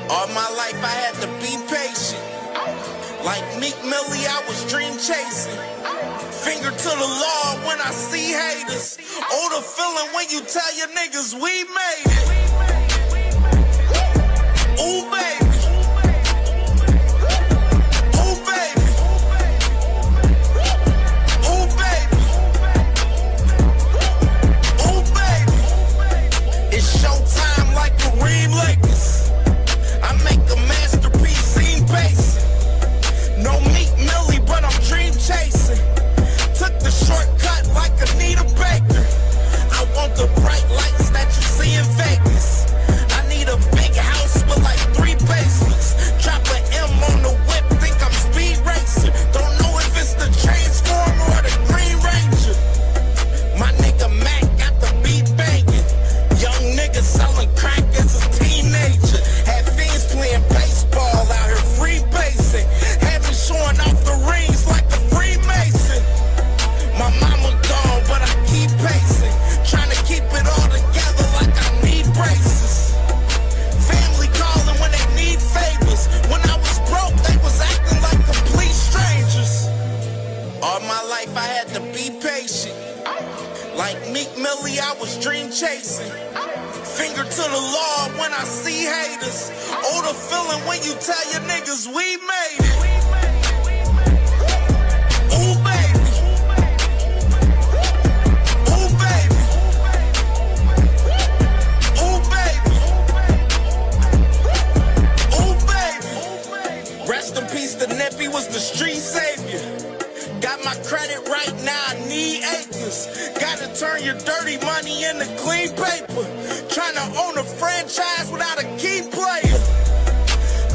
All my life I had to be patient. Like Meek Millie, I was dream chasing. Finger to the law when I see haters. Oh, the feeling when you tell your niggas we made it. Ooh, baby. Ooh, baby. Ooh, baby. Ooh, baby. It's showtime like Kareem Lakers. I make a masterpiece, scene basic. No Meek Millie, but I'm dream chasing. Took the shortcut like Anita Baker. I want the bright lights that you see in Vegas. I need a big house with like 3 basements. Drop an M on the whip, think I'm speed racing. Don't know if it's the Transformer or the Green Ranger. My nigga Mac got the beat banging. Young nigga selling crack as a teenager. Had fiends playing baseball out here free basing. Had me showing off the rings like a Freemason. My mama gone, but I keep pacing. Trying to keep it all together like I need braces. Family calling when they need favors. When I was broke, they was acting like complete strangers. All my life I had to be patient. Like Meek Millie, I was dream chasing. Finger to the law when I see haters. Oh, the feeling when you tell your niggas we made it. Ooh, baby. Ooh, baby. Ooh, baby. Ooh, baby. Rest in peace, the Nippy was the street savior. Got my credit right now, I need acres. Gotta turn your dirty money into clean paper. Trying to own a franchise without a key player.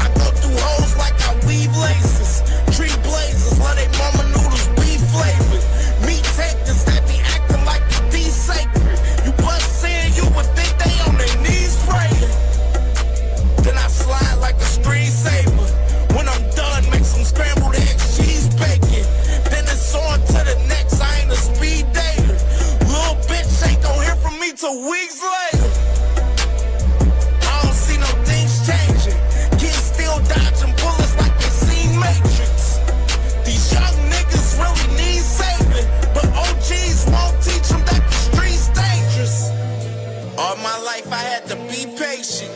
I go through hoes like I weave laces. Tree blazers, let they mama noodles be flavored. Meat takers that be acting like the D sacred. You bust saying you would think they on their knees praying. Then I slide like a screensaver. When I'm done, make some scrambled eggs, cheese bacon. Then it's on to the next, I ain't a speed dater. Little bitch ain't gon' hear from me till weeks later. I don't see no things changing. Kids still dodging bullets like they seen Matrix. These young niggas really need saving, but OGs won't teach them that the street's dangerous. All my life I had to be patient.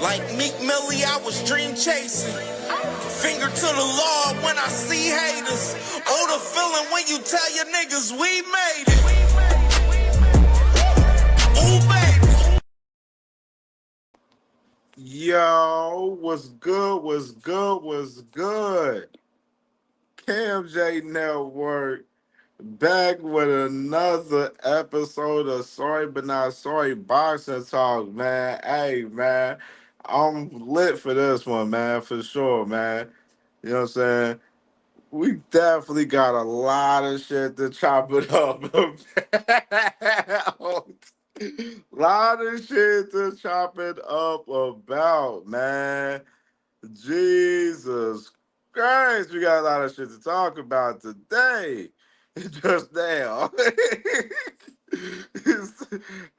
Like Meek Millie, I was dream chasing. Finger to the law when I see haters. Oh, the feeling when you tell your niggas we made it. Ooh, baby. Yo, what's good? What's good? What's good? CamJNetwork back with another episode of Sorry But Not Sorry Boxing Talk, man. Hey, man, I'm lit for this one, man, for sure, man. You know what I'm saying? We definitely got a lot of shit to chop it up about. Lot of shit to chop it up about, man. Jesus Christ, we got a lot of shit to talk about today. Just now.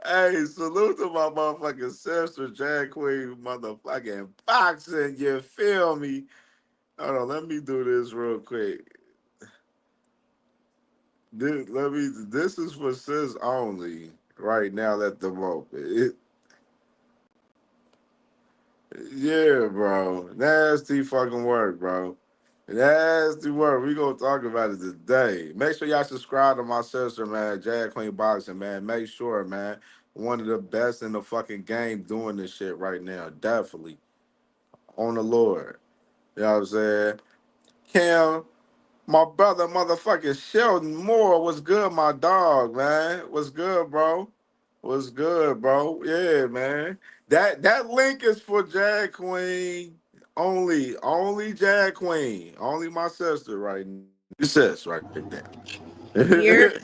Hey, salute to my motherfucking sister, Jack Queen, motherfucking boxing. You feel me? Hold on, let me do this real quick. This is for sis only right now at the moment. Yeah, bro. Nasty fucking work, bro. Nasty work. We gonna talk about it today. Make sure y'all subscribe to my sister, man, Jad Queen Boxing, man. Make sure, man. One of the best in the fucking game doing this shit right now. Definitely. On the Lord. You know what I'm saying? Cam, my brother, motherfucking Sheldon Moore, what's good, my dog, man? What's good, bro? What's good, bro? Yeah, man. That link is for Jag Queen only. Only Jag Queen. Only my sister right now. Sis right Here.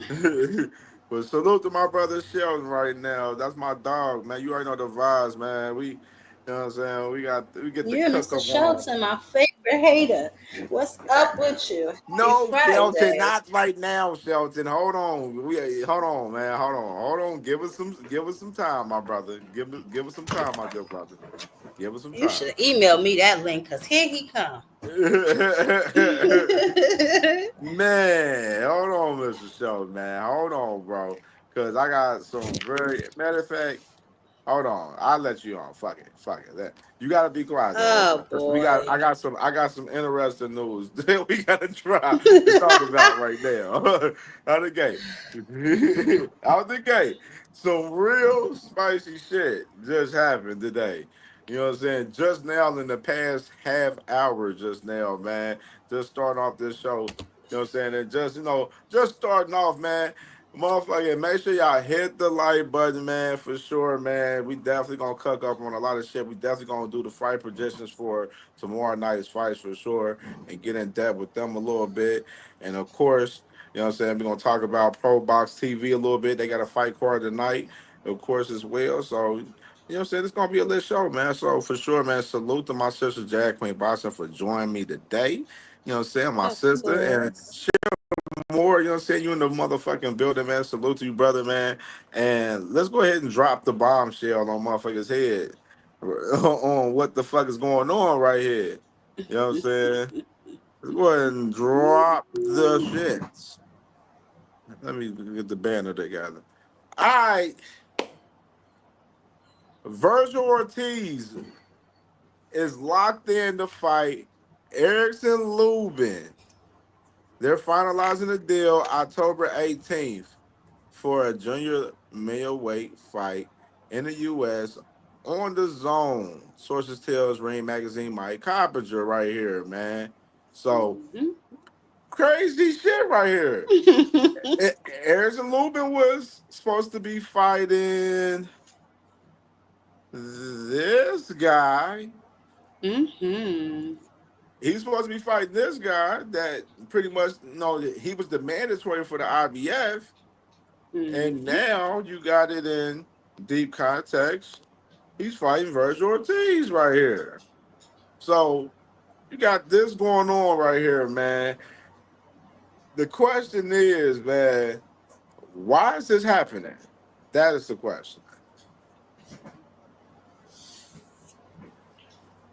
there. But salute to my brother Sheldon right now. That's my dog, man. You already know the vibes, man. You know what I'm saying? We get the Yeah, cook Mr. up on. Shelton, my favorite hater. What's up with you? Happy No, Shelton, Friday. not right now, Shelton. Hold on. Hold on, man. Hold on. Give us some time, my brother. Give us some time, my good brother. Give us some You time. should email me that link because here he come. Man, hold on, Mr. Sheldon, man. Hold on, bro. Cause I got some very matter of fact. Hold on, I'll let you on. Fuck it, fuck it. You gotta be quiet though, real Oh quick. 'Cause boy. I got some interesting news that we gotta try to talk about right now. Out the gate, out the gate. Some real spicy shit just happened today. You know what I'm saying? Just now in the past half hour, just now, man. Just starting off this show. You know what I'm saying? And just just starting off, man. Motherfucker, make sure y'all hit the like button, man, for sure, man. We definitely gonna cook up on a lot of shit. We definitely gonna do the fight predictions for tomorrow night's fights for sure and get in depth with them a little bit. And of course, you know what I'm saying, we're gonna talk about Pro Box TV a little bit. They got a fight card tonight, of course, as well. So, you know what I'm saying? It's gonna be a lit show, man. So for sure, man, salute to my sister Jack Queen Boston for joining me today. You know what I'm saying? My Of sister. And course. more, you know what I'm saying? You in the motherfucking building, man. Salute to you, brother, man. And let's go ahead and drop the bombshell on motherfuckers' head on what the fuck is going on right here. You know what I'm saying? Let's go ahead and drop the shits. Let me get the banner together. All right. Virgil Ortiz is locked in to fight Erickson Lubin. They're finalizing the deal October 18th for a junior middleweight fight in the U.S. on the zone. Sources tells Ring Magazine Mike Coppinger right here, man. So Mhm. crazy shit right here. Harrison Lubin was supposed to be fighting this guy. Mhm. He's supposed to be fighting this guy that pretty much, he was the mandatory for the IBF. And Mhm. now you got it in deep context. He's fighting Virgil Ortiz right here. So you got this going on right here, man. The question is, man, why is this happening? That is the question.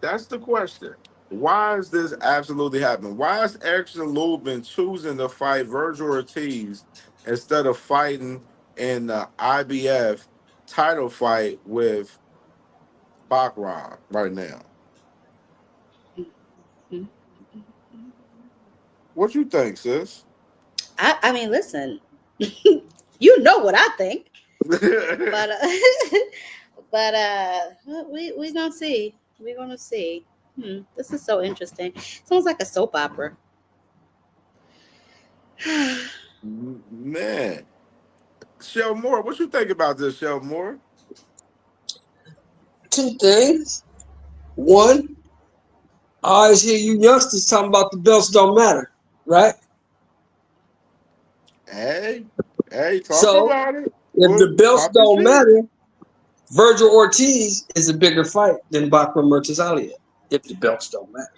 That's the question. Why is this absolutely happening? Why is Erickson Lubin choosing to fight Virgil Ortiz instead of fighting in the IBF title fight with Baccarat right now? What you think, sis? I mean, listen, you know what I think, but but we gonna see. We're gonna see. This is so interesting. Sounds like a soap opera. Man, Shell Moore, what you think about this, Shell Moore? Two things. One, I always hear you youngsters talking about the belts don't matter, right? Hey, hey, talk So about it. if the belts Pop your don't shit. matter, Virgil Ortiz is a bigger fight than Bakram Murtazalia. If the belts don't matter,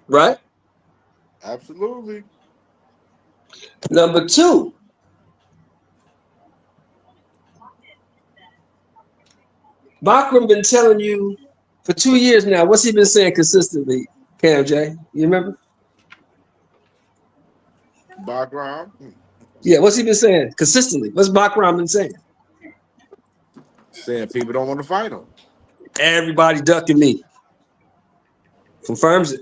right? Absolutely. Number two, Bakram been telling you for 2 years now. What's he been saying consistently, CamJ? You remember? Background. Yeah, what's he been saying consistently? What's Bakram been saying? Saying people don't want to fight him. Everybody ducking me. Confirms it.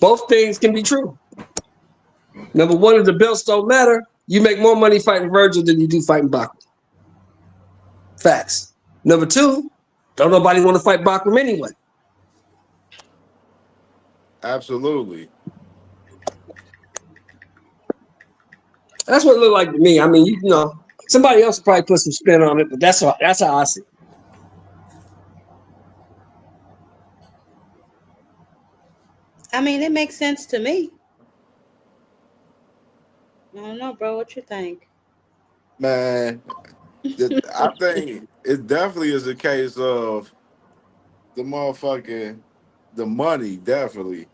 Both things can be true. Number one, if the belts don't matter, you make more money fighting Virgil than you do fighting Bakram. Facts. Number two, don't nobody want to fight Bakram anyway. Absolutely. That's what it looked like to me. I mean, somebody else probably put some spin on it, but that's how I see it. I mean, it makes sense to me. I don't know, bro. What you think? Man, I think it definitely is a case of the motherfucking the money, definitely.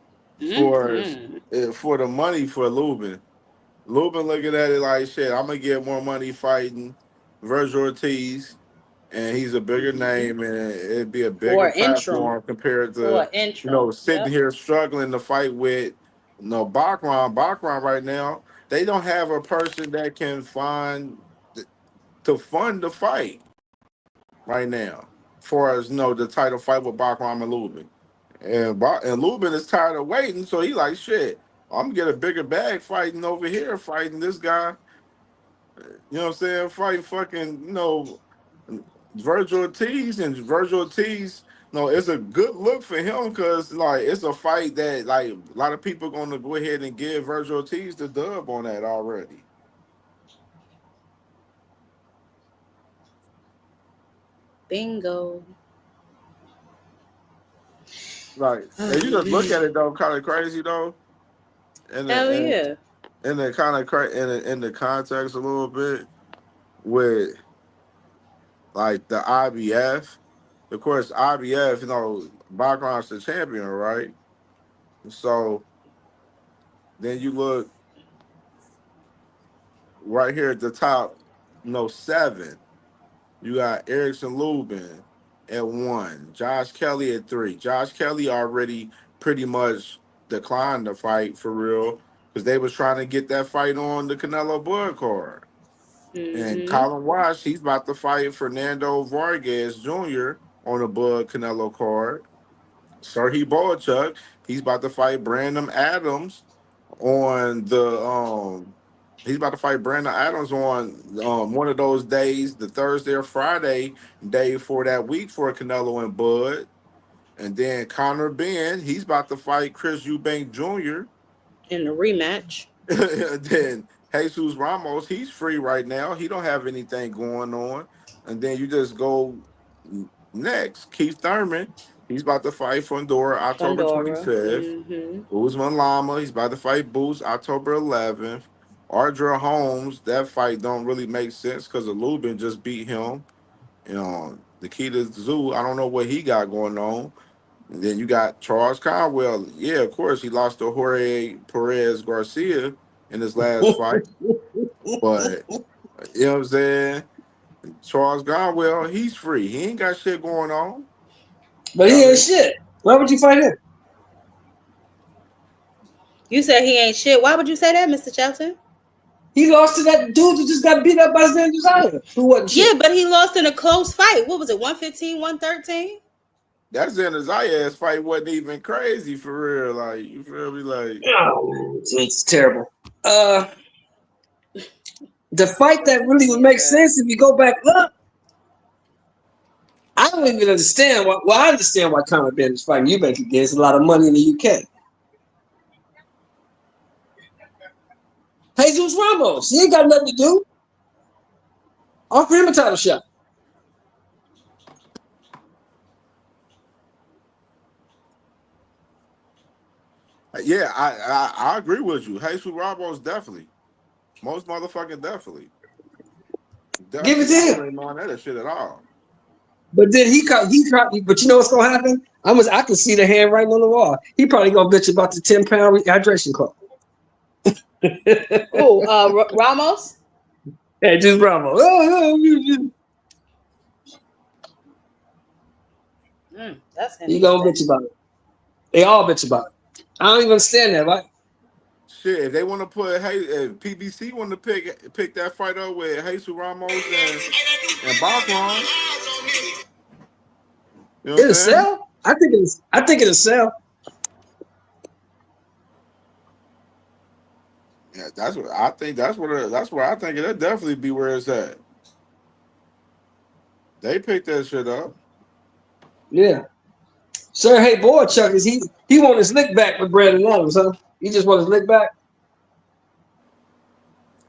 For Mm-hmm. for the money for Lubin. Lubin looking at it like shit, I'm gonna get more money fighting Virgil Ortiz, and he's a bigger name, and it'd be a For bigger an interim. platform compared For to an interim. sitting Yep. here struggling to fight with Bachman. Bachman right now, they don't have a person that can to fund the fight right now, far as the title fight with Bachman and Lubin. And Lubin is tired of waiting, so he like shit. I'm gonna get a bigger bag fighting over here, fighting this guy. You know what I'm saying? Fighting fucking, Virgil Ortiz, and Virgil Ortiz. No, it's a good look for him because like it's a fight that like a lot of people gonna go ahead and give Virgil Ortiz the dub on that already. Bingo. Like, Oh and you just look at man. it though, kind of crazy though, and Hell the yeah. and the kind of in the context a little bit with like the IBF. Of course, IBF, Bachman's the champion, right? So then you look right here at the top, 7. You got Erickson Lubin at 1, Josh Kelly at 3. Josh Kelly already pretty much declined the fight for real because they was trying to get that fight on the Canelo Bud card. And Mm-hmm. Colin Wash, he's about to fight Fernando Vargas Jr. on the Bud Canelo card. Serhii Boychuk, he's about to fight Brandon Adams on the he's about to fight Brandon Adams on one of those days, the Thursday or Friday day for that week for Canelo and Bud. And then Conor Ben, he's about to fight Chris Eubank Jr. In the rematch. And then Jesus Ramos, he's free right now. He don't have anything going on. And then you just go next, Keith Thurman. He's about to fight Fundora October Pandora. 25th. Mm-hmm. Usman Lama, he's about to fight Boots October 11th. Ardra Holmes, that fight don't really make sense because Lubin just beat him. Nikita Zoo, I don't know what he got going on. And then you got Charles Conwell. Yeah, of course, he lost to Jorge Perez Garcia in his last fight. But, you know what I'm saying? Charles Conwell, he's free. He ain't got shit going on. But he ain't shit. Why would you fight him? You said he ain't shit. Why would you say that, Mr. Shelton? He lost to that dude who just got beat up by Zan Desire, who wasn't shit. Yeah, but he lost in a close fight. What was it, 115, 113? That Zayas fight wasn't even crazy for real. Like, you feel me? Like, Oh, it's terrible. The fight that really would make sense if you go back up. I don't even understand why. Well, I understand why Conor Ben is fighting Eubank against a lot of money in the UK. Jesus Ramos, he ain't got nothing to do. Offer him a title shot. yeah, I agree with you. Jesus Ramos definitely. Most motherfucking definitely. Give it to I him. ain't mind that shit at all. But then he tried. But you know what's gonna happen? I can see the hand writing on the wall. He probably gonna bitch about the 10-pound hydration club. Oh, Ramos? Hey, just Bravo. That's You gonna interesting. bitch about it. They all bitch about it. I don't even understand that, right? Shit, if they want to put, if PBC want to pick that fight up with Jesus Ramos and Bachman, you know what I'm It'll saying? sell. I think it'll sell. Yeah, that's what I think. That's where I think it'll definitely be where it's at. They picked that shit up. Yeah. Sir, hey, boy, Chuck, he want his lick back with Brandon Adams, huh? He just want his lick back.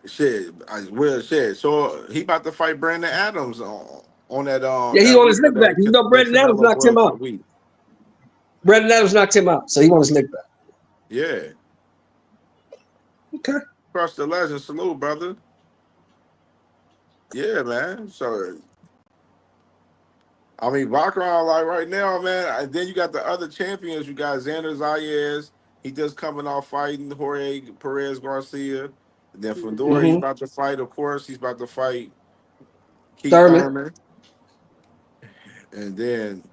Shit, shit. So he about to fight Brandon Adams on that Yeah, he that want his week of lick back. You know, that Brandon Adams Canelo knocked him Bud out. week. Brandon Adams knocked him out, so he wants his lick back. Yeah. Okay. Crush the legend. Salute, brother. Yeah, man. So, I mean, Baccarat, like right now, man. And then you got the other champions. You got Xander Zayas. He just coming off fighting Jorge Perez Garcia. And then Fundora, he's Mm-hmm. about to fight. Of course, he's about to fight Keith Thurman. Thurman, and then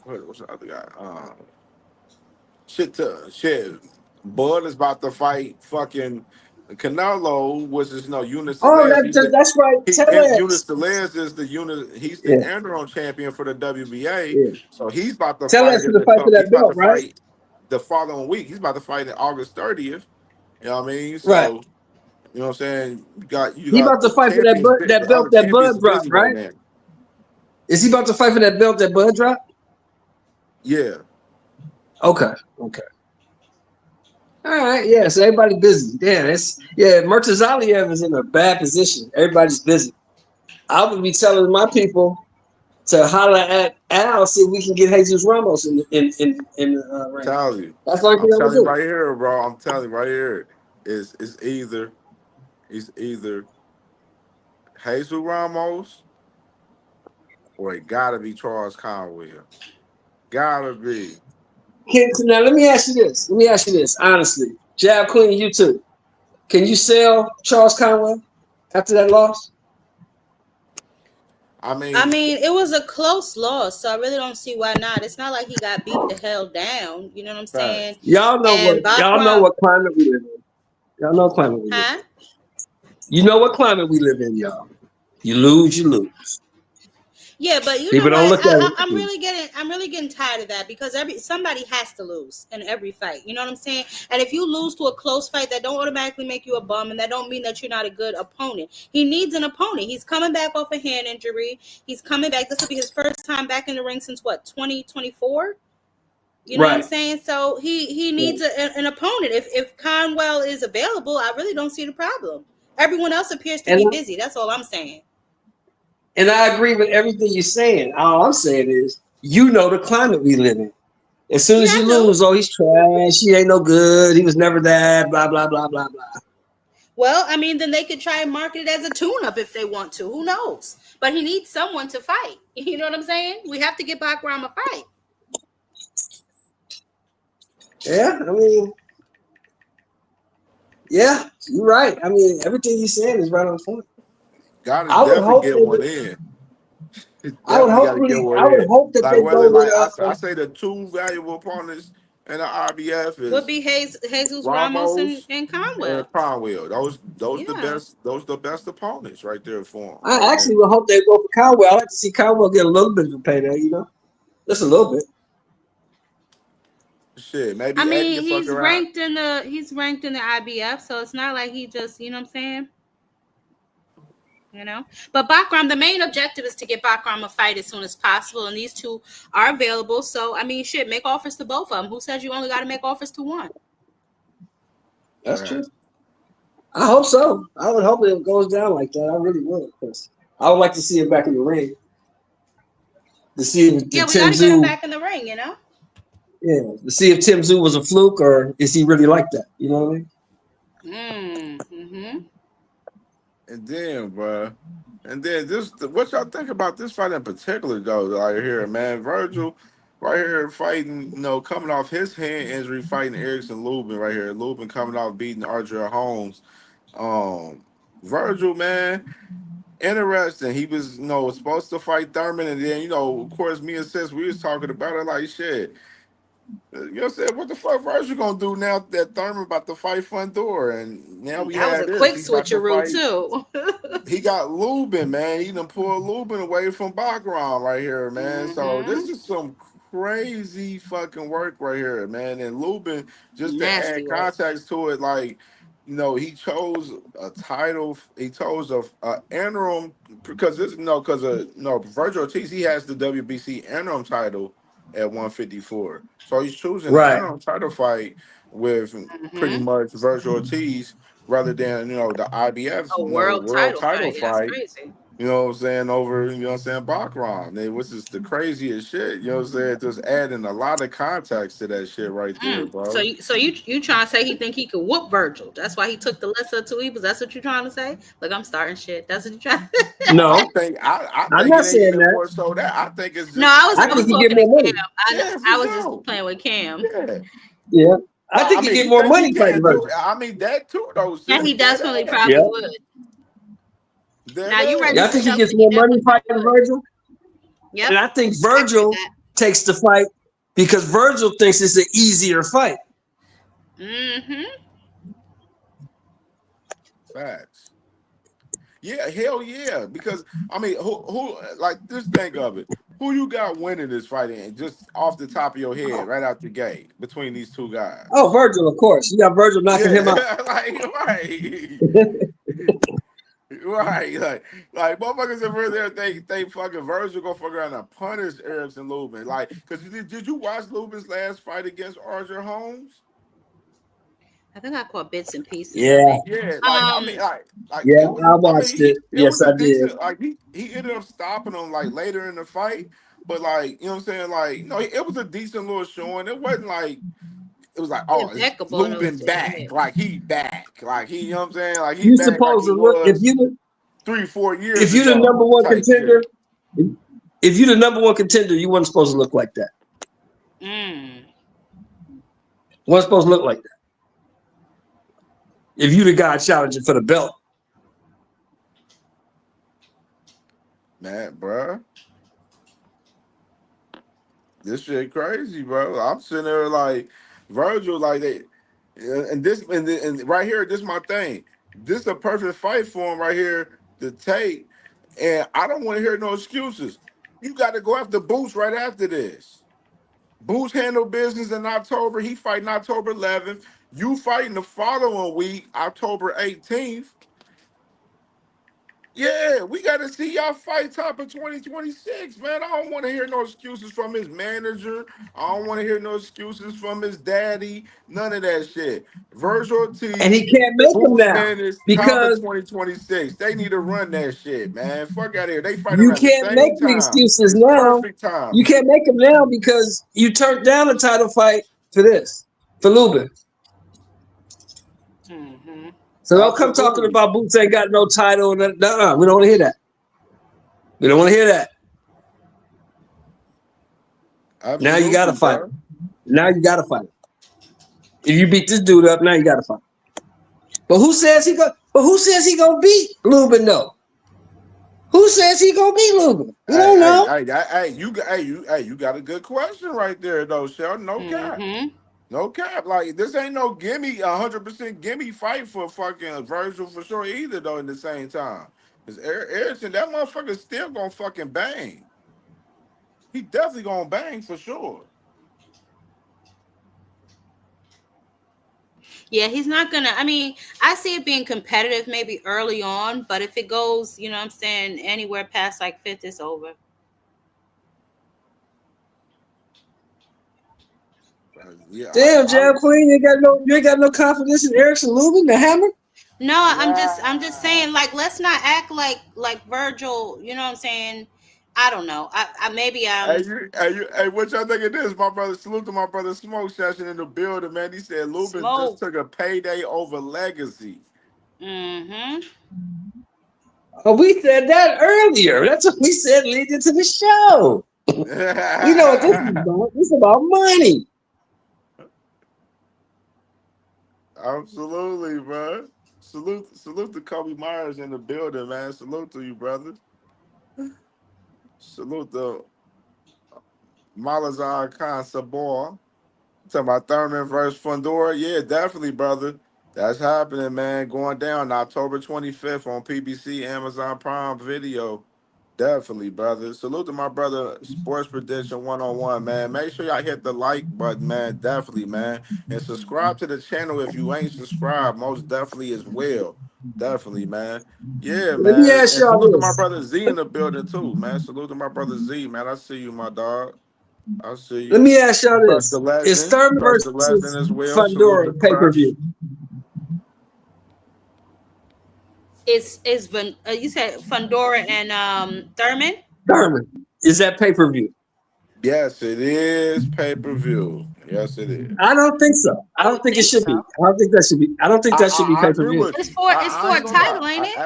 what's the other guy? Shit. Bud is about to fight fucking Canelo, which is Eunice Oh, Celez. He's that's right. Tell Eunice us. Celez is the unit. He's the Yeah, interim champion for the WBA. yeah. So he's about to Tell fight us for in the the fight for cup. He's that about belt, to right? fight the following week. He's about to fight in August 30th. You know what I mean? Right. So you know what I'm saying? You He got about to the fight for champions. that The belt other that Bud champions dropped, busy right right? now. Is he about to fight for that belt that Bud dropped? Yeah. Okay. All right. Yeah. So everybody busy. Murtazaliev is in a bad position. Everybody's busy. I would be telling my people to holler at Al, see if we can get Jesus Ramos in the ring. Tell you. That's the only I'm thing I would telling you do. right here, bro. I'm telling you right here. It's either Jesus Ramos or it gotta be Charles Conwell. Gotta be. Now let me ask you this. Honestly, Jab Queen, you too. Can you sell Charles Conwell after that loss? I mean, it was a close loss, so I really don't see why not. It's not like he got beat the hell down. You know what I'm saying? facts. Y'all know And what climate we live in. Y'all know what climate we live huh? in. You know what climate we live in, y'all. You lose, you lose. Yeah, but you People know don't what? look at it. I'm really getting tired of that because somebody has to lose in every fight. You know what I'm saying? And if you lose to a close fight, that don't automatically make you a bum, and that don't mean that you're not a good opponent. He needs an opponent. He's coming back off a hand injury. He's coming back. This will be his first time back in the ring since 2024. You know what I'm saying? So he needs an opponent. If Conwell is available, I really don't see the problem. Everyone else appears to be busy. That's all I'm saying. And I agree with everything you're saying. All I'm saying is, you know the climate we live in. As soon as you lose, he's trash. He ain't no good. He was never that. Blah blah blah blah blah. Well, then they could try and market it as a tune-up if they want to. Who knows? But he needs someone to fight. You know what I'm saying? We have to get Bakram a fight. Yeah, yeah, you're right. Everything you're saying is right on point. Gotta definitely get one in. Definitely gotta get one in. I would hope that like they whether go with. I say the two valuable opponents in the RBF is Would be Jesus Ramos and Conwell. and Conwell. Those Yeah. the best opponents right there for him. I actually would hope they go for Conwell. I like to see Conwell get a little bit of a payday, just a little bit. Shit, maybe Eddie he's ranked in the IBF, so it's not like he just, you know what I'm saying? But Bakram, the main objective is to get Bakram a fight as soon as possible, and these two are available. So make offers to both of them. Who says you only got to make offers to one? That's true. I hope so. I would hope it goes down like that. I really would, because I would like to see him back in the ring. To see if we got to get him back in the ring, Yeah, to see if Tim Tszyu was a fluke or is he really like that? You know what I mean? Mm-hmm. And then, bro, what y'all think about this fight in particular, though? Right here, man, Virgil, right here fighting, coming off his hand injury, fighting Erickson Lubin right here. Lubin coming off beating Archer Holmes. Virgil, man, interesting. He was, supposed to fight Thurman, and then, of course, me and Sis, we was talking about it like shit. You know what I'm saying? What the fuck Virgil gonna do now that Thurman about to fight Fundor? And now we that had was a quick switcheroo too. He got Lubin, man. He done pulled Lubin away from Bakram right here, man. So this is some crazy fucking work right here, man. And Lubin, just to add context to it, like, he chose a title. He chose a interim because Virgil Ortiz, he has the WBC interim title at 154. So he's choosing an interim title fight with pretty much Virgil Ortiz rather than, the IBF, world title fight. Crazy. You know what I'm saying? Over, Bakram, which is the craziest shit. You know what I'm saying? Just adding a lot of context to that shit right there, bro. So you trying to say he think he could whoop Virgil? That's why he took the lesser of two evils. That's what you trying to say? Look, I'm starting shit. That's what you trying to say? No. I think I'm not saying that. More so that I think it's just, I was talking to Cam. I was just playing with Cam. Yeah. I think he get more money fighting Virgil. That too, though. Yeah, he definitely probably would. Now you That ready Yeah, I for think he Shelton gets to more get that money fight fighting good. Virgil. Yep. And I think I agree Virgil with that. takes the fight because Virgil thinks it's an easier fight. Mm-hmm. facts. Yeah, hell yeah. Because I mean, who like just think of it. Who you got winning this fight in just off the top of your head, right out the gate, between these two Oh, guys? Virgil, of course. You got Virgil knocking him out. Yeah, like right. Right, like motherfuckers over there they fucking Virgil go fuck around and punish Erickson Lubin. Like, cause did you watch Lubin's last fight against Archer Holmes? I think I caught bits and pieces of Yeah, it. Yeah, like I mean, Um, like yeah, it was. I I mean, watched it. it Yes, was a I did. decent. Like he ended up stopping him like later in the fight, but like you know what I'm saying. Like no, it was a decent little showing. It wasn't like it was like oh, it's impeccable in those Lubin yeah. back. Like he back. Like he, you know what I'm saying. Like he You back like supposed he to look was 3-4 years if you're the number ago. one Type contender. shit. If you're the number one contender, you weren't supposed to look like that. Mm. You weren't supposed to look like that. If you the guy challenging for the belt. Man, bruh. This shit crazy, bro. I'm sitting there like Virgil, like they, and this and right here, this my thing. This is a perfect fight for him right here to take, and I don't want to hear no excuses. You got to go after Boots right after this. Boots handle business in October. He fighting October 11th. You fighting the following week, October 18th. Yeah, we got to see y'all fight top of 2026, man. I don't want to hear no excuses from his manager. I don't want to hear no excuses from his daddy. None of that shit. Virgil And he Ortiz, can't make them Boots now Menace, top of because 2026. They need to run that shit, man. Fuck out of here. They fight you around the can't make same the time. excuses It's now. perfect You timing. can't make them now because you turned down a title fight for this, for Lubin. Mm-hmm. So don't come talking Absolutely. about Boots ain't got no title. No, we don't want to hear that. We don't want to hear that. Now you got to Absolutely, fight. bro. Now you got to fight. If you beat this dude up, now you got to fight. But who says he go? But who says he gonna beat Lubin though? Who says he gonna beat Lubin? We don't know. You got a good question right there, though, Sheldon. No cap. Mm-hmm. No cap. Like, this ain't no gimme, 100% gimme fight for fucking Virgil for sure either, though, in the same time. Because Erickson, that motherfucker still gonna fucking bang. He definitely gonna bang for sure. Yeah, he's not gonna. I mean, I see it being competitive maybe early on, but if it goes, you know what I'm saying, anywhere past like fifth, it's over. Yeah, Damn, Jam Queen, you ain't got no confidence in Erickson Lubin, the Hammer. No, I'm just saying, like, let's not act like Virgil, you know what I'm saying? I don't know. I maybe Hey, what y'all think of this? My brother, salute to my brother Smoke Session in the building, man. He said Lubin just smoke. took a payday over legacy. Mm-hmm. Oh, we said that earlier. That's what we said leading to the show. We know what this is about. This is about money. Absolutely, bro. Salute to Kobe Myers in the building, man. Salute to you, brother. Salute to Malazar Khan Sabor. Talking about Thurman versus Fundora. Yeah, definitely, brother. That's happening, man. Going down October 25th on PBC, Amazon Prime Video. Definitely, brother. Salute to my brother, Sports Prediction 101, man. Make sure y'all hit the like button, man. Definitely, man. And subscribe to the channel if you ain't subscribed, most definitely as well. Definitely, man. Yeah, Let me man. ask And y'all salute to my this. brother Z in the building, too, man. Salute to my brother Z, man. I see you, my dog. I see Let you. me ask y'all Trust the this. Is legend. Thurman Trust the legend versus as well. Salute Fundora the pay-per-view? crush. You said Fundora and Thurman? Thurman. Is that pay-per-view? Yes, it is pay-per-view. Yes, it is. I don't think so. I I don't would think it think should so. be. I don't think that should be. I don't think that should be I agree pay-per-view. with It's you. for I a ain't gonna lie. title, ain't it?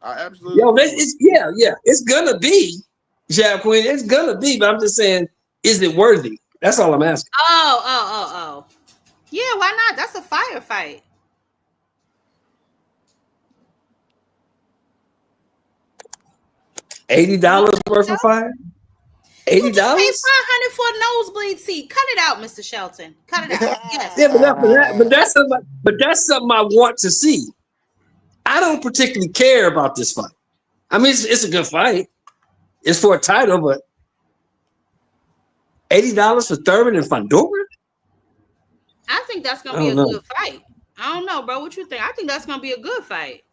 I absolutely Yo, agree with yeah. It's gonna be Jab Queen. It's gonna be, but I'm just saying, is it worthy? That's all I'm asking. Oh. Yeah, why not? That's a firefight. $80 worth of fight? You $80? just paid $500 for a nosebleed seat. Cut it out, Mr. Shelton. Cut it out. Yes. Yeah, but that's something I want to see. I don't particularly care about this fight. I mean, it's a good fight. It's for a title, but $80 for Thurman and Fundora? I think that's gonna be a good fight. I don't know, bro. What you think? I think that's gonna be a good fight.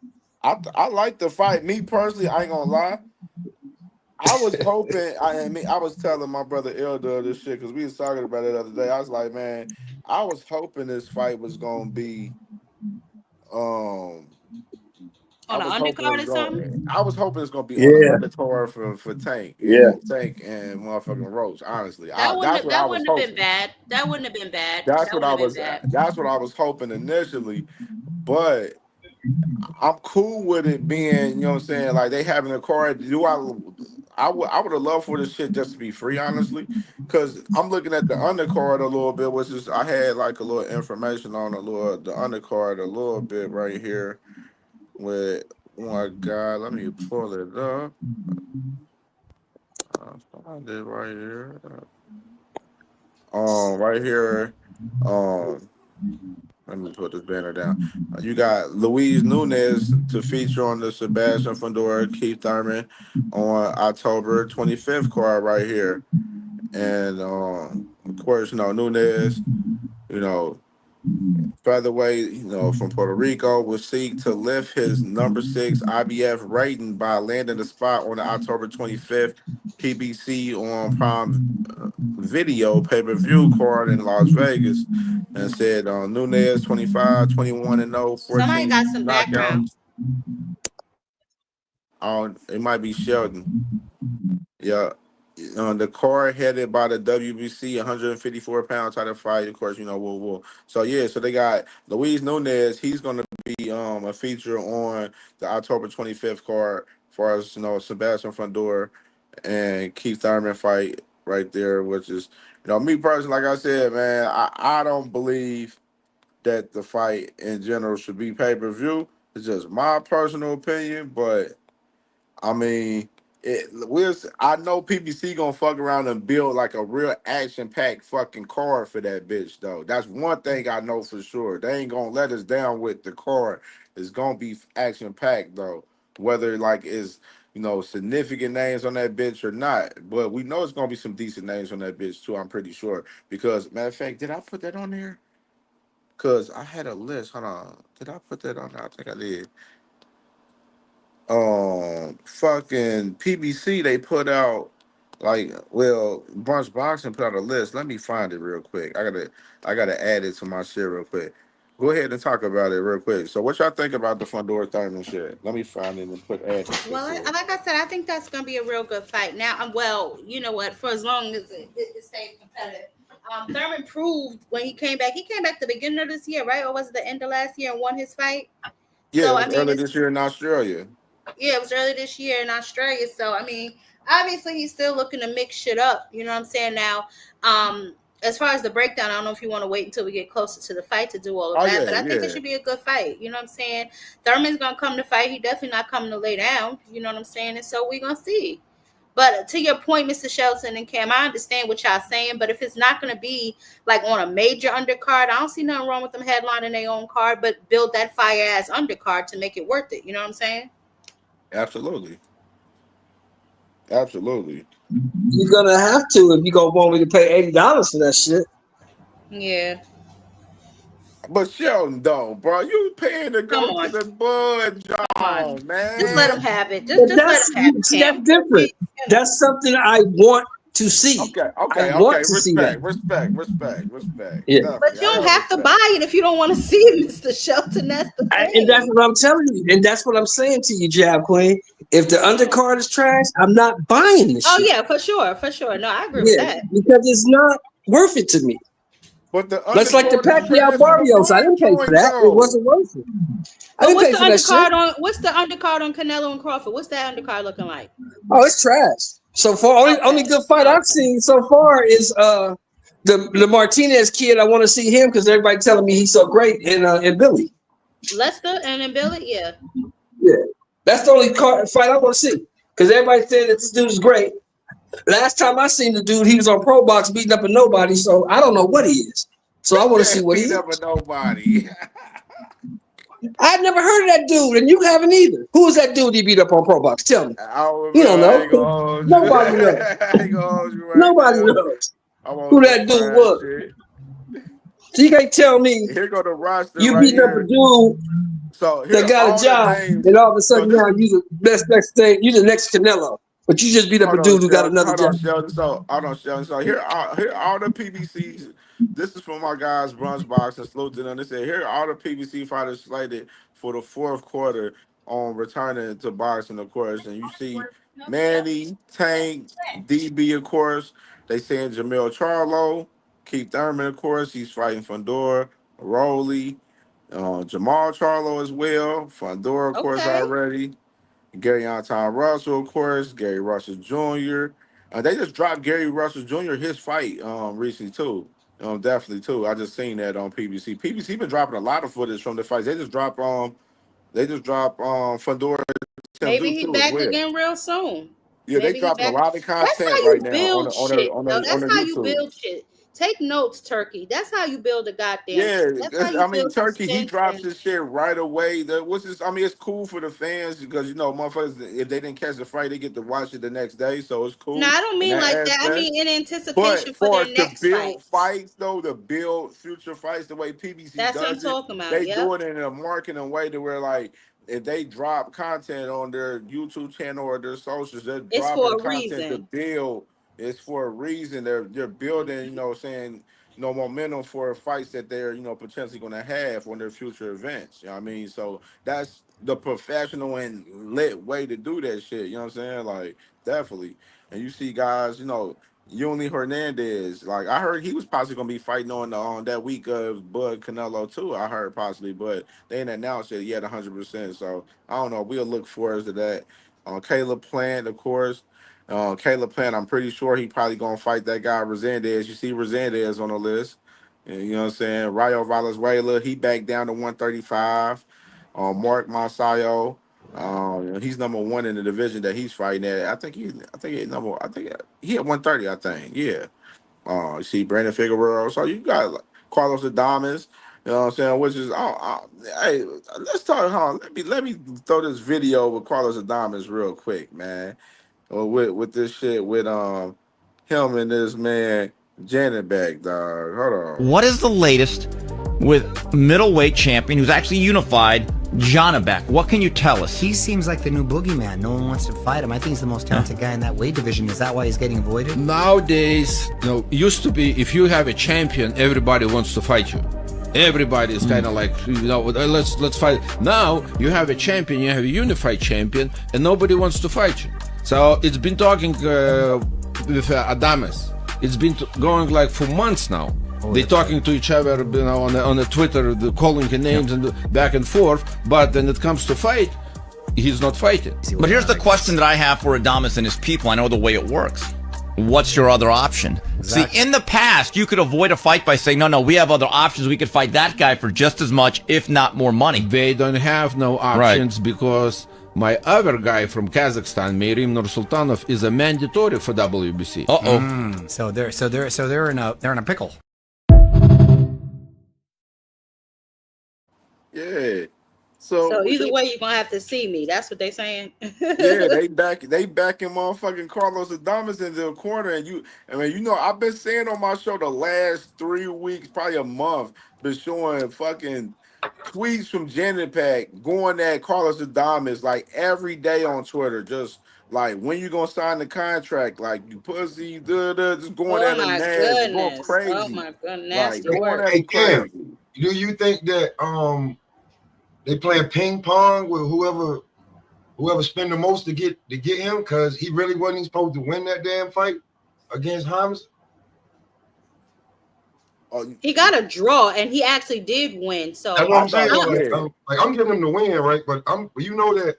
I like the fight. Me personally, I ain't gonna lie. I was hoping. I was telling my brother Elder this shit because we was talking about it the other day. I was like, man, I was hoping this fight was gonna be, on an undercard or something. I was hoping it's gonna be on the undercard for Tank. Yeah, Tank and motherfucking Roach. Honestly, that wouldn't have been bad. That wouldn't have been bad. That's what I was hoping initially, but I'm cool with it being, you know what I'm saying, like they having a card. I would have loved for this shit just to be free, honestly, because I'm looking at the undercard a little bit, which is I had like a little information on the undercard a little bit right here with one guy. Let me pull it up. Find it right here. Right here. Let me put this banner down. You got Luis Nunes to feature on the Sebastian Fundora Keith Thurman on October 25th card right here. And of course, Nunes, featherweight, from Puerto Rico, will seek to lift his number 6 IBF rating by landing the spot on the October 25th PBC on Prime Video pay-per-view card in Las Vegas, and said Nunes 25, 21-0, 14 Somebody got some background. It might be Sheldon. Yeah. The card headed by the WBC 154-pound title fight, of course, So they got Luis Nunes. He's going to be a feature on the October 25th card for us, Sebastian Fundora and Keith Thurman fight right there, which is, me personally, like I said, man, I don't believe that the fight in general should be pay-per-view. It's just my personal opinion, but I mean, I know PBC gonna fuck around and build like a real action-packed fucking card for that bitch, though. That's one thing I know for sure. They ain't gonna let us down with the card. It's gonna be action-packed, though. Whether like is significant names on that bitch or not, but we know it's gonna be some decent names on that bitch too. I'm pretty sure because matter of fact, did I put that on there? Cause I had a list. Hold on, did I put that on there? I think I did. Fucking PBC, they put out Brunch Boxing put out a list. Let me find it real quick. I gotta add it to my shit real quick. Go ahead and talk about it real quick. So what y'all think about the Fundora Thurman shit? Let me find it and add it. Well, like I said, I think that's gonna be a real good fight. Now, you know what? For as long as it stays competitive. Thurman proved when he came back the beginning of this year, right? Or was it the end of last year and won his fight? Yeah, so, it was earlier this year in Australia. Yeah, it was early this year in Australia. So, I mean, obviously he's still looking to mix shit up. You know what I'm saying? Now, as far as the breakdown, I don't know if you want to wait until we get closer to the fight to do all of that. But I think it should be a good fight. You know what I'm saying? Thurman's going to come to fight. He definitely not coming to lay down. You know what I'm saying? And so we're going to see. But to your point, Mr. Shelton and Cam, I understand what y'all saying. But if it's not going to be like on a major undercard, I don't see nothing wrong with them headlining their own card. But build that fire-ass undercard to make it worth it. You know what I'm saying? Absolutely. You're gonna have to if you're gonna want me to pay $80 for that shit. Yeah. But Sheldon, though, bro, you paying to go to the Bud John, man. Just let him have it. Just let him have it. See, that's different. That's something I want to see. Okay. Respect. Yeah. But you don't have to buy it if you don't want to see it, Mr. Shelton. That's the thing. And that's what I'm telling you. And that's what I'm saying to you, Jab Queen. If the undercard is trash, I'm not buying this shit. Oh, yeah, for sure. No, I agree with that. Because it's not worth it to me. But that's like the Pacquiao Barrios. I didn't pay for that. It wasn't worth it. What's the undercard on Canelo and Crawford? What's that undercard looking like? Oh, it's trash. So far, only good fight I've seen so far is the Martinez kid. I want to see him because everybody telling me he's so great in Billy. Lester and in Billy, yeah. Yeah, that's the only fight I want to see. because everybody said that this dude is great. Last time I seen the dude, he was on Pro Box beating up a nobody, so I don't know what he is. So I want to see what he Beat is. up a nobody. I've never heard of that dude, and you haven't either. Who is that dude he beat up on Pro Box? Tell me. I don't You don't remember. I know. ain't gonna hold you. Nobody knows. I ain't gonna hold you right Nobody now. knows I'm on who some that dude fire was. shit. So you can't tell me Here go the roster you right beating up a here. dude So here that are got a all the job, names. and all of a So sudden this now you the next thing, you the next Canelo, but you just beat up a hold on, dude who got Sheldon. another Hold on, job. Sheldon. So hold on, Sheldon. So here are all the PBCs. This is from my guys Brunch Box and Salute to them. They said here are all the PBC fighters slated for the fourth quarter on returning to boxing, of course. And you see Manny, Tank, DB, of course. They saying Jamil Charlo, Keith Thurman, of course. He's fighting Fandor, Rowley, Jamal Charlo as well. Fandor, of course, Okay. already. Gary Anton Russell, of course, Gary Russell Jr. They just dropped Gary Russell Jr. his fight recently too. Definitely too. I just seen that on PBC. PBC been dropping a lot of footage from the fights. They just dropped Fedor Maybe Tszyu he too as back well. again real soon. Yeah, they Maybe he dropping a back. lot of That's how content right you now build shit. No, on that's the how you YouTube. build shit. Take notes, Turkey. That's how you build a goddamn. Yeah, That's how you I mean build Turkey, he suspense. drops And his shit right away. I mean, it's cool for the fans because motherfuckers, if they didn't catch the fight, they get to watch it the next day, so it's no, cool I don't in mean that like that. I aspect. mean in But anticipation for for their us to next build fights. fights, though, to build future fights, the way PBC That's what I'm does it, talking about. they Yep. do it in a marketing way to where, like, if they drop content on their YouTube channel or their socials, they're It's for dropping a content to reason. build. It's for a reason. They're building, saying, momentum for fights that they're, potentially going to have on their future events. You know what I mean? So that's the professional and lit way to do that shit. You know what I'm saying? Like, definitely. And you see guys, Yuli Hernandez, like I heard he was possibly gonna be fighting on that week of Bud Canelo too. I heard possibly, but they didn't announce it yet 100%. So I don't know. We'll look forward to that. Caleb Plant, of course. Caleb Plant, I'm pretty sure he probably gonna fight that guy Rosendez. You see Rosendez on the list. And, you know what I'm saying? Rayo Valenzuela, he back down to 135. Mark Masayo. He's number one in the division that he's fighting at. I think he at 130, I think. Yeah. You see Brandon Figueroa. So you got like, Carlos Adames, you know what I'm saying? Which is hey, let's talk let me throw this video with Carlos Adames real quick, man. With this shit with him and this man Janet back, dog. Hold on. What is the latest with middleweight champion who's actually unified, Janabek? What can you tell us? He seems like the new boogeyman. No one wants to fight him. I think he's the most talented guy in that weight division. Is that why he's getting avoided? Nowadays, used to be if you have a champion, everybody wants to fight you. Everybody is kind of like, let's fight. Now you have a champion, you have a unified champion, and nobody wants to fight you. So it's been talking with Adames. It's been going like for months now. They're talking to each other, on the Twitter, calling the names and back and forth. But when it comes to fight, he's not fighting. But here's the question that I have for Adames and his people. I know the way it works. What's your other option? Exactly. See, in the past, you could avoid a fight by saying, no, we have other options. We could fight that guy for just as much, if not more money. They don't have no options because my other guy from Kazakhstan, Meirim Nursultanov, is a mandatory for WBC. So they're in a pickle. Yeah. So either way, you're gonna have to see me. That's what they saying. Yeah, they backing motherfucking Carlos Adames into the corner, and I've been saying on my show the last 3 weeks, probably a month, been showing fucking tweets from Janet Pack going at Carlos Adames like every day on Twitter, just like when you gonna sign the contract, like you pussy, just going Oh at him my nasty, going goodness. crazy, Oh my goodness. like Nasty going work. at Hey, him Cam, crazy. do you think that they playing ping pong with whoever spend the most to get him, because he really wasn't supposed to win that damn fight against Hamza? He got a draw, and he actually did win. So That's what I'm saying. Yeah. I'm giving him the win, right? But that,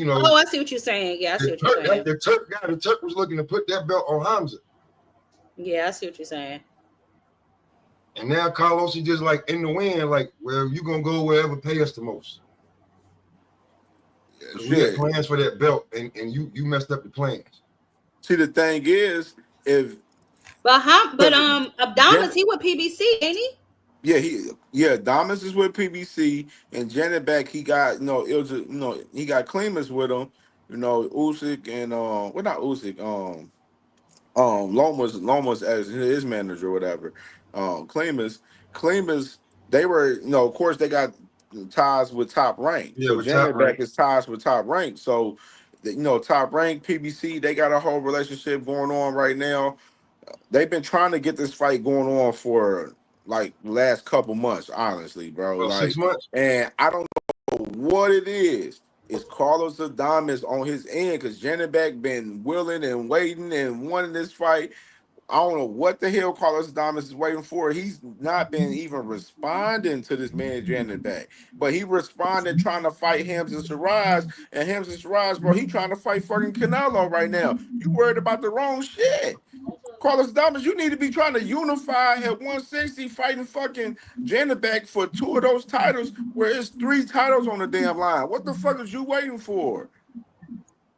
oh, I see what you're saying. Yeah, I see what you're saying. the Turk was looking to put that belt on Hamza. Yeah, I see what you're saying. And now Carlos is just like in the win, like, well, you gonna go wherever pay us the most. We had shit. plans for that belt, and you messed up the plans. See, the thing is, if But Abdomas, Jan- he with PBC, ain't he? Damas is with PBC, and Janet back. He got he got Clemens with him. Usyk and not Usyk. Lomas as his manager or whatever. Clemens, they were, of course they got ties with Top Rank. Yeah, So with Top Janet Rank. back is ties with Top Rank. So, Top Rank, PBC, they got a whole relationship going on right now. They've been trying to get this fight going on for like the last couple months, honestly, bro. About 6 months. And I don't know what it is. It's Carlos Adames on his end because Janibek been willing and waiting and wanting this fight. I don't know what the hell Carlos Adames is waiting for. He's not been even responding to this man Janibek, but he responded trying to fight Hamza Shiraz, and Hamza Shiraz, bro, he trying to fight fucking Canelo right now. You worried about the wrong shit. Carlos Adames, you need to be trying to unify at 160, fighting fucking Janibek for 2 of those titles, where it's 3 titles on the damn line. What the fuck is you waiting for?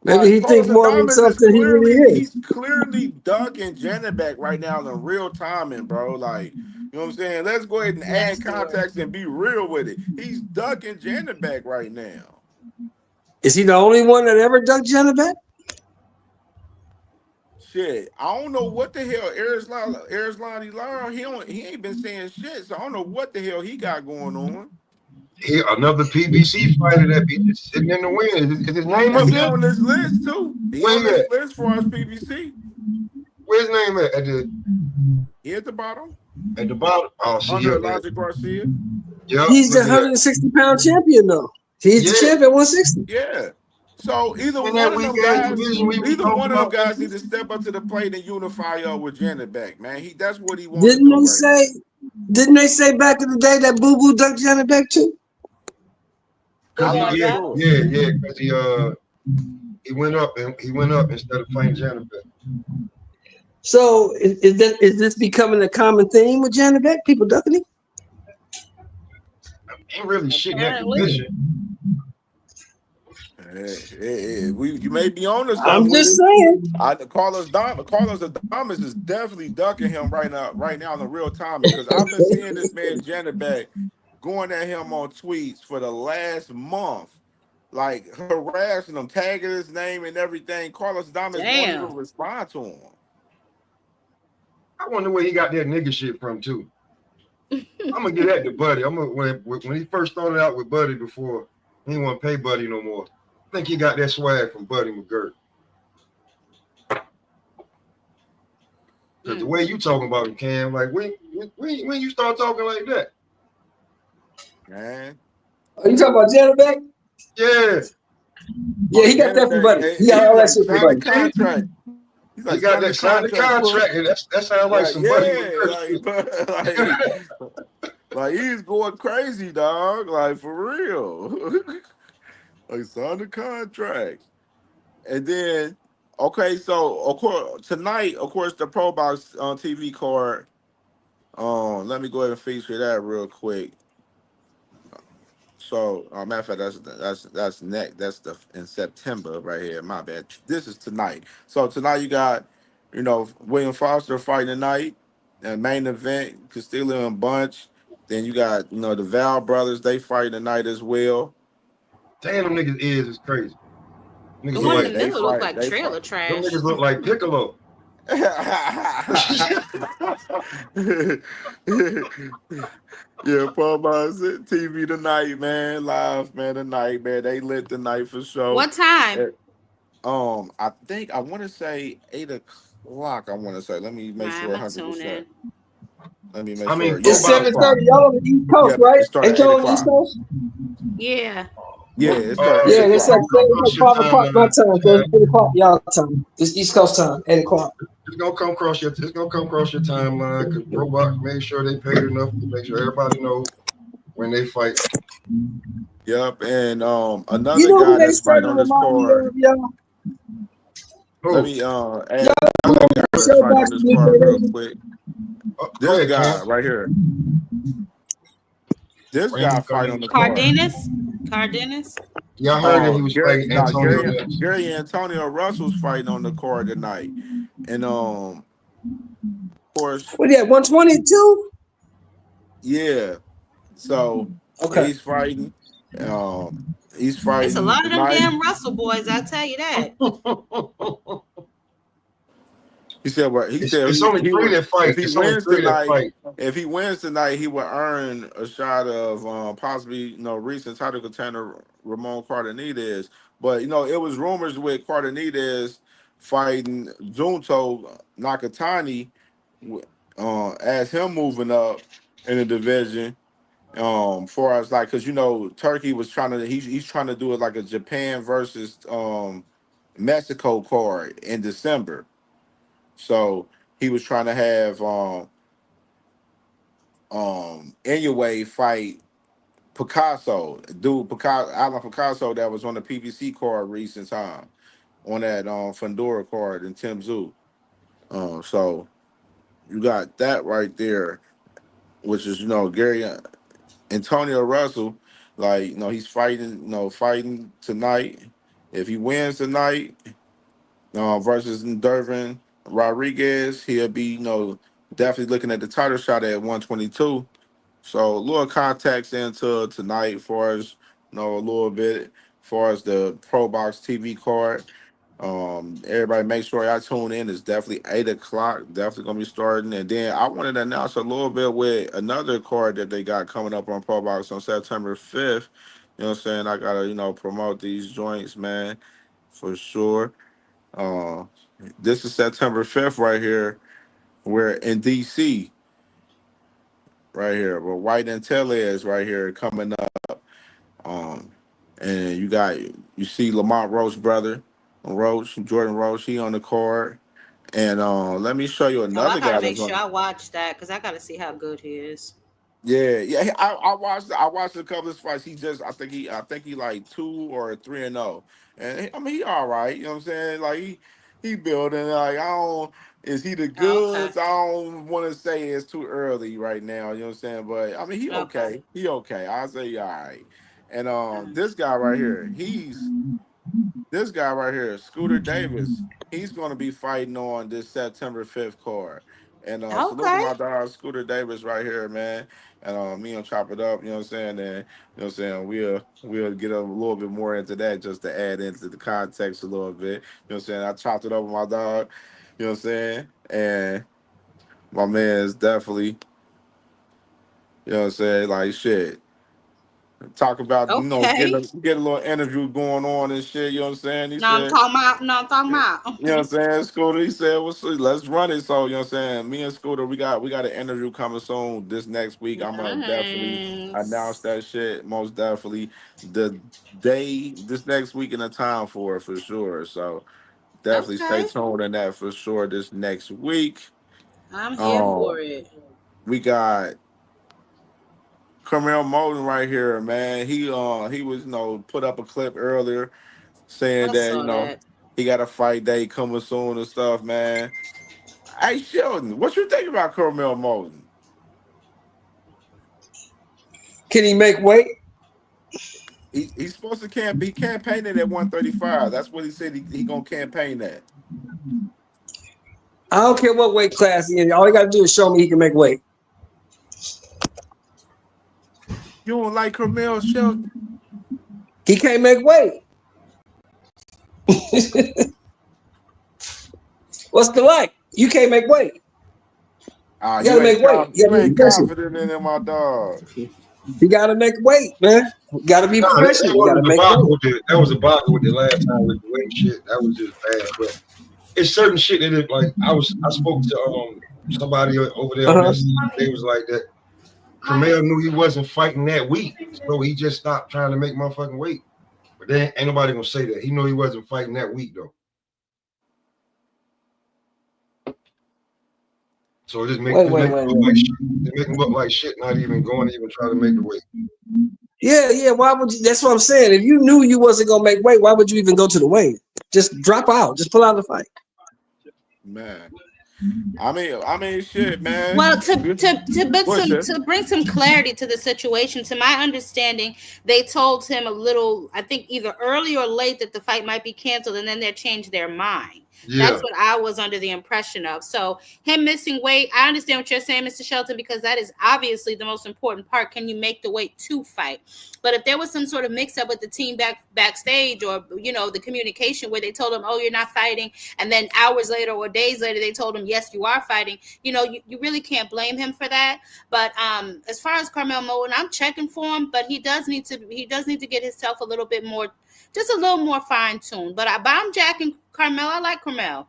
Maybe he thinks more of himself than he really is. He's clearly ducking Janibek right now in real timing, bro. Like, you know what I'm saying? Let's go ahead and add context and be real with it. He's ducking Janibek right now. Is he the only one that ever ducked Janibek? Shit, I don't know what the hell Erislan Lara, he ain't been saying shit, so I don't know what the hell he got going on. Here, another PBC fighter that be just sitting in the wind. Is his name up He there? on this list too. He Where on he this at? list for us PBC. Where's his name at? He at the bottom. At the bottom. Oh, see, Under yeah, Elijah Garcia. Yep, He's the look at that. 160-pound champion, though. He's the champ at 160. Yeah. So either In one that of them weak-ass guys, division we either talking one of them about. guys need to step up to the plate and unify with Janet back, man. That's what he wants to do Didn't they say back in the day that Boo Boo ducked Janet back too? Yeah, because he went up instead of playing Janet back. So is this becoming a common theme with Janet Beck? People ducking him? Ain't really shit in that division. You may be on to something. I'm just saying. Carlos Adames is definitely ducking him right now in the real time, because I've been seeing this man Janet back going at him on tweets for the last month, like harassing him, tagging his name and everything. Carlos Adames won't even respond to him. I wonder where he got that nigga shit from too. I'm gonna get that to Buddy. When he first started out with Buddy before, he didn't want to pay Buddy no more. I think he got that swag from Buddy McGirt. Because the way you talking about him, Cam, like when you start talking like that, man. Are you talking about Janet Beck? Yeah. Yeah, he got that from Buddy. He got all that shit from Buddy. Contract. He got that signed contract, and that sounds like some Buddy McGirt. Like he's going crazy, dog. Like for real. Like signed the contract. And then, okay, so of course tonight, the Pro Box TV card. Let me go ahead and feature that real quick. So, matter of fact, that's next. That's in September right here. My bad. This is tonight. So tonight you got, William Foster fighting tonight, and main event Castillo and Bunch. Then you got, the Val brothers. They fight tonight as well. Damn, them niggas' ears is crazy. The one in the middle look like trailer trash. Them niggas look like Piccolo. Yeah, Pro Box TV tonight, man. Live, man, tonight, man. They lit tonight for sure. What time? I think I want to say 8 o'clock. I want to say. Let me make sure 100%. Let me make sure. It's 7:30. Y'all on the East Coast, right? Ain't y'all on the East Coast? Yeah. Yeah, it's it's like 5 o'clock my time. So it's 8 o'clock y'all time. It's East Coast time, 8 o'clock. It's gonna come across your timeline, because Robot made sure they paid enough to make sure everybody knows when they fight. Yep, and another guy that's fighting on this card. Let me add another guy that's fighting on this card real quick. This guy right here. This guy fighting on the card. Cardenas? Yeah, I heard that he was fighting Antonio. Gary Antonio Russell's fighting on the card tonight, and of course, What, yeah, 122? yeah. So Okay. he's fighting. He's It's a fighting lot of them tonight. damn Russell boys, I tell you that. He said what? He said it's only three that fight. If he wins tonight, he will earn a shot of possibly recent title contender Ramon Cardenitez. But it was rumors with Cardenitez fighting Junto Nakatani, as him moving up in the division. For us, like, because Turkey was trying to he's trying to do it like a Japan versus Mexico card in December. So he was trying to have Inoue fight Alan Picasso that was on the PBC card recent time on that Fundora card in Tim Zoo. So you got that right there, which is Gary Antonio Russell, like he's fighting tonight. If he wins tonight versus Dervin Rodriguez, he'll be definitely looking at the title shot at 122. So a little context into tonight for us, a little bit for us the Pro Box TV card. Everybody make sure y'all tune in. It's definitely 8 o'clock. Definitely gonna be starting. And then I wanted to announce a little bit with another card that they got coming up on Pro Box on September 5th. You know what I'm saying? I gotta, promote these joints, man, for sure. This is September 5th right here. We're in DC. Right here. But White and Tellez right here coming up. And you see Lamont Roach brother. Jordan Roach, he on the card. And let me show you another I guy. gotta make sure I watch that because I gotta see how good he is. Yeah. I watched a couple of his fights. I think he like 2 or 3-0. And I mean he all right, you know what I'm saying? Like he building, like is he the goods? Okay. I don't want to say it's too early right now, you know what I'm saying? But I mean he okay. He okay. I'll say he all right. And this guy right here, Scooter Davis, he's going to be fighting on this September 5th card. And so look at my dog, Scooter Davis right here, man. And me and chop it up, you know what I'm saying? And, you know what I'm saying? We'll get a little bit more into that just to add into the context a little bit. You know what I'm saying? I chopped it up with my dog, you know what I'm saying? And my man is definitely, you know what I'm saying? Like, shit. Talk about, get a little interview going on and shit, you know what I'm saying? I'm talking about. You know what I'm saying? Scooter, he said, let's run it. So, you know what I'm saying? Me and Scooter, we got an interview coming soon this next week. I'm going to definitely announce that shit, most definitely. The day, this next week and the time for it, for sure. So, definitely stay tuned on that for sure this next week. I'm here for it. We got Carmel Molden right here, man. He was put up a clip earlier saying that he got a fight day coming soon and stuff, man. Hey Sheldon, what you think about Carmel Molden? Can he make weight? He's supposed to be campaigning at 135. That's what he said he gonna campaign at. I don't care what weight class he in. All he got to do is show me he can make weight. You don't like Carmel, Sheldon? He can't make weight. What's the like? You can't make weight. You gotta make weight. You ain't confident in him, my dog. You gotta make weight, man. You gotta be professional. You gotta make weight. That was a bother with the last time with the weight shit. That was just bad. But it's certain shit that like I spoke to somebody over there. They was like that. Carmel knew he wasn't fighting that week, so he just stopped trying to make motherfucking weight. But then ain't nobody gonna say that. He knew he wasn't fighting that week though. So it just make him look like shit, not even going to even try to make the weight. Yeah. Why would you? That's what I'm saying. If you knew you wasn't gonna make weight, why would you even go to the weigh? Just drop out. Just pull out of the fight. Man. I mean, shit, man. Well, Bullshit. to bring some clarity to the situation, to my understanding, they told him a little, I think either early or late, that the fight might be canceled, and then they changed their mind. Yeah. That's what I was under the impression of. So him missing weight, I understand what you're saying, Mr. Shelton, because that is obviously the most important part. Can you make the weight to fight? But if there was some sort of mix up with the team backstage, or the communication where they told him, oh, you're not fighting, and then hours later or days later they told him, yes, you are fighting, you really can't blame him for that. But as far as Carmel Moten, I'm checking for him, but he does need to get himself a little bit more, just a little more fine-tuned. But I'm jacking Carmel. I like Carmel.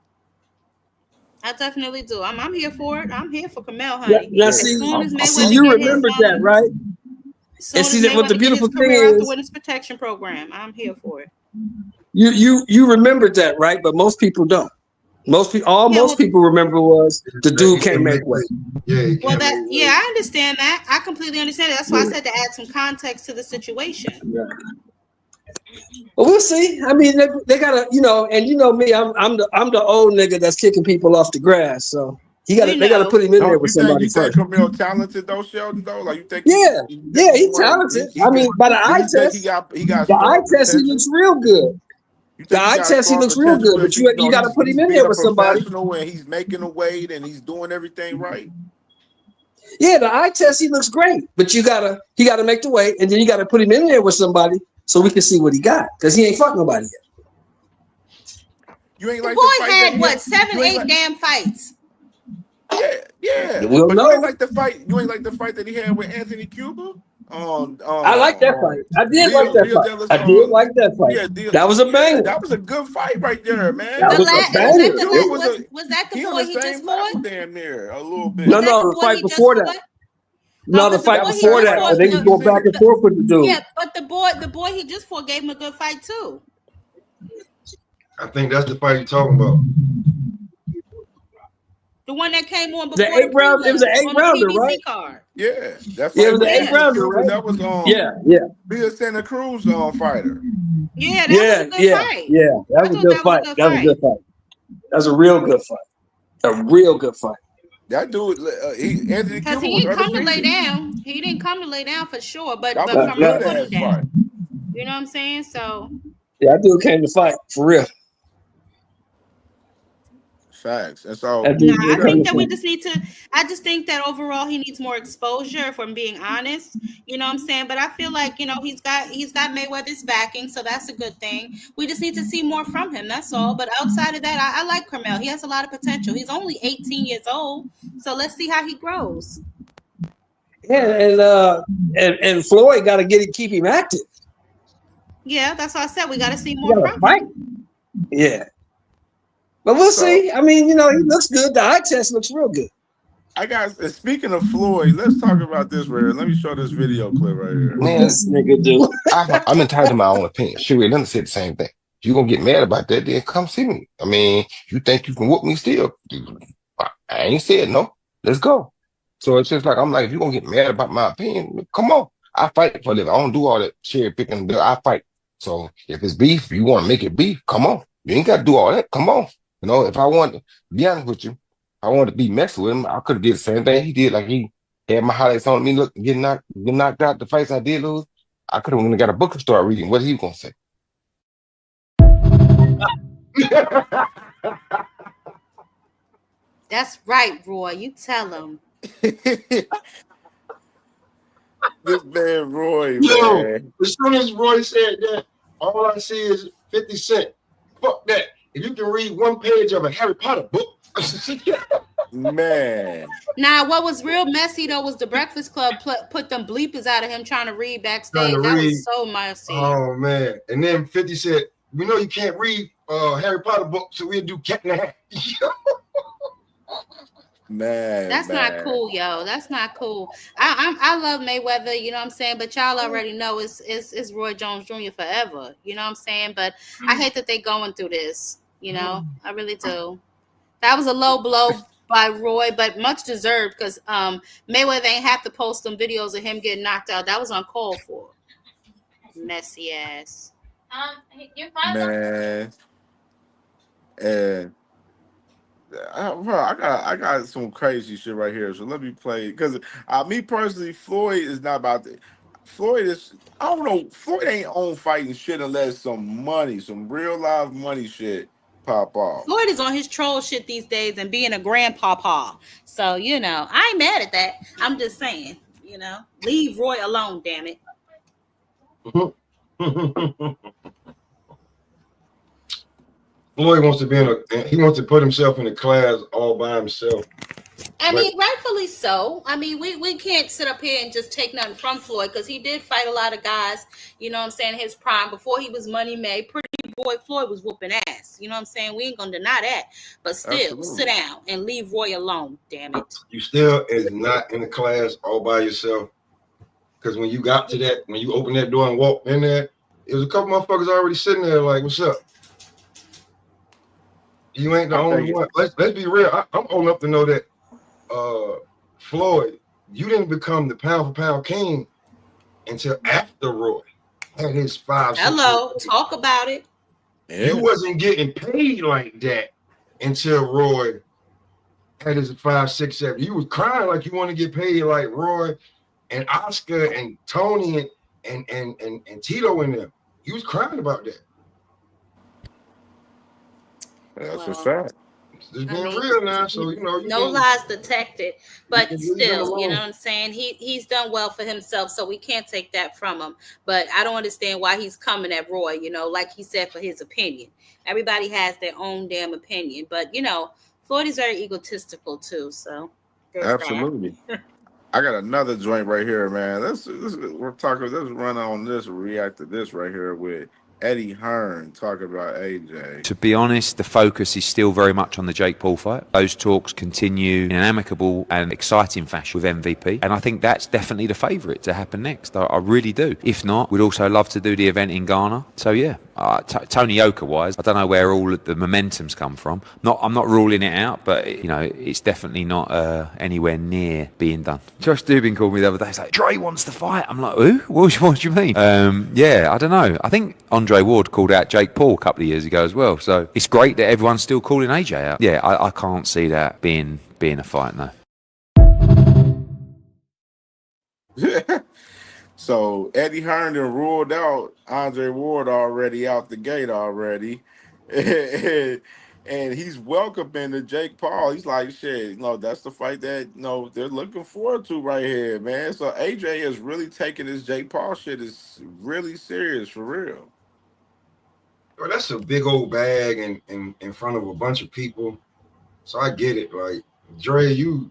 I definitely do. I'm here for it. I'm here for Carmel, honey. Now, As see, soon as Mayweather you get remember his, that, right? as soon And see as that what the Mayweather get beautiful his thing career off the is, witness protection program, I'm here for it. you remembered that, right? But most people don't. Most people remember was the dude can't make weight. Yeah, he Well, can't make weight. I understand that. I completely understand it. That's why I said to add some context to the situation. Yeah. Well, we'll see. I mean, they gotta, and me, I'm the old nigga that's kicking people off the grass. So they gotta put him in there with somebody You think first. Camille talented though, Sheldon? Though, like you think? Yeah, he's talented. I mean, by the eye test, he got the eye strong test, he potential? looks real good. You The think eye got test, he strong looks real potential good, but if you got to put him in being there a with somebody. professional and he's making a weight and he's doing everything right? Yeah, the eye test, he looks great, but he gotta make the weight, and then you gotta put him in there with somebody so we can see what he got, because he ain't fucked nobody yet. You ain't The like boy the fight had that what 7, 8 like, damn fights. Yeah. We'll But know. you ain't like the fight. You ain't like the fight that he had with Anthony Cuba. I like that fight. I did like that fight. I did like that fight. That was a banger. That was a good fight right there, man. That was a banger. Was that the He boy on the he same just level fought? damn near a little bit. No, the fight before that. No, the fight boy he before just that, fought- they was going back and forth with the dude. Yeah, but the boy he just fought gave him a good fight too. I think that's the fight you're talking about. The one that came on before The 8 round. It was an 8-rounder, right? Card. Yeah, that fight. Yeah, it was an 8-rounder, right? That was Yeah. Bill Santa Cruz fighter. Yeah, that was a good fight. Yeah, that was a good fight. That was a good fight. That was a real good fight. A real good fight. That dude, Anthony Cuba, he didn't come to lay down. He didn't come to lay down for sure. But that was Carmel good put him ass down. fight. You know what I'm saying? So yeah, that dude came to fight for real. Facts. And so I think that we just need to. I just think that overall he needs more exposure. If I'm being honest, you know what I'm saying. But I feel like he's got Mayweather's backing, so that's a good thing. We just need to see more from him. That's all. But outside of that, I like Carmel. He has a lot of potential. He's only 18 years old, so let's see how he grows. Yeah, and Floyd got to keep him active. Yeah, that's what I said. We got to see more from him. Yeah. But we'll see. I mean, he looks good. The eye test looks real good. Speaking of Floyd, let's talk about this right here. Let me show this video clip right here. Man, this nigga dude. I'm entitled to my own opinion. Sherry Linda said the same thing. If you're gonna get mad about that, then come see me. I mean, you think you can whoop me still? I ain't said no. Let's go. So it's just like if you're gonna get mad about my opinion, come on. I fight for a living. I don't do all that cherry picking. I fight. So if it's beef, you want to make it beef, come on. You ain't got to do all that. Come on. If I wanted to be honest with you, I wanted to be messing with him, I could have did the same thing he did. Like he had my highlights on me, look, getting knocked out the fights I did lose. I could have got a book and start reading. What he gonna say? That's right, Roy. You tell him. This man Roy, Yo, man. as soon as Roy said that, all I see is 50 Cent. Fuck that. If you can read one page of a Harry Potter book. Man. Now, what was real messy though was the Breakfast Club put them bleepers out of him trying to read backstage. That was so messy. Oh man! And then 50 said, "We know you can't read Harry Potter book, so we'll do Cat in the Hat." Man, that's not cool, yo. That's not cool. I love Mayweather, you know what I'm saying, but y'all already know it's Roy Jones Jr. forever, you know what I'm saying. But I hate that they going through this, I really do. That was a low blow by Roy, but much deserved because Mayweather ain't have to post some videos of him getting knocked out. That was uncalled for. Messy ass. Man. And Bro, I got some crazy shit right here. So let me play because me personally, Floyd is not about to. Floyd is. I don't know. Floyd ain't on fighting shit unless some money, some real live money shit pop off. Floyd is on his troll shit these days and being a grandpapa. So, I ain't mad at that. I'm just saying, leave Roy alone, damn it. Floyd wants to he wants to put himself in a class all by himself. I mean, rightfully so. I mean, we can't sit up here and just take nothing from Floyd because he did fight a lot of guys, his prime. Before he was money made, pretty boy Floyd was whooping ass. You know what I'm saying? We ain't going to deny that. But still, Absolutely. Sit down and leave Roy alone, damn it. You still is not in a class all by yourself. Because when you got to that, when you opened that door and walked in there, it was a couple motherfuckers already sitting there like, what's up? You ain't the only one. Let's be real. I'm old enough to know that Floyd, you didn't become the pound for pound king until after Roy had his 5. Hello, talk about it. Yeah. You wasn't getting paid like that until Roy had his 5, 6, 7. You was crying like you want to get paid like Roy and Oscar and Tony and Tito in them. You was crying about that. That's a fact. Just being real now, so no lies detected, but still, you know what I'm saying? He's done well for himself, so we can't take that from him. But I don't understand why he's coming at Roy, like he said, for his opinion. Everybody has their own damn opinion, but Floyd is very egotistical too. So absolutely. I got another joint right here, man. Let's run on this, react to this right here with Eddie Hearn talking about AJ. To be honest, the focus is still very much on the Jake Paul fight. Those talks continue in an amicable and exciting fashion with MVP, and I think that's definitely the favourite to happen next. I really do. If not, we'd also love to do the event in Ghana. So yeah, Tony Yoka-wise, I don't know where all of the momentum's come from. I'm not ruling it out, but it's definitely not anywhere near being done. Josh Dubin called me the other day. He's like, Dre wants to fight. I'm like, who? What do you mean? Yeah, I don't know. I think Andre Ward called out Jake Paul a couple of years ago as well. So it's great that everyone's still calling AJ out. Yeah, I can't see that being a fight, no. So Eddie Herndon ruled out Andre Ward already out the gate already. And he's welcoming to Jake Paul. He's like, shit, that's the fight that they're looking forward to right here, man. So AJ is really taking this Jake Paul shit is really serious for real. Well, that's a big old bag in front of a bunch of people. So I get it. Like, Dre, you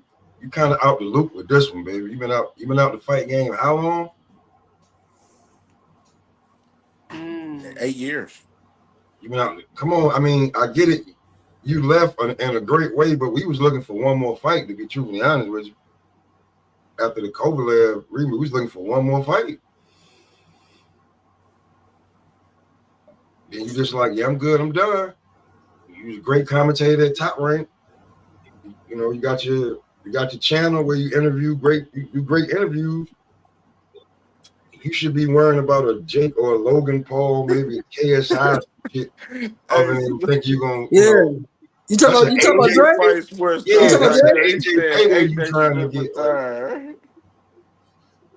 kind of out the loop with this one, baby. You've been out the fight game how long? 8 years. You've been out. Come on, I mean, I get it. You left in a great way, but we was looking for one more fight, to be truthfully honest with you. After the Kovalev rematch, we was looking for one more fight. Then you just like, yeah, I'm good, I'm done. You was a great commentator at Top Rank. You got your channel where you interview you do great interviews. You should be worrying about a Jake or a Logan Paul, maybe a KSI shit. Other than think you're gonna You talking about Dre? Yeah, that's AJ trying to get.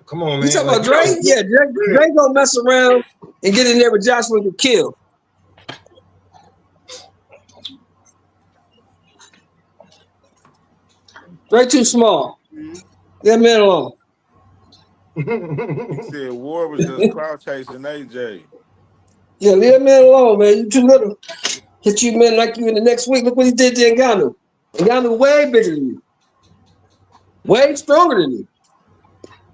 Come on, man. You talking about Dre? Yeah, Dre gonna mess around and get in there with Joshua to kill. Dre too small. That man alone. He said Ward was just crowd chasing AJ. Yeah, leave that man alone, man. You too little. Hit you, man, like you in the next week. Look what he did to Ngannou. Ngannou way bigger than you. Way stronger than you.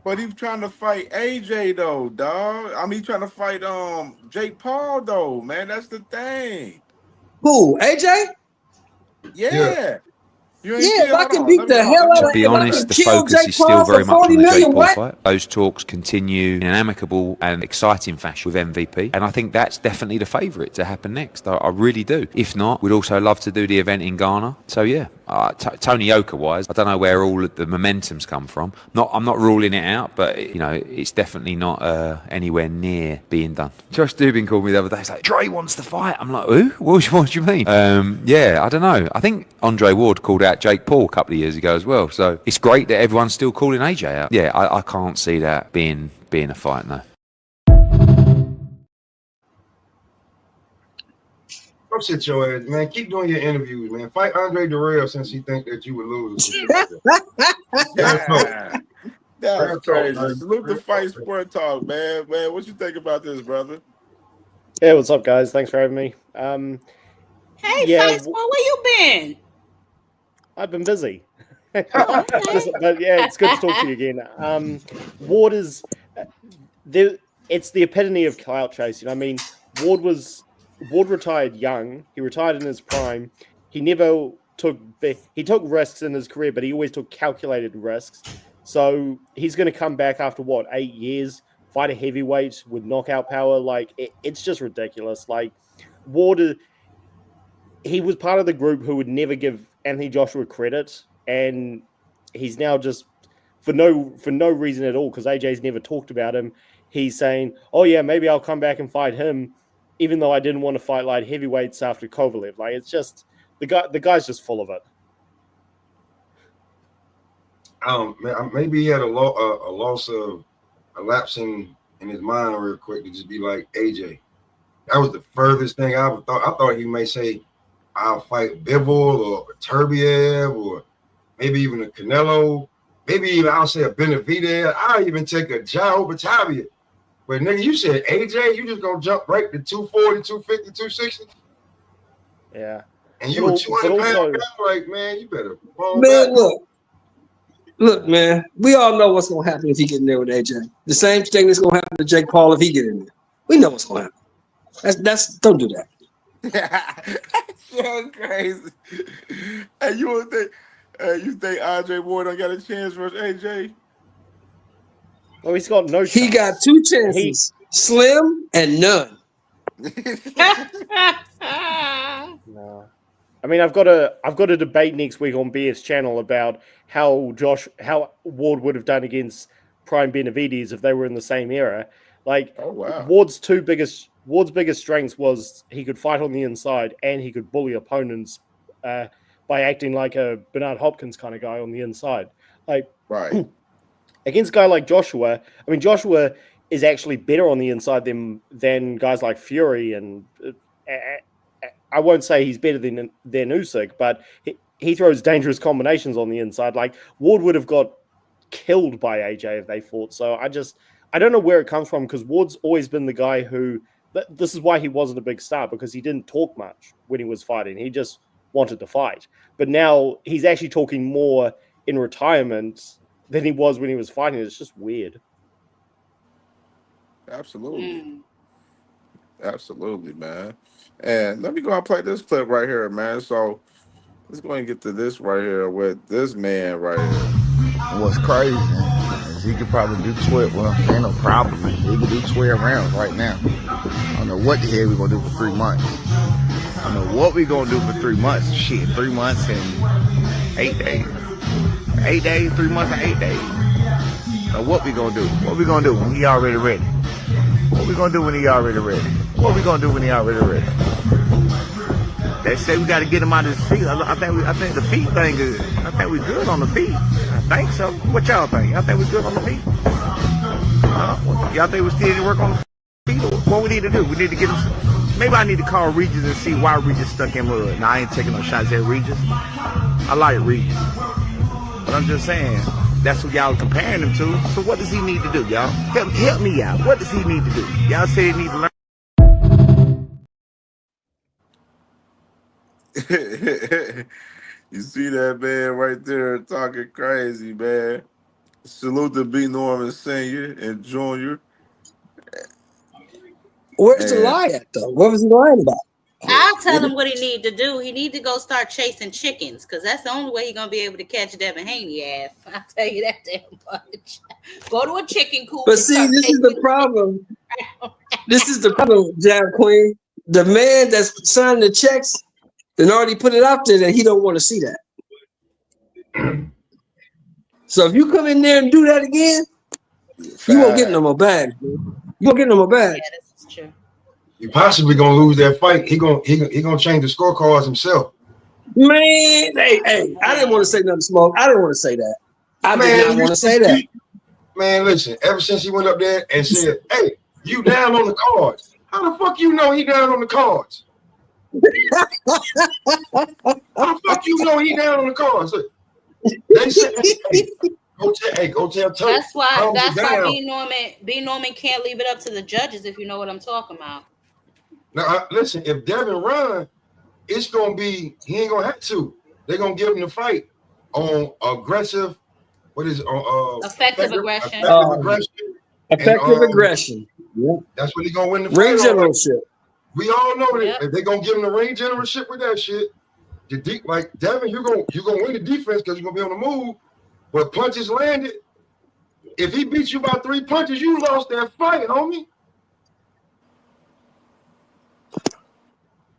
But he's trying to fight AJ though, dog. I mean, he's trying to fight Jake Paul though, man. That's the thing. Who? AJ? Yeah. You ain't Yeah, seen. if I Hold can on. beat the hell Let out me To of, be if I honest, can the kill focus Jake is still Paul very for much 40 on the Jake million, Paul what? fight. Those talks continue in an amicable and exciting fashion with MVP, and I think that's definitely the favourite to happen next. I really do. If not, we'd also love to do the event in Ghana. So yeah, Tony Yoka wise, I don't know where all of the momentum's come from. I'm not ruling it out, but it's definitely not anywhere near being done. Josh Dubin called me the other day. He's like, Dre wants to fight. I'm like, who? What do you mean? Yeah, I don't know. I think Andre Ward called out Jake Paul a couple of years ago as well. So it's great that everyone's still calling AJ out. Yeah, I can't see that being a fight, no. Go sit your ass, man. Keep doing your interviews, man. Fight Andre Durrell since he think that you would lose. Yeah. That's Real talk, crazy. man. Salute the Real Fight talk, man. Sport Talk, man. Man, what you think about this, brother? Hey, what's up, guys? Thanks for having me. Hey, Yeah, Fight Sport, where you been? I've been busy. Oh, okay. But yeah, it's good to talk to you again. Ward is it's the epitome of clout chasing. I mean, Ward retired young. He retired in his prime. He never took risks in his career, but he always took calculated risks. So he's going to come back after 8 years, fight a heavyweight with knockout power. Like it's just ridiculous. Like Ward, he was part of the group who would never give Anthony Joshua credit, and he's now just for no reason at all, because AJ's never talked about him. He's saying, "Oh yeah, maybe I'll come back and fight him," even though I didn't want to fight light heavyweights after Kovalev. Like it's just the guy's just full of it. Man, maybe he had a loss of a lapse in his mind real quick to just be like AJ. That was the furthest thing I ever thought. I thought he may say, "I'll fight Bivol or Turbiev or maybe even a Canelo. Maybe even I'll say a Benavidez. I'll even take a Jao Batavia." But nigga, you said AJ, you just gonna jump right to 240, 250, 260? Yeah. And you were 200 pounds down, like, man, you better fall back. Look, man, we all know what's gonna happen if he get in there with AJ. The same thing that's gonna happen to Jake Paul if he get in there. We know what's gonna happen. That's don't do that. So crazy. Hey, you think Andre Ward don't got a chance versus AJ? Oh, he's got no chance. He got two chances: slim and none. No. I mean, I've got a debate next week on BS channel about how Ward would have done against Prime Benavidez if they were in the same era. Like, oh, wow. Ward's biggest strengths was he could fight on the inside and he could bully opponents by acting like a Bernard Hopkins kind of guy on the inside. Like, right. Against a guy like Joshua, I mean, Joshua is actually better on the inside than guys like Fury, and I won't say he's better than Usyk, but he throws dangerous combinations on the inside. Like Ward would have got killed by AJ if they fought. So I don't know where it comes from, because Ward's always been the guy who. This is why he wasn't a big star, because he didn't talk much when he was fighting. He just wanted to fight. But now he's actually talking more in retirement than he was when he was fighting. It's just weird. Absolutely. Absolutely, man. And let me go and play this clip right here, man. So let's go and get to this right here with this man right here. What's crazy is he could probably do 12. Well, ain't no problem. He could do 12 rounds right now. I don't know what the hell we're going to do for 3 months. I don't know what we're going to do for 3 months. Shit, 3 months and 8 days. 8 days, 3 months and 8 days. Now what we gonna do? What we gonna do when he already ready? What we gonna do when he already ready? What we gonna do when he already ready? They say we gotta get him out of his feet. I think the feet thing is. I think we good on the feet. I think so. What y'all think? I think we good on the feet. Y'all think we still need to work on the feet? What we need to do? We need to get him. Maybe I need to call Regis and see why Regis stuck in mud. Now I ain't taking no shots at Regis. I like Regis. But I'm just saying, that's what y'all comparing him to. So what does he need to do, y'all? Help me out. What does he need to do? Y'all say he need to learn. You see that man right there talking crazy, man. Salute to B. Norman Sr. and Jr. Where's the lie at, though? What was he lying about? I'll tell him what he need to do. He need to go start chasing chickens, because that's the only way he's gonna be able to catch Devin Haney ass. I'll tell you that damn much. Go to a chicken coop. But see, this is the problem. This is the problem, Jab Queen. The man that's signing the checks, then already put it out there that he don't want to see that. So if you come in there and do that again, you won't get no more bags. You won't get no more bags. Yeah, this is true. You possibly gonna lose that fight. He gonna change the scorecards himself. Man, hey, I didn't want to say nothing, Smoke. I didn't want to say that. I did not want to say that. Man, listen, ever since he went up there and said, hey, you down on the cards. How the fuck you know he down on the cards? How the fuck you know he down on the cards? They said, hey, go tell Tony. That's why B. Norman can't leave it up to the judges, if you know what I'm talking about. Now, listen, if Devin run, it's going to be, he ain't going to have to. They're going to give him the fight on aggressive, what is it? Effective aggression. Effective aggression. Yeah. That's what he's going to win the ring fight generalship. We all know that if they're going to give him the ring generalship with that shit, like Devin, you're going to win the defense because you're going to be on the move, but punches landed. If he beats you by 3 punches, you lost that fight, homie.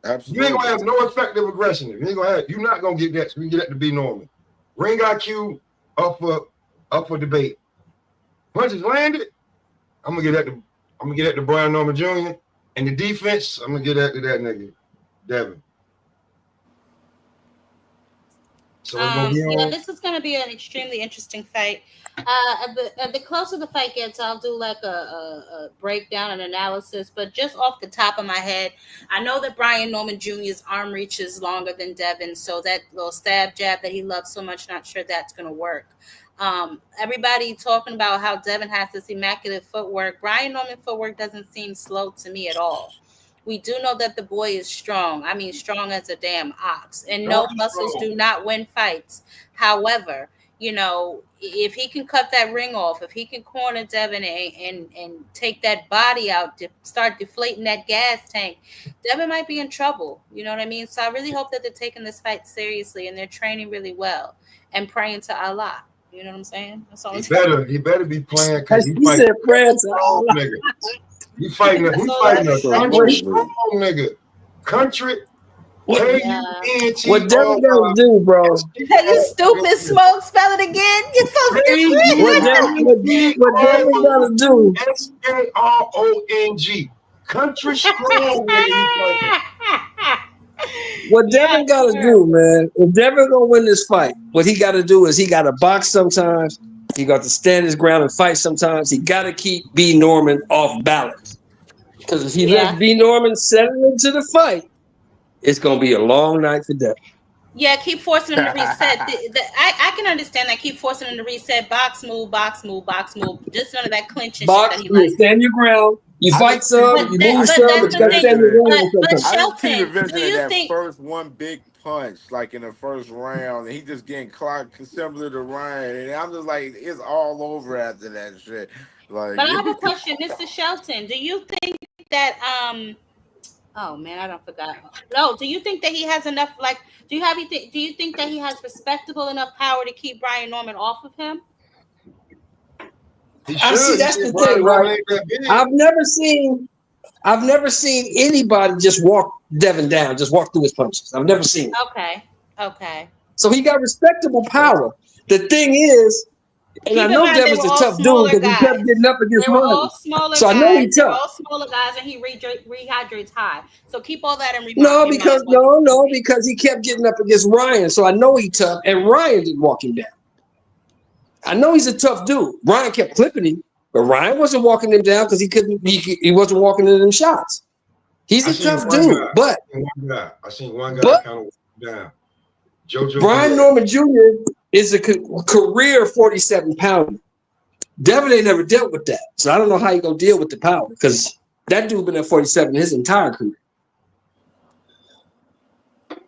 Absolutely. You ain't gonna have no effective aggression. You're not gonna get that. So we can get that to be normal. Ring IQ up for debate. Punches landed. I'm gonna get that to Brian Norman Jr. And the defense, I'm gonna get that to that nigga, Devin. So this is going to be an extremely interesting fight. The closer the fight gets, I'll do like a breakdown and analysis. But just off the top of my head, I know that Brian Norman Jr.'s arm reach is longer than Devin, so that little stab jab that he loves so much, not sure that's going to work. Everybody talking about how Devin has this immaculate footwork. Brian Norman footwork doesn't seem slow to me at all. We do know that the boy is strong. I mean, strong as a damn ox. And no, muscles do not win fights. However, if he can cut that ring off, if he can corner Devin and take that body out, start deflating that gas tank, Devin might be in trouble. You know what I mean? So I really hope that they're taking this fight seriously and they're training really well and praying to Allah. You know what I'm saying? That's all he better be playing because he said praying to Allah. Nigga. He fighting a country strong nigga. Country. What Devin gonna do, bro? You stupid Smoke. Spell it again. You're supposed to What Devin gonna do? SARONG. Country strong nigga. What Devin gotta do, man? If Devin gonna win this fight, what he gotta do is he gotta box sometimes. He got to stand his ground and fight sometimes. He got to keep B. Norman off balance. Because if he lets B. Norman settle into the fight, it's going to be a long night for Devin. Yeah, keep forcing him to reset. I can understand that. Keep forcing him to reset. Box move, box move, box move. Just none of that clinching box, shit that he likes. Stand your ground. You fight some, you move some, but you got to stand your ground. But Shelton, do you think first one big punch, like in the first round, and he just getting clocked similar to Ryan, and I'm just like, it's all over after that shit. Like, but I have a question, Mr. Shelton. Do you think that oh man, I don't forgot. No, do you think that he has enough? Like, do you think that he has respectable enough power to keep Brian Norman off of him? I see. That's the thing, right? I've never seen anybody just walk Devin down, just walk through his punches. I've never seen it. Okay. So he got respectable power. The thing is, and I know Devin's a tough dude because he kept getting up against Ryan. So I know he's tough. They're all smaller guys, and he rehydrates high. So keep all that in mind. No, because he kept getting up against Ryan. So I know he's tough, and Ryan didn't walk him down. I know he's a tough dude. Ryan kept clipping him, but Ryan wasn't walking him down because he wasn't walking into them shots. He's a tough dude, but I seen one guy kind of walk down. Brian Norman Jr. is a career 47-pounder. Devin ain't never dealt with that, so I don't know how you gonna deal with the power because that dude been at 47 his entire career. That's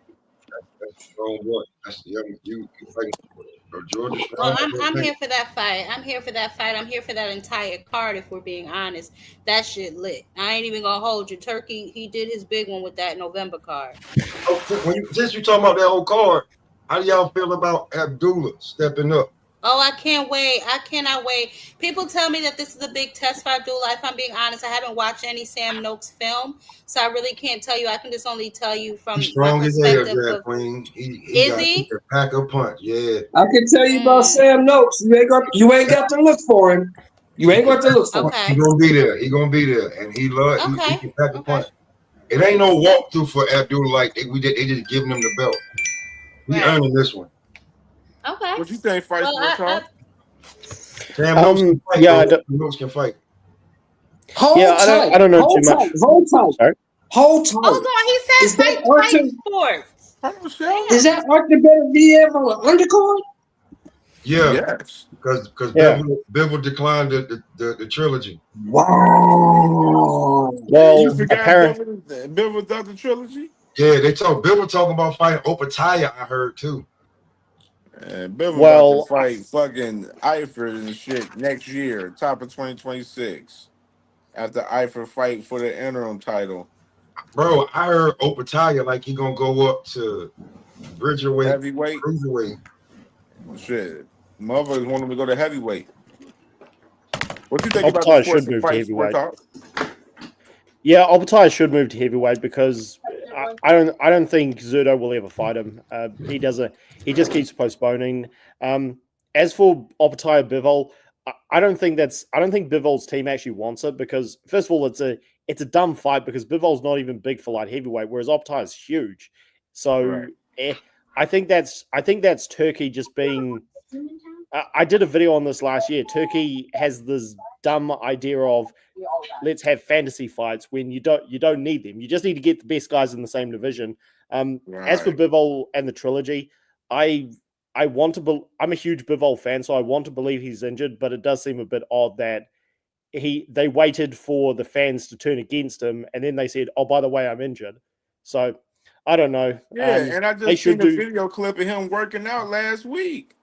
the wrong one. That's the other you fighting Georgia Well, Strong. I'm here for that fight. I'm here for that fight. I'm here for that entire card. If we're being honest, that shit lit. I ain't even gonna hold you. Turkey, he did his big one with that November card. Oh, since you talking about that whole card, how do y'all feel about Abdullah stepping up? Oh, I can't wait. I cannot wait. People tell me that this is a big test for Abdullah. If I'm being honest, I haven't watched any Sam Noakes film, so I really can't tell you. I can just only tell you from He's strong my as hell, perspective. Drag Queen. He Is he? can pack a punch. Yeah. I can tell you about Sam Noakes. You ain't got to look for him. You ain't got to look for him. He gonna be there. He gonna be there, and he can pack a punch. It ain't no walkthrough for Abdullah like they just giving him the belt. He earning this one. Okay. What you think, fight Sam Noakes can fight. Yeah, Noakes can fight. Hold tight. I don't know Hold too much. Hold tight. Sorry? Hold tight. Hold on. He said fight sports. Is that Arthur better be ever on the undercard? Yeah. Yes. Because Yeah. Bivol declined the trilogy. Wow. Well, You forgot Bivol done the trilogy? Yeah, Bivol talking about fighting Opataya, I heard too. And Bivol about to fight fucking Eifert and shit next year, top of 2026. After Eifert fight for the interim title. Bro, I heard Opataya like he gonna go up to Bridgerweight, heavyweight, cruiserweight. Shit, motherfuckers want him to go to heavyweight. What you think about Opataya the should move to fight heavyweight. sport talk? Yeah, Opataya should move to heavyweight because I don't think Zurdo will ever fight him. He just keeps postponing. As for Opataya Bivol, I don't think Bivol's team actually wants it because first of all it's a dumb fight because Bivol's not even big for light heavyweight, whereas Opataya is huge. So I think that's Turkey just being. I did a video on this last year. Turkey has this dumb idea of let's have fantasy fights when you don't need them. You just need to get the best guys in the same division. As for Bivol and the trilogy, I'm a huge Bivol fan, so I want to believe he's injured, but it does seem a bit odd that they waited for the fans to turn against him, and then they said, "Oh, by the way, I'm injured." So I don't know. Yeah, and I just seen a video clip of him working out last week.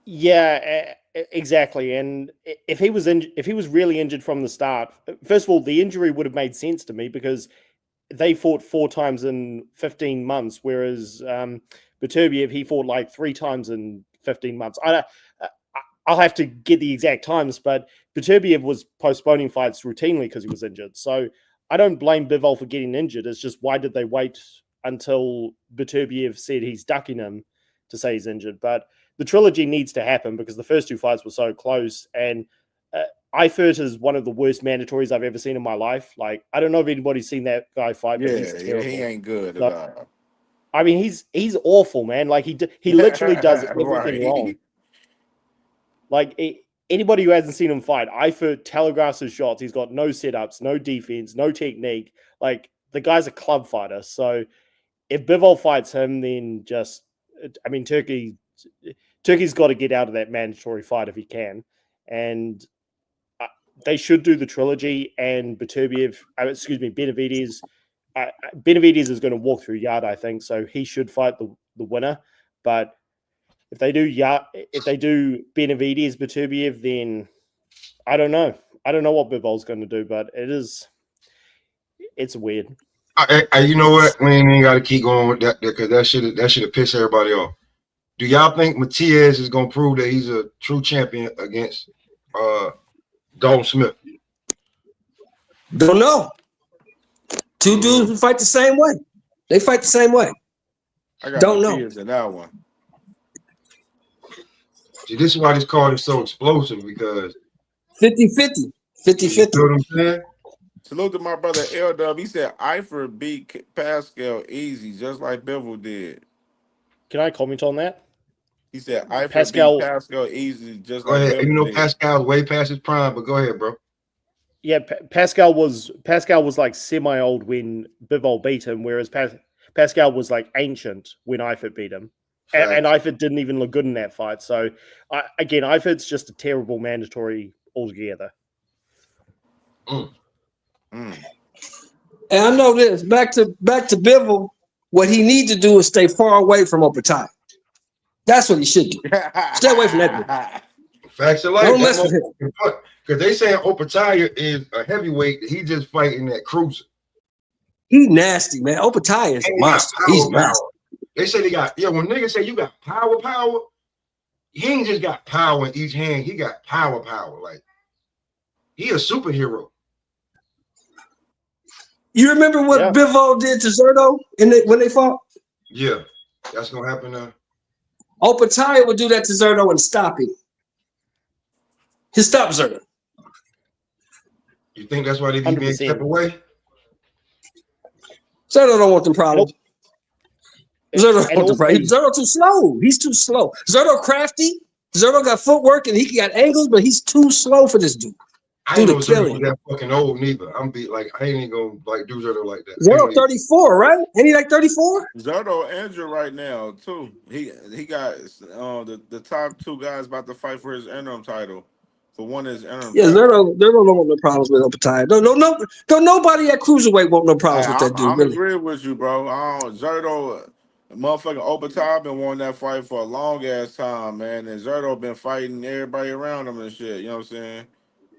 Yeah, exactly. And if he was really injured from the start, first of all, the injury would have made sense to me because they fought 4 times in 15 months, whereas Beterbiev, he fought like 3 times in 15 months. I'll have to get the exact times, but Beterbiev was postponing fights routinely because he was injured. So I don't blame Bivol for getting injured. It's just why did they wait until Beterbiev said he's ducking him to say he's injured? But the trilogy needs to happen because the first 2 fights were so close. And Eifert is one of the worst mandatories I've ever seen in my life. Like, I don't know if anybody's seen that guy fight, but he's terrible. He ain't good at all. I mean, he's awful, man. Like, he literally does everything wrong. Like, anybody who hasn't seen him fight, Eifert telegraphs his shots. He's got no setups, no defense, no technique. Like, the guy's a club fighter. So if Bivol fights him, then Turkey's got to get out of that mandatory fight if he can. And they should do the trilogy, and Benavidez is going to walk through Yard, I think, so he should fight the winner. But if they do Benavidez, Beterbiev, then I don't know. I don't know what Bivol's going to do, but it's weird. You know what? We ain't got to keep going with that because that should have pissed everybody off. Do y'all think Matias is going to prove that he's a true champion against Dalton Smith? Don't know. 2 dudes who fight the same way. They fight the same way. I got Don't know. Matias in that one. See, this is why this card is so explosive because 50-50. 50-50. You know what I'm saying? Salute to my brother L-Dub. He said Eifert beat Pascal easy, just like Bivol did. Can I comment on that? He said Eifert beat Pascal easy, just like Bivol You know did. Pascal's way past his prime, but go ahead, bro. Yeah, Pascal was like semi-old when Bivol beat him, whereas Pascal was like ancient when Eifert beat him. And Eifert didn't even look good in that fight. So, again, Eifert's just a terrible mandatory altogether. And I know this. Back to Bivol, what he needs to do is stay far away from Opataya. That's what he should do. Stay away from that. Facts of life. Don't mess with him. Because they saying Opataya is a heavyweight. He just fighting that cruiser. He nasty, man. Opataya is a monster. He's nasty. They say they got, when niggas say you got power, he ain't just got power in each hand. He got power. Like, he a superhero. You remember what Bivol did to Zerto when they fought? Yeah, that's going to happen now. Opataya would do that to Zerto and stop him. He'll stop Zerto. You think that's why they be being kept away? Zerto don't want them problems. Zerto don't want the problems. Zerto too slow. He's too slow. Zerto crafty. Zerto got footwork and he got angles, but he's too slow for this dude. I ain't know Zerto that fucking old neither. I ain't even gonna do Zerto like that. Zerto 34, right? Ain't he like 34? Zerto injured right now too. He got the top two guys about to fight for his interim title. For one is interim. Yeah, Zerto don't want no problems with Opataya. Don't nobody at cruiserweight want no problems with that dude. I'm agreeing with you, bro. Zerto, motherfucking Opataya been wanting that fight for a long ass time, man. And Zerto been fighting everybody around him and shit. You know what I'm saying?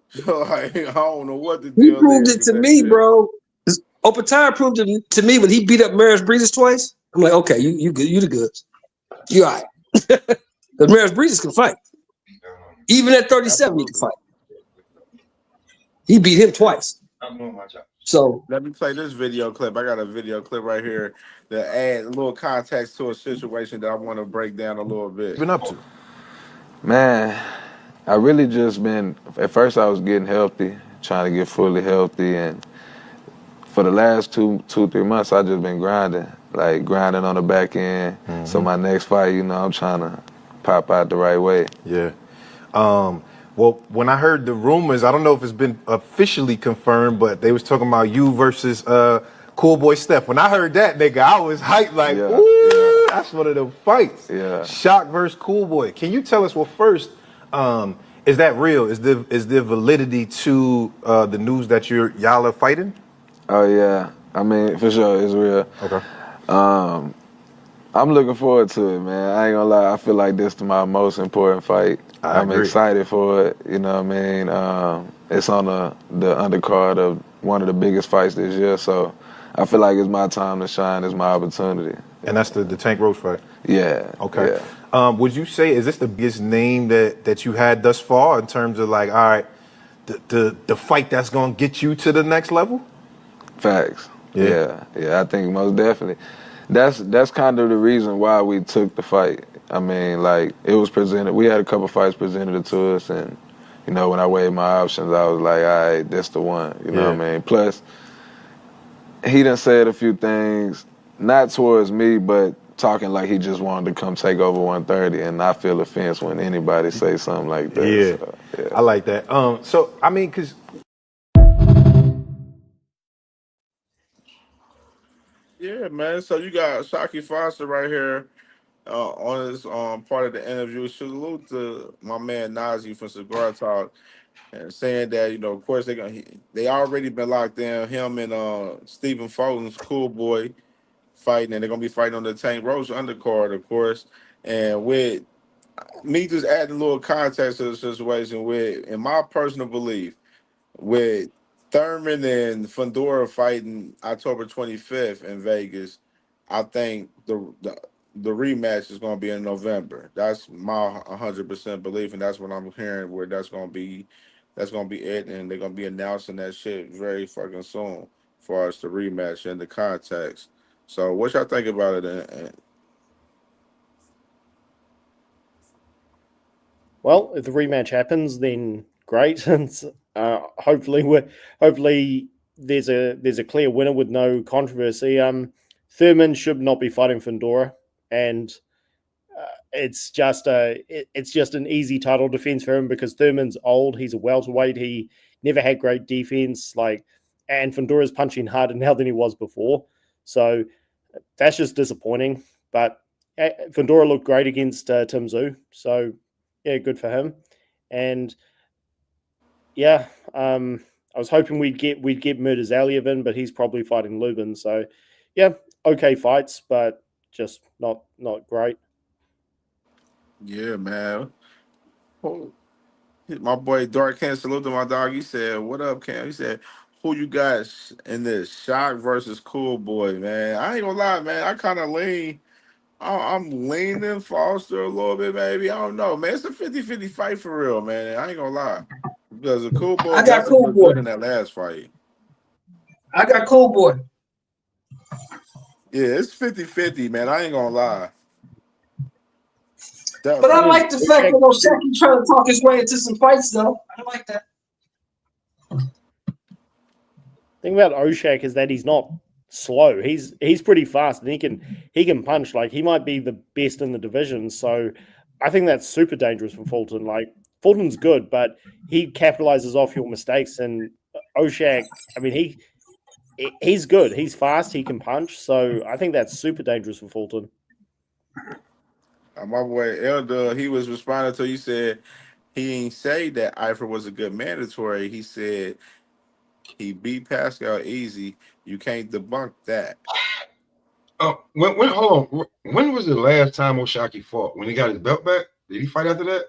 So like, I don't know what the deal is. He proved it to me, bro. Opataya proved it to me when he beat up Maris Breezes twice. I'm like, okay, you good, you the goods. You all right. Because Maris Breezes can fight. Even at 37, he can fight. He beat him twice. I'm doing my job. So let me play this video clip. I got a video clip right here that add a little context to a situation that I want to break down a little bit. Been up to? Man, I really just been, at first I was getting healthy, trying to get fully healthy, and for the last 2-3 months I just been grinding on the back end. Mm-hmm. So my next fight, I'm trying to pop out the right way. Yeah. Well, when I heard the rumors, I don't know if it's been officially confirmed, but they was talking about you versus Cool Boy Steph. When I heard that, nigga, I was hyped like, ooh, that's one of them fights. Yeah. Shock versus Cool Boy. Can you tell us, well, first, is that real? Is there validity to the news that y'all are fighting? Oh yeah, I mean for sure it's real. Okay. I'm looking forward to it, man. I ain't gonna lie. I feel like this is my most important fight. I'm excited for it. You know what I mean? It's on the undercard of one of the biggest fights this year, so I feel like it's my time to shine. It's my opportunity. And that's the Tank Roach fight? Yeah. Okay. Yeah. Would you say, is this the biggest name that you had thus far in terms of like, all right, the fight that's gonna get you to the next level? Facts. Yeah. I think most definitely. That's kind of the reason why we took the fight. I mean, like, it was presented. We had a couple fights presented to us, and when I weighed my options, I was like, all right, that's the one. You know what I mean? Plus, he done said a few things, not towards me, but talking like he just wanted to come take over 130, and I feel offense when anybody say something like that. Yeah, so, yeah. I like that. So I mean, because. Yeah, man. So you got Shockey Foster right here on his part of the interview. Salute to my man Nazi from Cigar Talk, and saying that of course they already been locked in. Him and Stephen Fulton's Cool Boy fighting, and they're gonna be fighting on the Tank Roach undercard, of course. And with me just adding a little context to the situation, in my personal belief, with Thurman and Fundora fighting October 25th in Vegas, I think the rematch is going to be in November. That's my 100% belief, and that's what I'm hearing. Where that's going to be it, and they're going to be announcing that shit very fucking soon, as far as the rematch and the context. So, what y'all think about it? Well, if the rematch happens, then great. And hopefully there's a clear winner with no controversy. Thurman should not be fighting Fundora, and it's just an easy title defense for him because Thurman's old. He's a welterweight. He never had great defense. And Fundora's punching harder now than he was before. So that's just disappointing. But Fundora looked great against Tim Tszyu. So yeah, good for him. And yeah, I was hoping we'd get Murdazaliev in, but he's probably fighting Lubin. So yeah, okay fights, but just not great. Yeah, man. Oh, my boy Dark Ken, salute to my dog. He said, "What up, Cam?" He said, "Who you got in this Shock versus Cool Boy, man?" I ain't gonna lie, man. I kind of lean. I'm leaning Foster a little bit, maybe. I don't know, man. It's a 50-50 fight for real, man. I ain't gonna lie. Because the Cool Boy I got definitely Cool looked Boy. good in that last fight. I got Cool Boy. Yeah, it's 50-50, man. I ain't gonna lie. But I Definitely. like the fact that O'Shaki trying to talk his way into some fights, though. I like that. Thing about Oshak is that he's not slow. He's pretty fast and he can punch. Like he might be the best in the division. So I think that's super dangerous for Fulton. Like Fulton's good, but he capitalizes off your mistakes. And Oshak, I mean, he's good. He's fast. He can punch. So I think that's super dangerous for Fulton. My boy Elder, he was responding to. He said he ain't say that Eifert was a good mandatory. He said he beat Pascal easy. You can't debunk that. Oh, hold on. When was the last time O'Shaki fought? When he got his belt back? Did he fight after that?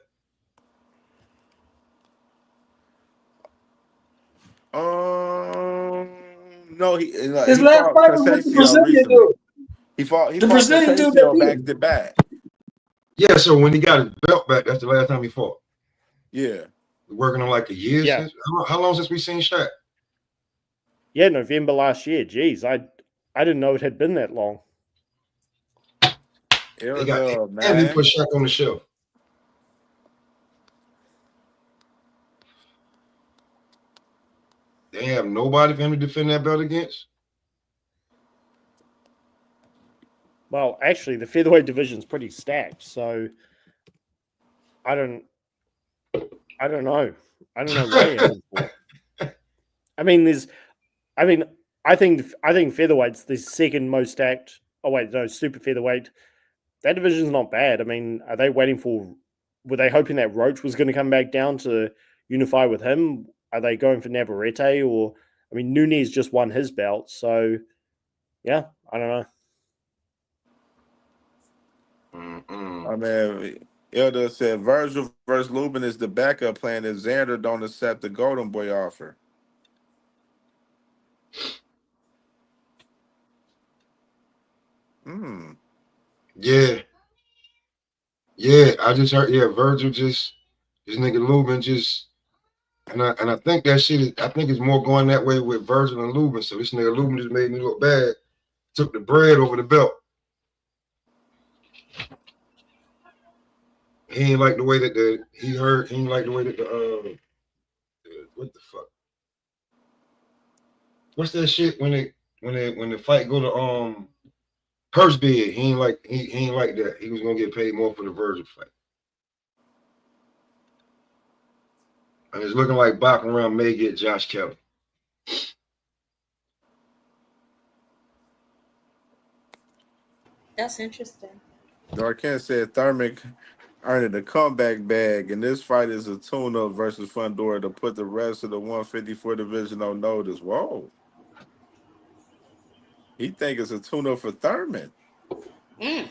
No, His he last fought fight was with the Casasio Brazilian recently. dude. He fought The Brazilian dude that Casasio beat back him. to back. Yeah, so when he got his belt back, that's the last time he fought. Yeah. Working on like a year since. How long since we seen Shaq? Yeah, November last year. Jeez, I didn't know it had been that long. They got Elder, and they man. put Shaq on the shelf. They have nobody for him to defend that belt against. Well, actually, the featherweight division's pretty stacked, so I don't know. I don't know what he has for. I think featherweight's the second most stacked. Oh wait, no, super featherweight. That division's not bad. I mean, are they waiting for? Were they hoping that Roach was going to come back down to unify with him? Are they going for Navarrete or? I mean, Nunes just won his belt, so yeah, I don't know. I mean, Elder said Virgil versus Lubin is the backup plan if Xander don't accept the Golden Boy offer. Yeah. I just heard. Yeah, Virgil just this nigga Lubin just, and I think that shit is. I think it's more going that way with Virgil and Lubin. So this nigga Lubin just made me look bad. Took the bread over the belt. He ain't like the way that he ain't like the way that what the fuck? What's that shit when the fight go to purse bid? He ain't like that. He was gonna get paid more for the Virgil fight. And it's looking like Baccarat may get Josh Kelly. That's interesting. Darken said Thurman earning a comeback bag, and this fight is a tune-up versus Fundora to put the rest of the 154 division on notice. Whoa. He think it's a tune-up for Thurman. I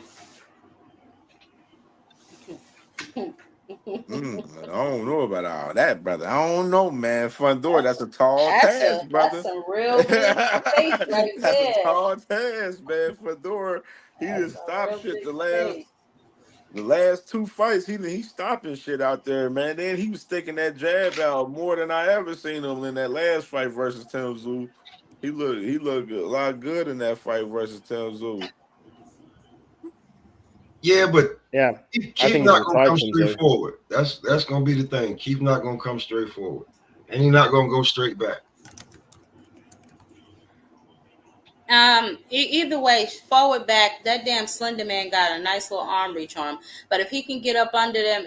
don't know about all that, brother. I don't know, man. Fundora, that's a tall task, brother. That's some real big faith right That's there. a tall task, man. Fundora, he That's just a stopped real shit big the faith. last two fights. He stopping shit out there, man. Then he was sticking that jab out more than I ever seen him in that last fight versus Tim Tszyu. He looked a lot good in that fight versus Tim Tszyu. Yeah, but yeah, Keith not gonna come straight forward. That's gonna be the thing. Keith not gonna come straight forward, and he's not gonna go straight back. Either way, forward, back, that damn Slender Man got a nice little arm reach on him. But if he can get up under them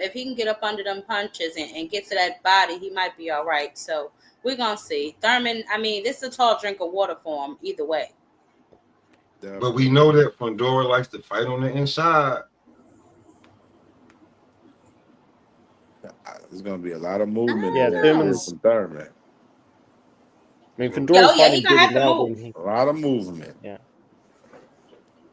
punches and get to that body, he might be all right. So we're gonna see. Thurman, I mean, this is a tall drink of water for him either way. But we know that Fundora likes to fight on the inside. There's gonna be a lot of movement. Thurman's Thurman. I mean, Fundora's fighting better now than a lot of movement. Yeah.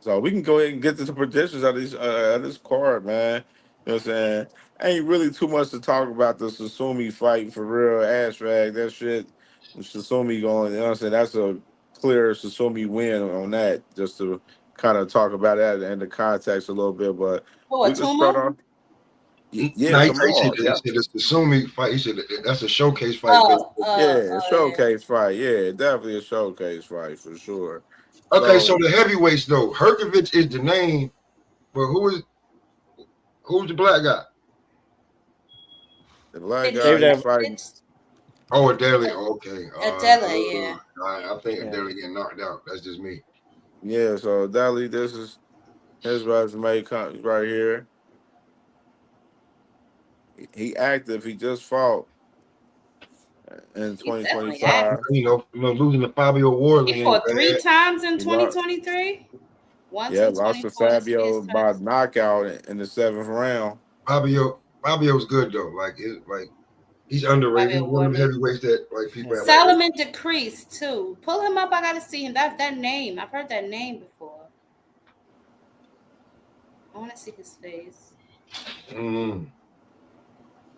So we can go ahead and get to the predictions of this card, man. You know what I'm saying? Ain't really too much to talk about the Sasumi fight for real. Ass drag, that shit. Sasumi going, you know what I'm saying? That's a clear Sasumi win on that, just to kind of talk about that and the context a little bit. But Oh, we can start Itauma? off. Yeah, No, he said, tomorrow. Yeah. it's the Sumi fight. He said that's a showcase fight. Yeah, Yeah. showcase fight. Yeah, definitely a showcase fight for sure. Okay, so So the heavyweights though, Herkovich is the name, but who's the black guy? the black David guy he's Ev- fighting. Oh, Adele. Okay. Adela, yeah. I think Adele getting knocked out. That's just me. Yeah, so Dali, this is his resume right here. He active. He just fought in He's definitely active. 2025. You know, losing to Fabio Wardley He ain't fought 3 bad. times in He lost, 2023. Once yeah, in lost to 24. This will be his Fabio by first. knockout in the 7th round. Fabio's good though. Like he's underrated. He's Fabio one of the Wardley. heavyweights that like people have. Solomon decreased too. Pull him up. I gotta see him. That name. I've heard that name before. I want to see his face. Mm.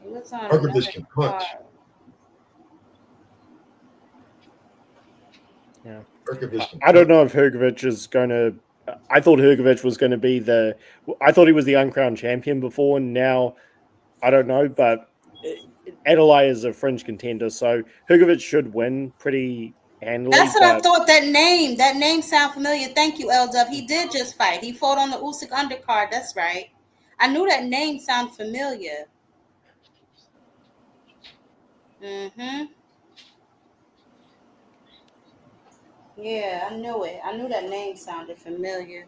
He was on Herkovich another can punch. card. Yeah. Herkovich can I don't know if Hergovich is going to. I thought Hergovich was going to be I thought he was the uncrowned champion before. And now, I don't know, but Adelaide is a fringe contender, so Hergovich should win pretty handily. That's what I thought. That name sound familiar. Thank you, L-Dub. He did just fight. He fought on the Usyk undercard. That's right. I knew that name sound familiar. Mm-hmm. Yeah, I knew it. I knew that name sounded familiar.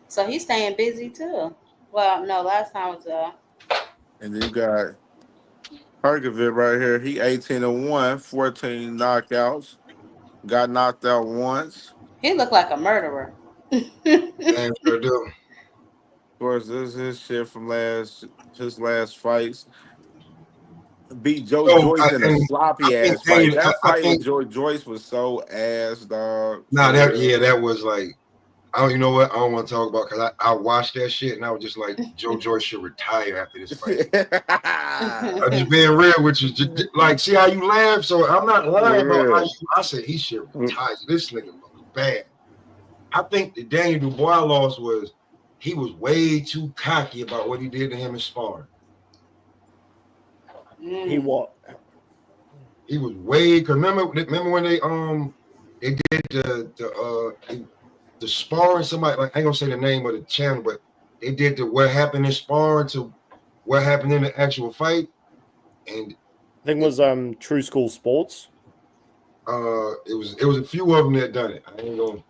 So he's staying busy too. Well, no, last time was And then you got Herkovich right here. He 18-1, 14 knockouts. Got knocked out once. he looked like a murderer. Damn sure do. Of course, this is his shit from his last fights. Beat Joe Joyce in a sloppy ass fight. That fight with Joe Joyce was so ass, dog. Nah, that was like, you know what? I don't want to talk about because I watched that shit and I was just like, Joe Joyce should retire after this fight. I'm just being real with you. Just, like, see how you laugh? So I'm not lying about I said he should retire. This nigga looks bad. I think the Daniel Dubois loss was he was way too cocky about what he did to him in sparring. He was way. Cause remember when they did the sparring. Somebody, like, I ain't gonna say the name of the channel, but they did the what happened in sparring to what happened in the actual fight. And I think it was True School Sports. It was a few of them that done it. I ain't gonna.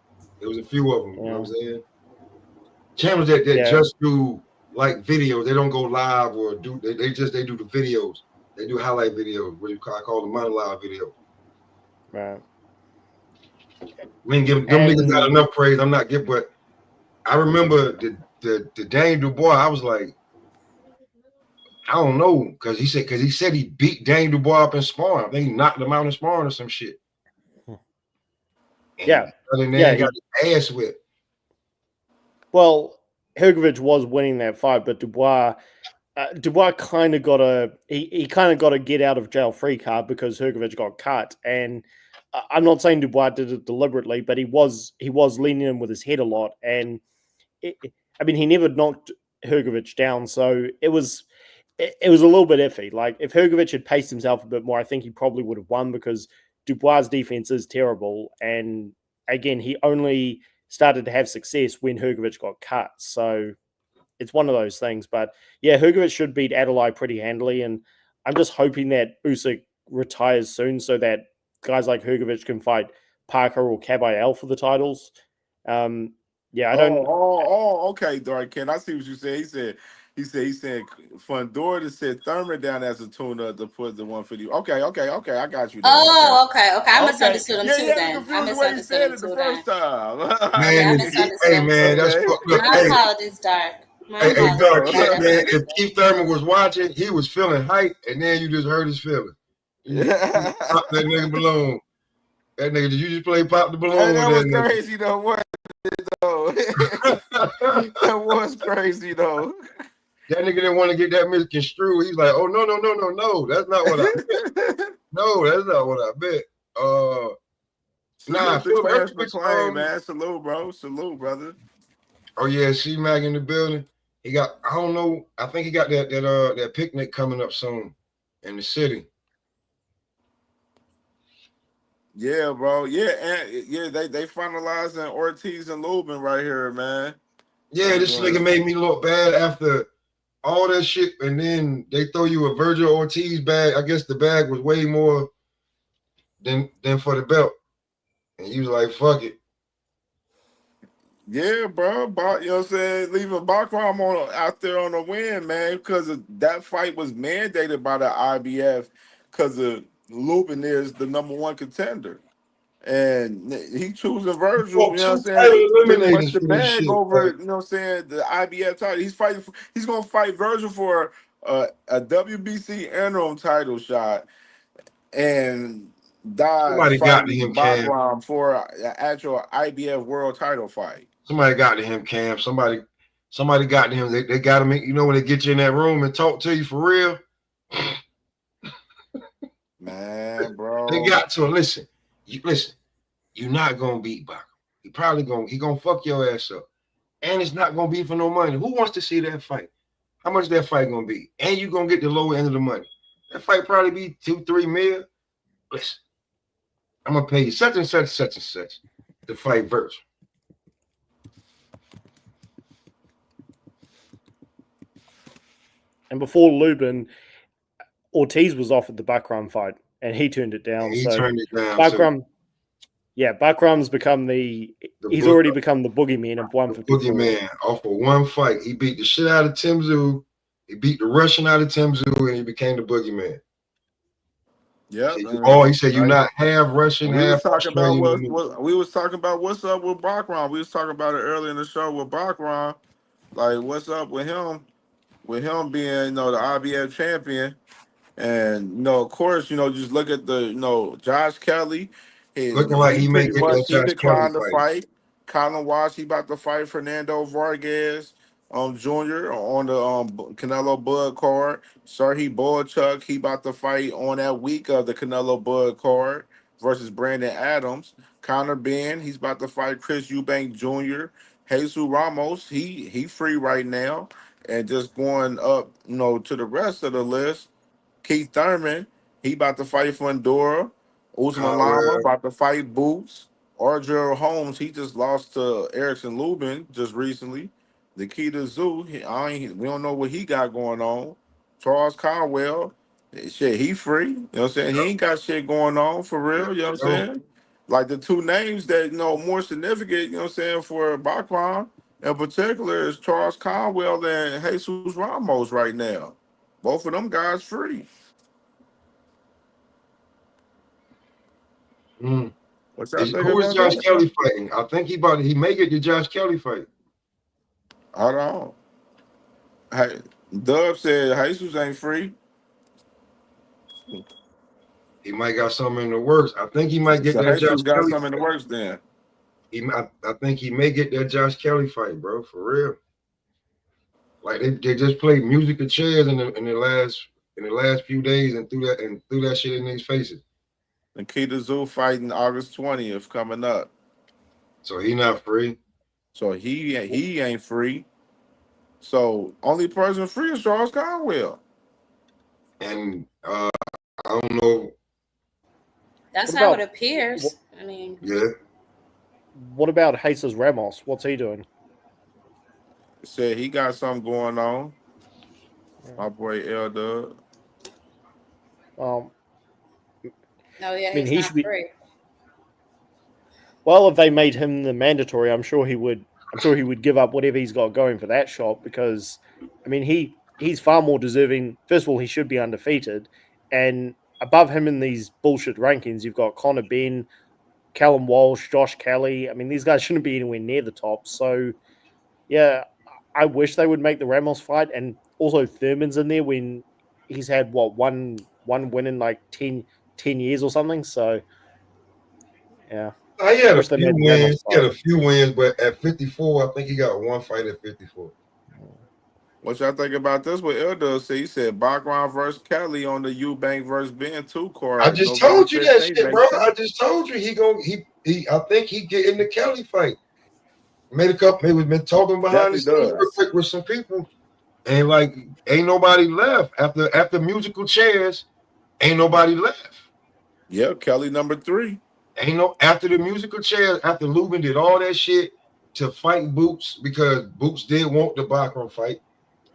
It was a few of them. You know what I'm saying? Channels that just do like videos. They don't go live or do. They do the videos. They do highlight videos. What I call the monologue video. Right. We ain't giving them niggas not enough praise. I'm not giving, but I remember the Daniel Dubois. I was like, I don't know, because he said he beat Daniel Dubois up in sparring. I think he knocked him out in sparring or some shit. And he got his ass whipped. Well, Hergovich was winning that fight, but Dubois kind of got a get out of jail free card because Hergovich got cut. And I'm not saying Dubois did it deliberately, but he was leaning in with his head a lot. And he never knocked Hergovich down, so it was a little bit iffy. Like, if Hergovich had paced himself a bit more, I think he probably would have won, because Dubois' defense is terrible. And again, he only started to have success when Hergovich got cut. So it's one of those things. But yeah, Hergovich should beat Adelaide pretty handily. And I'm just hoping that Usyk retires soon so that guys like Hergovich can fight Parker or Kabayel for the titles. Yeah, I don't. Okay, Dark Ken. I see what you said. He said Fundora said Thurman down as a tuna to put the 150. Okay. I got you. Oh, okay. I misunderstood him too. Yeah, then I misunderstood him too. First time. Man, that's fucked up. My apologies, Dark. Hey, Dark, man. If Keith Thurman was watching, he was feeling hype, and then you just hurt his feeling. Pop that nigga balloon. That nigga, did you just play pop the balloon? That was crazy though. What? though. That was crazy though. That nigga didn't want to get that misconstrued. He's like, oh no, that's not what I meant. No, that's not what I meant. Nah, Salute to Clarence Philip McClain, man. Salute, bro. Salute, brother. Oh yeah, C-Mag in the building. He got, I don't know, I think he got that picnic coming up soon in the city. Yeah, bro. Yeah, and yeah, they finalizing Ortiz and Lubin right here, man. Yeah, this nigga made me look bad after all that shit, and then they throw you a Virgil Ortiz bag. I guess the bag was way more than for the belt. And he was like, fuck it. Yeah, bro. You know what I'm saying? Leaving Bakram out there on the win, man, because that fight was mandated by the IBF because Lubin is the #1 contender. And he choosing Virgil, you know what I'm saying? Pretty much the bag over, you know what I'm saying, the IBF title. He's gonna fight Virgil for a WBC interim title shot and Somebody got to him, Cam. Bakram for an actual IBF world title fight. Somebody got to him, Cam. Somebody got to him. They got to make, you know, when they get you in that room and talk to you for real. Man, bro. They got to listen. You're not gonna beat Bakram. He gonna fuck your ass up. And it's not gonna be for no money. Who wants to see that fight? How much that fight gonna be? And you gonna get the lower end of the money. That fight probably be 2-3 mil. Listen, I'm gonna pay you such and such to fight Virgil. And before Lubin, Ortiz was offered the Bakram fight, and he turned it down. He so turned it down. Bakram, Bakram's become he's already become the boogeyman of 154. Boogeyman off of one fight. He beat the shit out of Tim Tszyu. He beat the Russian out of Tim Tszyu, and he became the boogeyman. Yeah. He said you're not half Russian, half Australian. We was talking about what's up with Bakram. We was talking about it earlier in the show with Bakram. Like, what's up with him? With him being, the IBF champion. And, of course, just look at the, Josh Kelly. Looking like he may get that Josh Kelly fight. Colin Walsh, he about to fight Fernando Vargas Jr. on the Canelo Bud card. Serhii Boychuk, he about to fight on that week of the Canelo Bud card versus Brandon Adams. Conor Benn, he's about to fight Chris Eubank Jr. Jesus Ramos, he free right now. And just going up, to the rest of the list, Keith Thurman, he about to fight for Fundora. Usman Lama about to fight Boots. Argel Holmes, he just lost to Erickson Lubin just recently. Nikita Tszyu, we don't know what he got going on. Charles Conwell, shit, he free. You know what I'm saying? He ain't got shit going on for real. You know what I'm saying? Like the two names that, more significant, you know what I'm saying, for Bakram in particular is Charles Conwell and Jesus Ramos right now. Both of them guys free. What's that? Who is Josh Kelly fighting? I think he may get the Josh Kelly fight. Hold on. Hey, Dub said Jesus ain't free. He might got something in the works. I think he might get that Jesus Josh got Kelly something in the works then. I think he may get that Josh Kelly fight, bro, for real. Like they just played music of chairs in the last few days and threw that shit in these faces. Nikita Tszyu fighting August 20th coming up. So he not free. So he ain't free. So only person free is Charles Conwell. And I don't know. That's how it appears. I mean, yeah. What about Jesus Ramos? What's he doing? Said he got something going on. My boy L Dub. no, yeah, I mean, he's not free. Well, if they made him the mandatory, I'm sure he would give up whatever he's got going for that shot because, I mean, he's far more deserving. First of all, he should be undefeated, and above him in these bullshit rankings, you've got Conor Benn, Callum Walsh, Josh Kelly. I mean, these guys shouldn't be anywhere near the top. So, yeah, I wish they would make the Ramos fight, and also Thurman's in there when he's had one win in like 10 years or something. So, yeah. He had a Wish they few made the Ramos wins. He had a few wins, but at 54, I think he got one fight at 54. What y'all think about this? What Elder said? He said Bachron versus Kelly on the Eubank versus Ben 2 card. I just November told you that 15th, shit, bro. makes I sense. just told you he I think he get in the Kelly fight. Made a couple. We've been talking behind the Definitely scenes real quick with some people, and like ain't nobody left after musical chairs. Ain't nobody left. Yeah, Kelly number 3. Ain't no after the musical chairs. After Lubin did all that shit to fight Boots because Boots did want the Bachron fight.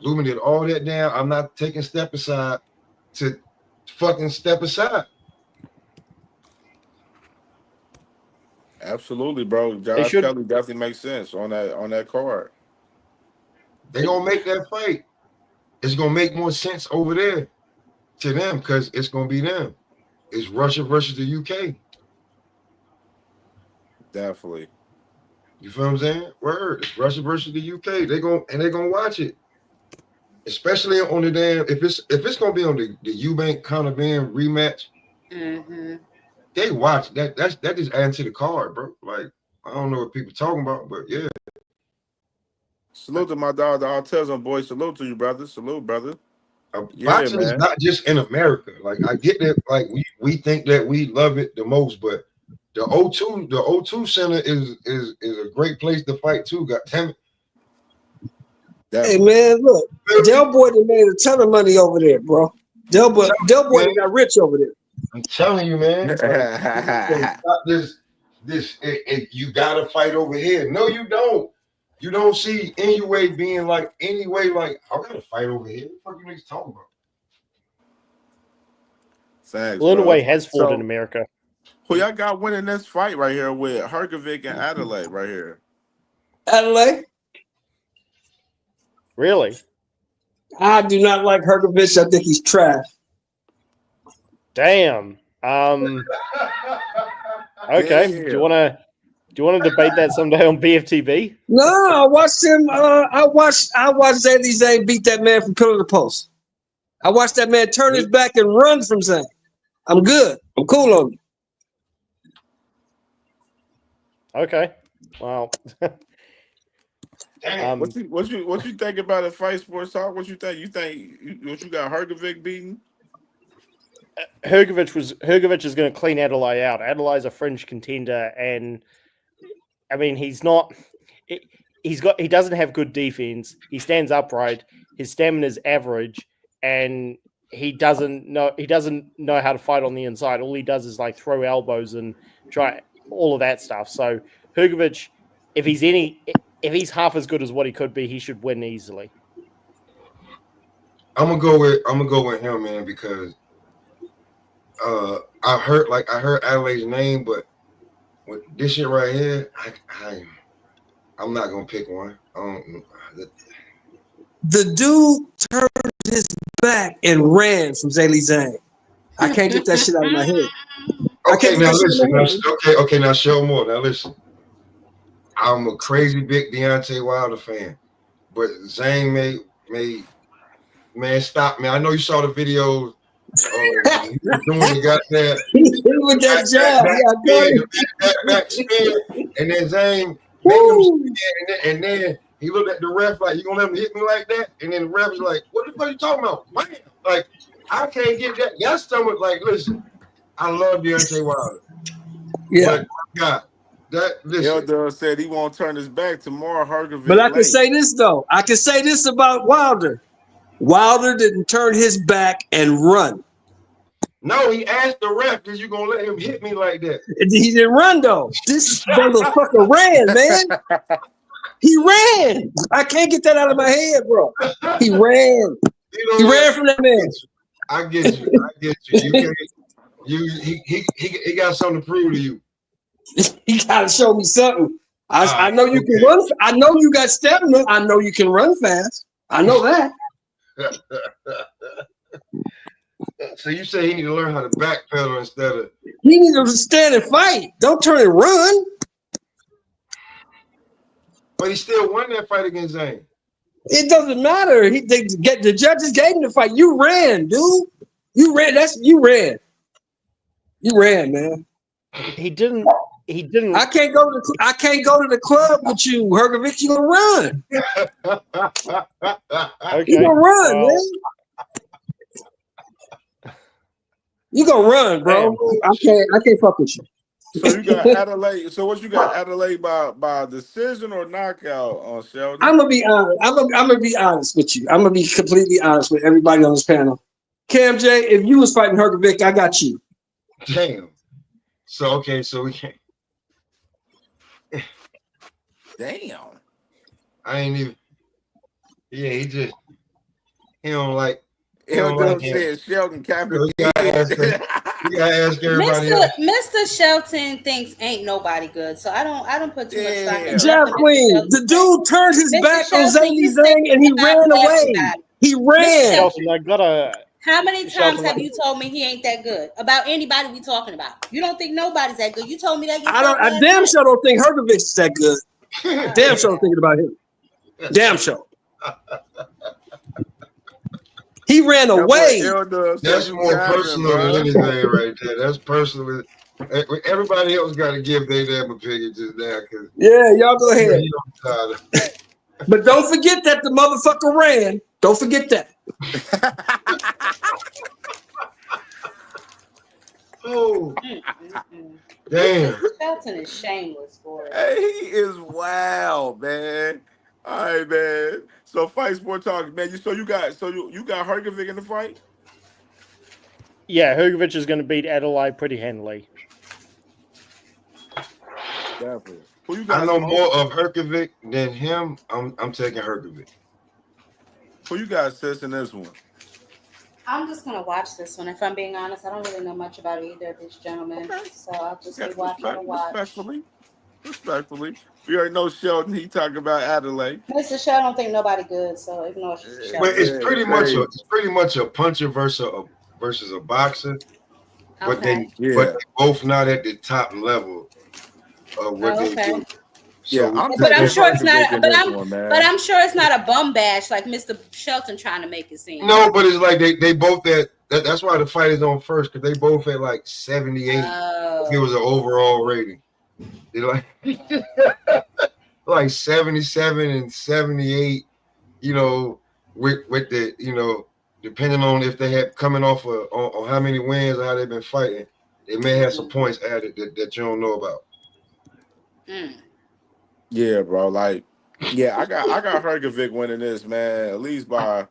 Lubin did all that down. I'm not taking step aside to fucking step aside. Absolutely, bro. Josh Kelly definitely makes sense on that card. They're gonna make that fight. It's gonna make more sense over there to them because it's gonna be them. It's Russia versus the UK. Definitely. You feel what I'm saying? Word. It's Russia versus the UK. They're gonna watch it. Especially on the damn if it's gonna be on the Eubank Conor Ben rematch. Mm-hmm. They watch that. That just adding to the card, bro. Like I don't know what people talking about, but yeah. Salute to my dog, the Autism boy. Salute to you, brother. Salute, brother. Boxing is not just in America. Like I get that. Like we think that we love it the most, but the O2 Center is a great place to fight too. God damn it. Hey man, look, Del Boy done made a ton of money over there, bro. Del Boy done got rich over there. I'm telling you, man. You gotta fight over here. No, you don't. You don't see Inoue being like anyway. Like I gotta fight over here. What the fuck you niggas talking about? Thanks, well, bro. Inoue has fought in America. Who y'all got winning this fight right here with Hergovic and Adelaide right here? Adelaide? Really? I do not like Hergovich. I think he's trash. Damn. Okay. Damn. Do you want to debate that someday on BFTB? No, I watched him. I watched Zaylee Zane beat that man from pillar to post. I watched that man turn his back and run from Zane. I'm good. I'm cool on you. Okay. Well. What you think about a Fight Sports Talk? What you think? You got Hergovic beating? Hergovic is going to clean Adelaide out. Adelaide's a fringe contender, and I mean he doesn't have good defense. He stands upright. His stamina is average, and he doesn't know how to fight on the inside. All he does is like throw elbows and try all of that stuff. So Hergovic, if he's half as good as what he could be, he should win easily. I'm gonna go with him, man, because I heard Adelaide's name, but with this shit right here, I'm not gonna pick one. The dude turned his back and ran from Zaylee Zane. I can't get that shit out of my head. Okay, now listen. Okay, now show more. Now listen. I'm a crazy big Deontay Wilder fan, but Zane may stop me. I know you saw the videos. He was doing the goddamn with that jab, back spin, and then Zane made him spin, and then he looked at the ref like, "You gonna let him hit me like that?" And then the ref was like, "What the fuck are you talking about?" Bam! Like I can't get that. That's something like, listen, I love Deontay Wilder. Yeah, but God. Elder said he won't turn his back tomorrow. Hergovic. But I can say this though. I can say this about Wilder. Wilder didn't turn his back and run. No, he asked the ref, "Is you gonna let him hit me like that?" He didn't run though. This motherfucker ran, man. He ran. I can't get that out of my head, bro. He ran. He ran from that man. I get you. He got something to prove to you. He gotta show me something. I know you can run. I know you got stamina. I know you can run fast. I know that. So you say he need to learn how to backpedal instead of he needs to stand and fight. Don't turn and run. But he still won that fight against Zane. It doesn't matter. The judges gave him the fight. You ran, dude. You ran. You ran. You ran, man. He didn't he didn't. I can't go to the club with you, Hergovich. You gonna run? Okay. You gonna run, man? You gonna run, bro? I can't fuck with you. So you got Adelaide. So what you got? Adelaide by decision or knockout on Sheldon? I'm gonna be honest. I'm gonna be honest with you. I'm gonna be completely honest with everybody on this panel. CamJ, if you was fighting Hergovich, I got you. Damn. So okay, so we can't. Damn. I ain't even. Yeah, he don't like. He don't like him. Sheldon Captain. You gotta ask everybody else. Mr. Shelton thinks ain't nobody good, so I don't put too much stock in Jeff Queen, the dude turned his back on Zany Zang and he ran away. He ran. Shelton, I gotta. How many times Shelton, have you told me he ain't that good? About anybody we talking about? You don't think nobody's that good. You told me that. I damn sure don't think Hergovich is that good. Damn sure thinking about him. Damn sure. He ran away. That's more personal than anything right there. That's personal. Everybody else got to give their damn opinion just now. Yeah, y'all go ahead. But don't forget that the motherfucker ran. Don't forget that. Oh, damn. Shelton is shameless for it. Hey, he is wild, man. All right, man. So fight sport talk, man. You got Hergovich in the fight? Yeah, Hergovich is going to beat Adelaide pretty handily. Definitely. Who you I know more of Hergovich than him. I'm taking Hergovich. Who you got, sis, in this one? I'm just gonna watch this one. If I'm being honest, I don't really know much about either of these gentlemen, so I'll just be watching and watch. Respectfully. We already know Sheldon. He talking about Adelaide. Mr. Sheldon don't think nobody good, so ignore Sheldon. But it's pretty much a puncher versus a boxer. But they both not at the top level of what they do. So, but I'm sure it's not. But I'm sure it's not a bum bash like Mr. Shelton trying to make it seem. No, but it's like they both that's why the fight is on first, because they both at like 78. It was an overall rating. They like 77 and 78. You know, with the depending on if they had coming off on how many wins or how they've been fighting, they may have some points added that you don't know about. Yeah, bro. Like, yeah, I got Hergovich winning this, man. At least by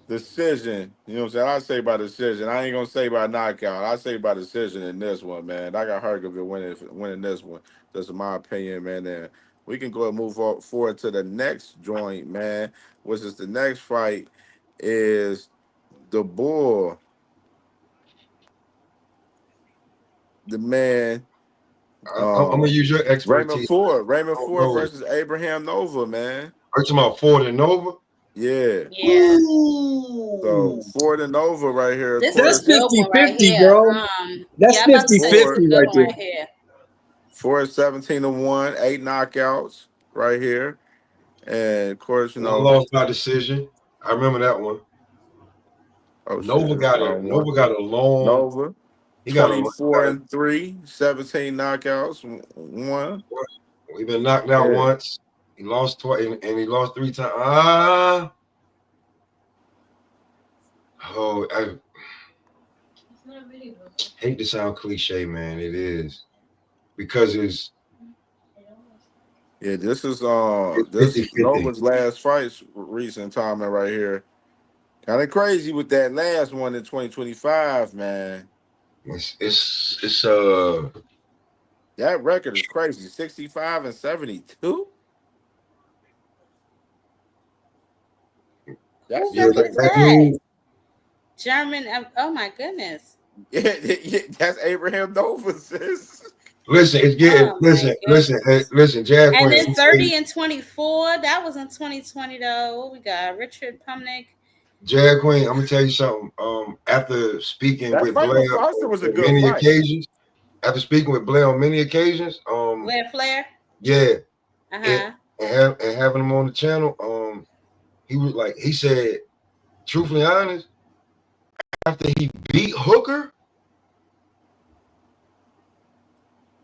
decision. You know what I'm saying? I say by decision. I ain't gonna say by knockout. I say by decision in this one, man. I got Hergovich winning this one. That's my opinion, man. And we can go and move forward to the next joint, man. Which is the next fight is the bull, the man. I'm gonna use your expertise. Raymond Ford versus Abraham Nova, man. Are you talking about Ford and Nova? Yeah. So Ford and Nova right here. That's 50-50, bro. That's 50-50 right there. Ford 17-1, 8 knockouts right here. And of course, I lost by decision. I remember that one. Nova got a long. Nova. He got 24-3, 17 knockouts, 1. We've been knocked out once. He lost twice, and he lost 3 times. I hate to sound cliche, man. It is because it's. Yeah, this is Nova's last fight, recent time right here. Kind of crazy with that last one in 2025, man. It's that record is crazy. 65 and 72. That's German. Oh my goodness. Yeah, that's Abraham Nova, sis. Listen, it's getting listen, Jazz. And then 30 and 24. That was in 2020 though. What we got? Richard Pumnick. Jag Queen, I'm gonna tell you something. After speaking with Blair on many occasions, Blair Flair. Yeah. And having him on the channel, he said, truthfully honest, after he beat Hooker,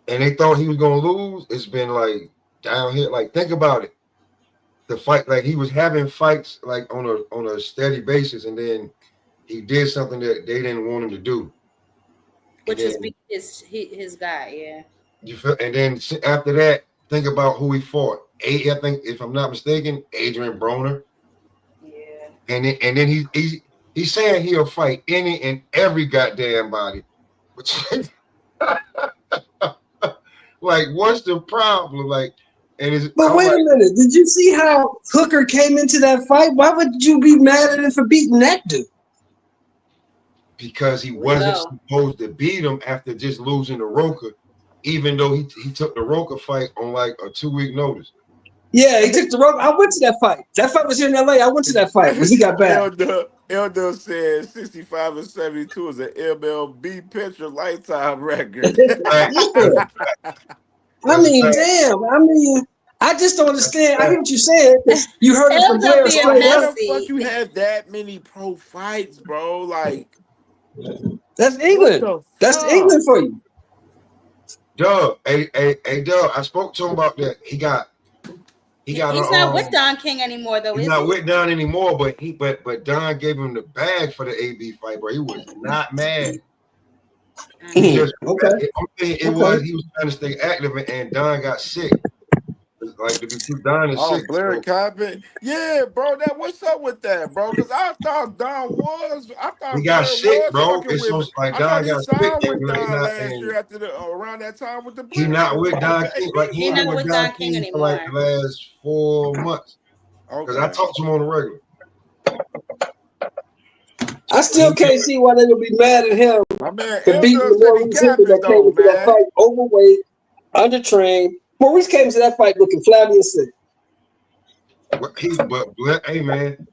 and they thought he was gonna lose. It's been like downhill. Like, think about it. The fight, like, he was having fights like on a steady basis, and then he did something that they didn't want him to do. Which is his guy, yeah. You feel? And then after that, think about who he fought. I think, if I'm not mistaken, Adrian Broner. Yeah. And then he's saying he'll fight any and every goddamn body. Like, what's the problem? Like, but wait a minute. Did you see how Hooker came into that fight? Why would you be mad at him for beating that dude? Because he wasn't supposed to beat him after just losing to Roker, even though he took the Roker fight on like a 2-week notice. Yeah, he took the Roker. I went to that fight. That fight was here in LA. I went to that fight when he got back. Elder said 65 and 72 is an MLB pitcher lifetime record. I mean, damn. I mean, I just don't understand. I hear what you said. You heard it from Blair straight up. How the fuck you have that many pro fights, bro? Like, that's England. That's England for you. Doug, hey, Doug, I spoke to him about that. He's not with Don King anymore, though. He's not with Don anymore, but Don gave him the bag for the AB fight, bro. He was not mad. He was trying to stay active, and Don got sick. Like, Don is sick. Blair Coppin. Yeah, bro. What's up with that, bro? Because I thought he got sick, bro. It's so, like, Don got sick with Don last year after around that time with the Blair. He's not with Don King. Like, he's not with Don King for like the last 4 months. Because I talked to him on the regular. I still can't see why they would be mad at him for beating the Maurice Hooker that came into that fight overweight, undertrained. Maurice came to that fight looking flabby and sick. Hey, man,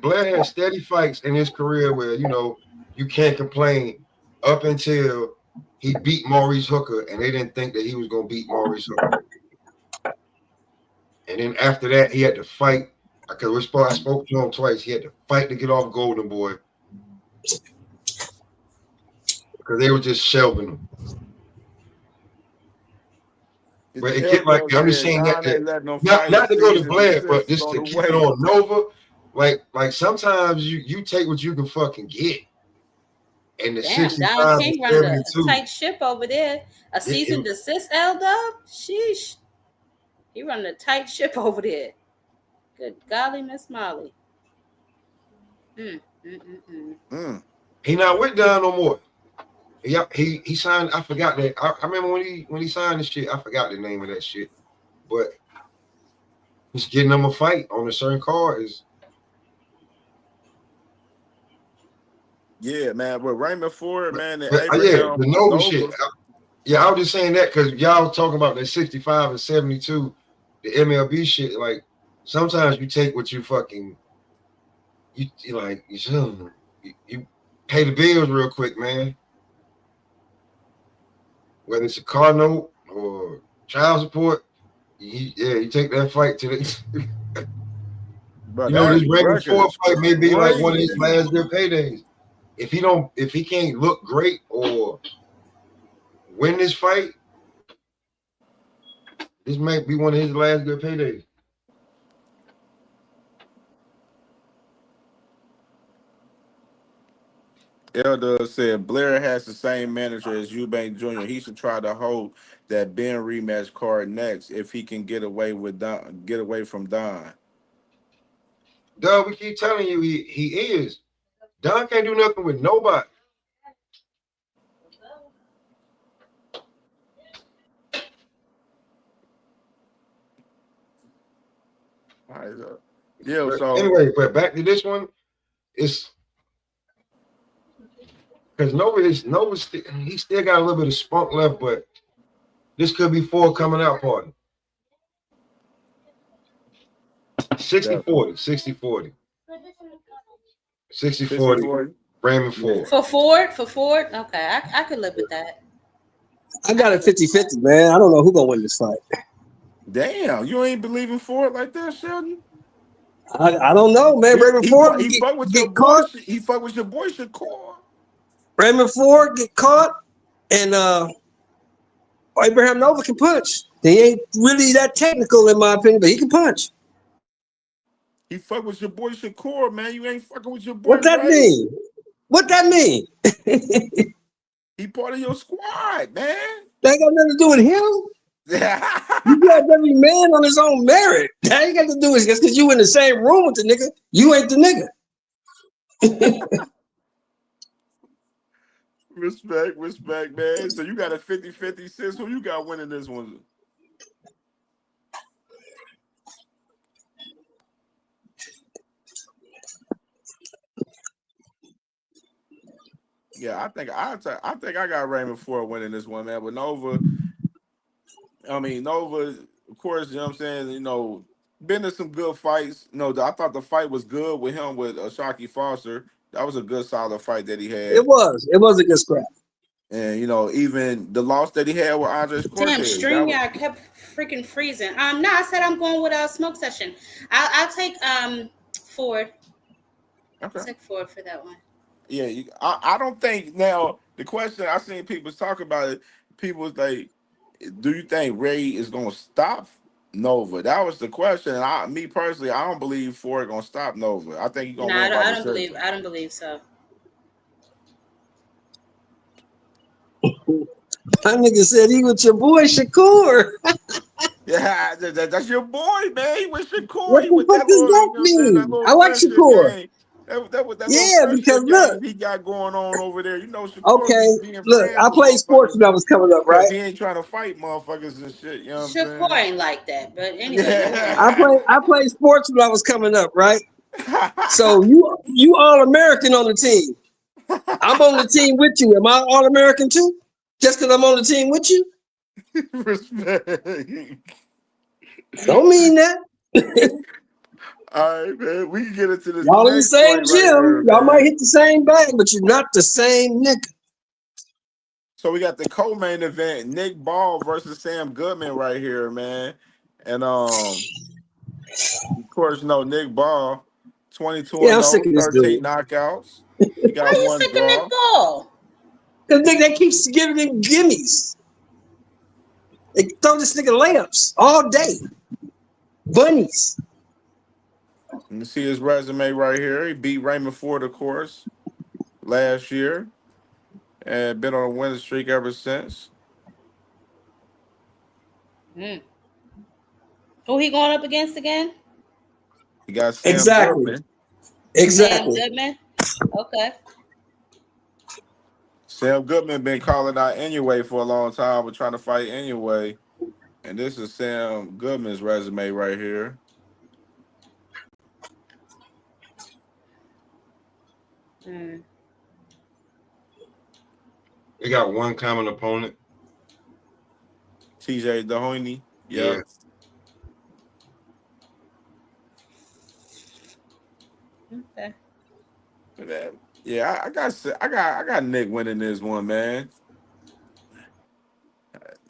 Blair had steady fights in his career where, you can't complain up until he beat Maurice Hooker, and they didn't think that he was going to beat Maurice Hooker. And then after that, he had to fight. Because I spoke to him twice. He had to fight to get off Golden Boy because they were just shelving him. But it get like, I'm just saying that not to go to Blair, but just to keep it on Nova. Like sometimes you take what you can fucking get. And the 65 Don King running a 72. tight ship over there. A cease and desist, L-Dub? Sheesh. He running a tight ship over there. Good golly, Miss Molly. He not with Don no more. He signed. I forgot that. I remember when he signed this shit. I forgot the name of that shit. But he's getting them a fight on a certain card. Yeah, man. But Raymond Ford, man. The Nova shit. I was just saying that because y'all talking about that 65 and 72, the MLB shit. Like, sometimes you take what you fucking you pay the bills real quick, man. Whether it's a car note or child support, you take that fight to the. This Raymond Ford fight may be like one of his last good paydays. If he can't look great or win this fight, this might be one of his last good paydays. Elder said Blair has the same manager as Eubank Jr. He should try to hold that Ben rematch card next if he can get away from Don. Doug, we keep telling you he is. Don can't do nothing with nobody. Anyway, but back to this one, it's because Nova he still got a little bit of spunk left, but this could be Ford coming out party. 60-40, 60-40. 60-40, Raymond Ford. For Ford? Okay, I could live with that. I got a 50-50, man. I don't know who's going to win this fight. Damn, you ain't believing Ford like that, Sheldon? I don't know, man. Raymond Ford he fuck with your boy Shakur. Raymond Ford get caught. And Abraham Nova can punch. He ain't really that technical in my opinion, but he can punch. He fuck with your boy Shakur, man. You ain't fucking with your boy What that Ray. mean? What that mean? He part of your squad, man. That ain't got nothing to do with him. You got every man on his own merit. That ain't got to do with it. Just because you in the same room with the nigga, you ain't the nigga. Respect, man. So you got a 50-50 sis. Who you got winning this one? Yeah, I think I got Raymond Ford winning this one, man. But Nova, of course, you know what I'm saying, been in some good fights. I thought the fight was good with him with Shockey Foster. That was a good solid fight that he had. It was a good scrap. And even the loss that he had with Andres Cortez. Damn, StreamYard kept freaking freezing. No, I said I'm going with a smoke session. I'll take Ford. Okay. I'll take Ford for that one. Yeah, I don't think now the question I seen people talk about it. People was like, "Do you think Ray is gonna stop Nova?" That was the question. And me personally, I don't believe Ford gonna stop Nova. I think he's gonna win by decision. I don't believe so. That nigga said he with your boy Shakur. Yeah, that's your boy, man. He with Shakur. What He the with fuck that does little, that mean? I like Shakur. game. That little Yeah, friendship because look. game he got going on over there. Shakur Okay, be being look, friends I with played sports motherfuckers when I was coming up, because right? he ain't trying to fight motherfuckers and shit. You know what I'm Shakur saying? ain't like that, but anyway. Yeah. I played sports when I was coming up, right? So you all American on the team. I'm on the team with you. Am I all American too? Just because I'm on the team with you? Respect. Don't mean that. All right, man. We can get into this Y'all in the next same fight right gym. here, Y'all might man. hit the same bag, but you're not the same nigga. So we got the co-main event, Nick Ball versus Sam Goodman right here, man. And of course, Nick Ball, 22-0, I'm sick of this 13 dude. knockouts. He got Why you one sick of Nick draw. Ball? Because they keep giving him gimmies. They throw this nigga layups all day. Bunnies. You can see his resume right here. He beat Raymond Ford, of course, last year. And been on a winning streak ever since. Who he going up against again? He got Sam Exactly. Goodman. Sam Goodman. Okay. Sam Goodman been calling out anyway for a long time, but trying to fight anyway. And this is Sam Goodman's resume right here. They got one common opponent. TJ Doheny. Yeah. Okay. Yeah, I got Nick winning this one, man.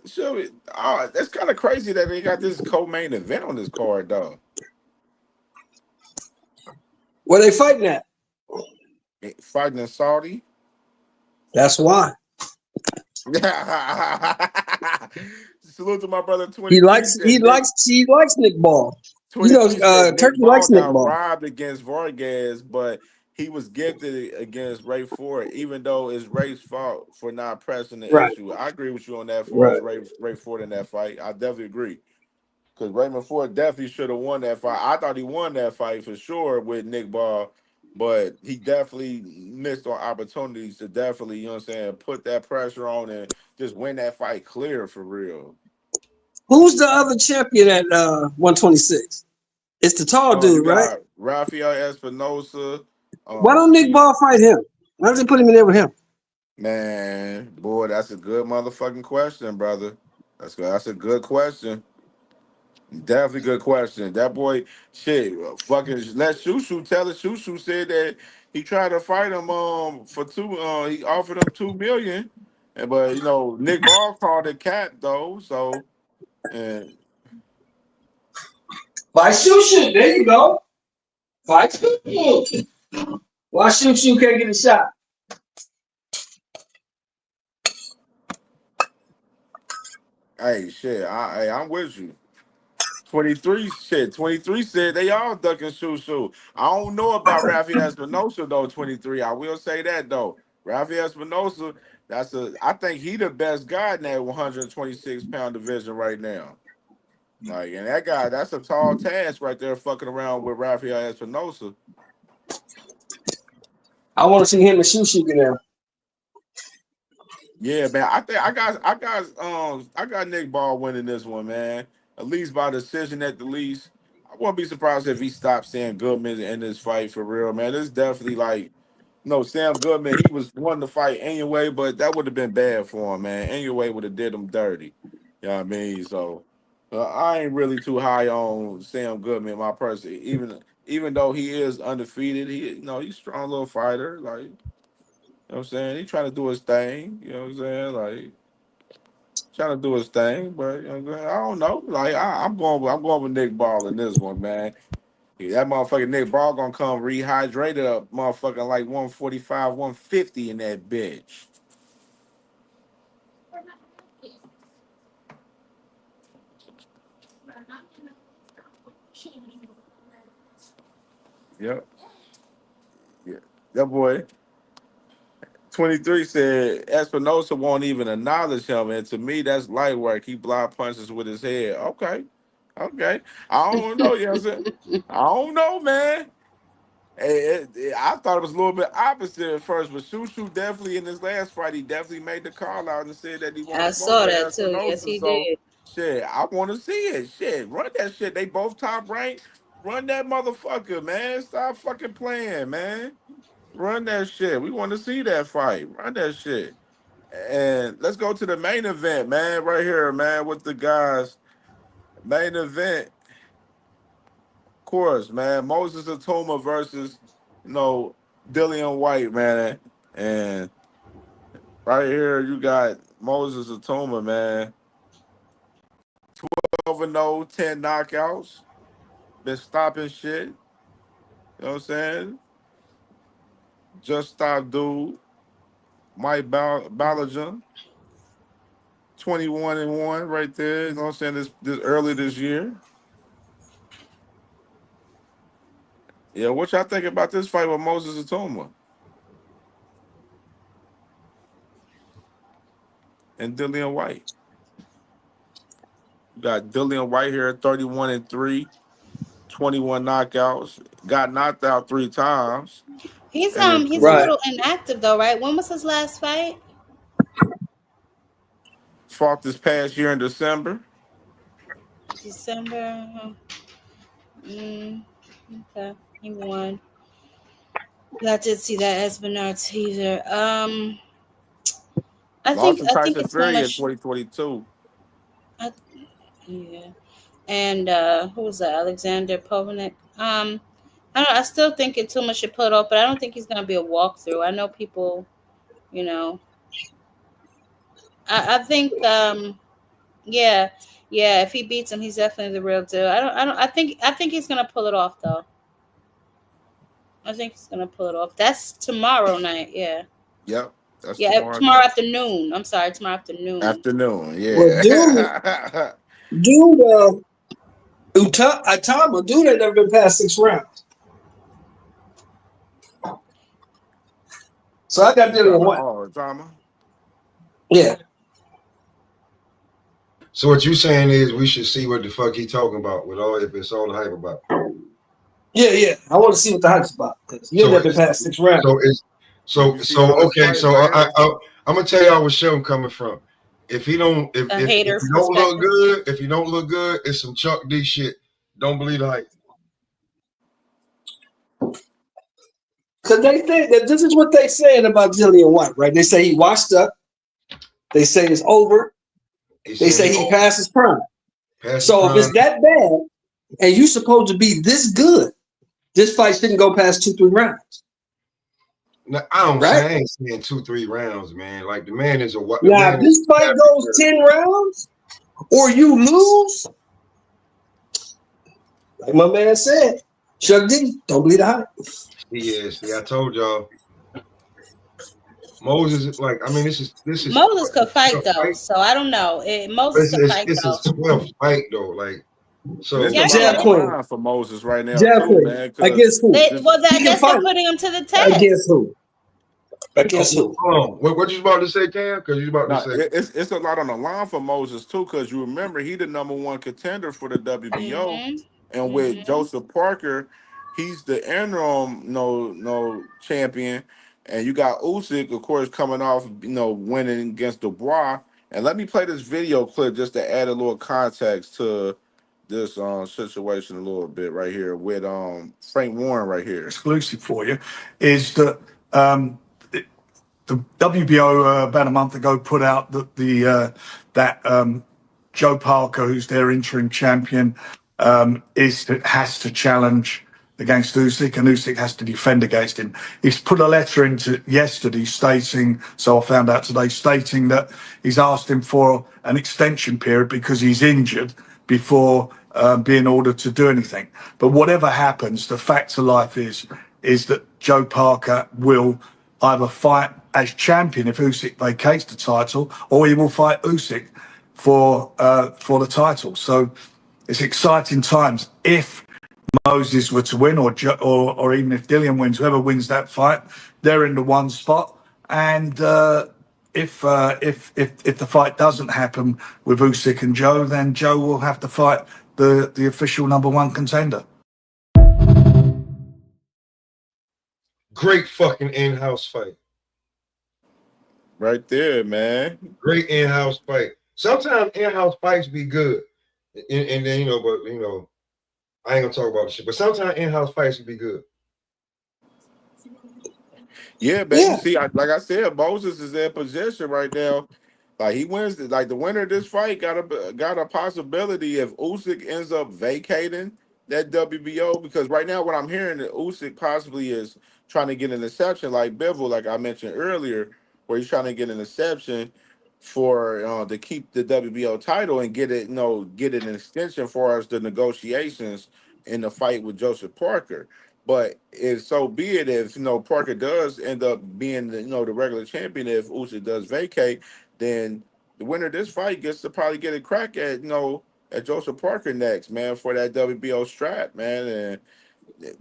That's kind of crazy that they got this co-main event on this card, though. Where they fighting at? Fighting in Saudi. That's why. Salute to my brother 23. He likes Nick Ball. 23 said Turkey Nick Ball likes Nick got Ball. robbed against Vargas, but he was gifted against Ray Ford, even though it's Ray's fault for not pressing the Right. issue. I agree with you on that as far Right. as Ray Ford in that fight. I definitely agree. Because Raymond Ford definitely should have won that fight. I thought he won that fight for sure with Nick Ball, but he definitely missed on opportunities to definitely, you know what I'm saying, put that pressure on and just win that fight clear for real. Who's the other champion at 126? It's the tall You dude, right? got Rafael Espinosa. Why don't Nick Ball fight him? Why don't they put him in there with him? Man, boy, that's a good motherfucking question, brother. That's a good question. Definitely good question. That boy, shit, fucking let Shushu tell it. Shushu said that he tried to fight him for he offered him $2 million. But Nick Ball called it cap though. So and Fight Shushu. There you go. Fight Shushu. Why Shushu can't get a shot? Hey, shit. I'm with you. 23 shit. 23 said they all ducking shoo. I don't know about Rafael Espinosa though. 23. I will say that though. Rafael Espinosa, I think he the best guy in that 126-pound division right now. Like, and that guy, that's a tall task right there, fucking around with Rafael Espinosa. I want to see him and Shushu now. Yeah, man. I think I got Nick Ball winning this one, man. At least by decision at the least. I wouldn't be surprised if he stopped Sam Goodman in this fight for real, man. This is definitely like, no, Sam Goodman, he was wanting to fight anyway, but that would have been bad for him, man. Anyway would have did him dirty. You know what I mean? So I ain't really too high on Sam Goodman, my person. Even though he is undefeated, he's a strong little fighter. Like, you know what I'm saying? He trying to do his thing. You know what I'm saying? Like, trying to do his thing, but you know what I'm saying? I don't know. Like, I'm going with Nick Ball in this one, man. Yeah, that motherfucking Nick Ball gonna come rehydrated up, motherfucking like 145, 150 in that bitch. Yep. Yeah. That boy. 23 said Espinosa won't even acknowledge him, and to me, that's light work. He block punches with his head. Okay. I don't know, you know what I'm saying? I don't know, man. I thought it was a little bit opposite at first, but Shushu definitely in his last fight, he definitely made the call out and said that he wanted I to smoke saw with that too. Yes, Espinosa. he So, did. shit, I want to see it. Shit, run that shit. They both top ranked. Run that motherfucker, man. Stop fucking playing, man. Run that shit. We want to see that fight. Run that shit. And let's go to the main event, man. Right here, man, with the guys. Main event, of course, man. Moses Itauma versus, Dillian Whyte, man. And right here, you got Moses Itauma, man. 12-0, 10 knockouts. Been stopping shit. You know what I'm saying? Just stop dude. Mike Balajan. 21-1 right there. You know what I'm saying? This early this year. Yeah, what y'all think about this fight with Moses Itauma and Dillian Whyte? You got Dillian Whyte here, 31-3, 21 knockouts. Got knocked out 3 times. He's And then he's a little inactive though, right? When was his last fight? fought this past year in December. December. Okay, he won. I did see that Esbenar teaser. I Lost think to Tyson it's gonna. Fury in 2022. Yeah, and who was that? Alexander Povinick. I don't know. I still think Itauma should put off, but I don't think he's gonna be a walkthrough. I know people, I think yeah. If he beats him, he's definitely the real deal. I think he's gonna pull it off though. I think he's gonna pull it off. That's tomorrow night. Yeah. Yep. That's tomorrow afternoon. I'm sorry, tomorrow afternoon. Yeah. Well, dude, Itauma, dude ain't never been past 6 rounds. So I got Dillian Whyte. Itauma. Yeah. So what you saying is we should see what the fuck he talking about if it's all the hype about. Yeah. I want to see what the hype's about because you ain't never been past 6 rounds. So okay. So I'm gonna tell y'all where Shem coming from. If he don't look good, it's some Chuck D shit. Don't believe the hype. Because they think that this is what they saying about Dillian Whyte, right? They say he washed up. They say it's over. They say he passed his prime. If it's that bad and you supposed to be this good, this fight shouldn't go past 2-3 rounds. Now, I ain't saying 2-3 rounds, man. Like the man is a now. If this fight goes 10 rounds or you lose, like my man said, Chuck D, don't believe the hype. He is. See, I told y'all. Moses, like, I mean, this is Moses could fight though, so I don't know. Moses could fight it's though. his 12th fight though, like, And so it's a lot Jab on the Queen. line for Moses right now Jab too, Queen. man. Because Against who? I He can guess they're fight. putting him to the test. Against who? Against who? What you about to say, Cam? Because you about to say it's a lot on the line for Moses too. Because you remember he the #1 contender for the WBO, and with Joseph Parker, he's the interim no champion, and you got Usyk, of course, coming off winning against Dubois. And let me play this video clip just to add a little context to this situation a little bit right here with Frank Warren right here. Exclusive for you is that the WBO about a month ago put out that Joe Parker, who's their interim champion, has to challenge against Usyk, and Usyk has to defend against him. He's put a letter into yesterday stating, so I found out today, stating that he's asked him for an extension period because he's injured before being ordered to do anything. But whatever happens, the fact of life is that Joe Parker will either fight as champion if Usyk vacates the title, or he will fight Usyk for the title. So it's exciting times. If Moses were to win, or even if Dillian wins, whoever wins that fight, they're in the one spot. And if the fight doesn't happen with Usyk and Joe, then Joe will have to fight the official #1 contender. great fucking in-house fight. Right there, man. Great in-house fight. Sometimes in-house fights be good. And then, but I ain't gonna talk about the shit. But sometimes in-house fights can be good. Yeah, man. You see, like I said, Moses is in position right now. Like he wins, the winner of this fight got a possibility if Usyk ends up vacating that WBO, because right now what I'm hearing that Usyk possibly is trying to get an exception, like Bivol, like I mentioned earlier, where he's trying to get an exception for to keep the WBO title and get it an extension for us the negotiations in the fight with Joseph Parker. But if so be it, if Parker does end up being the regular champion, if Usyk does vacate, then the winner of this fight gets to probably get a crack at at Joseph Parker next, man, for that WBO strap, man. And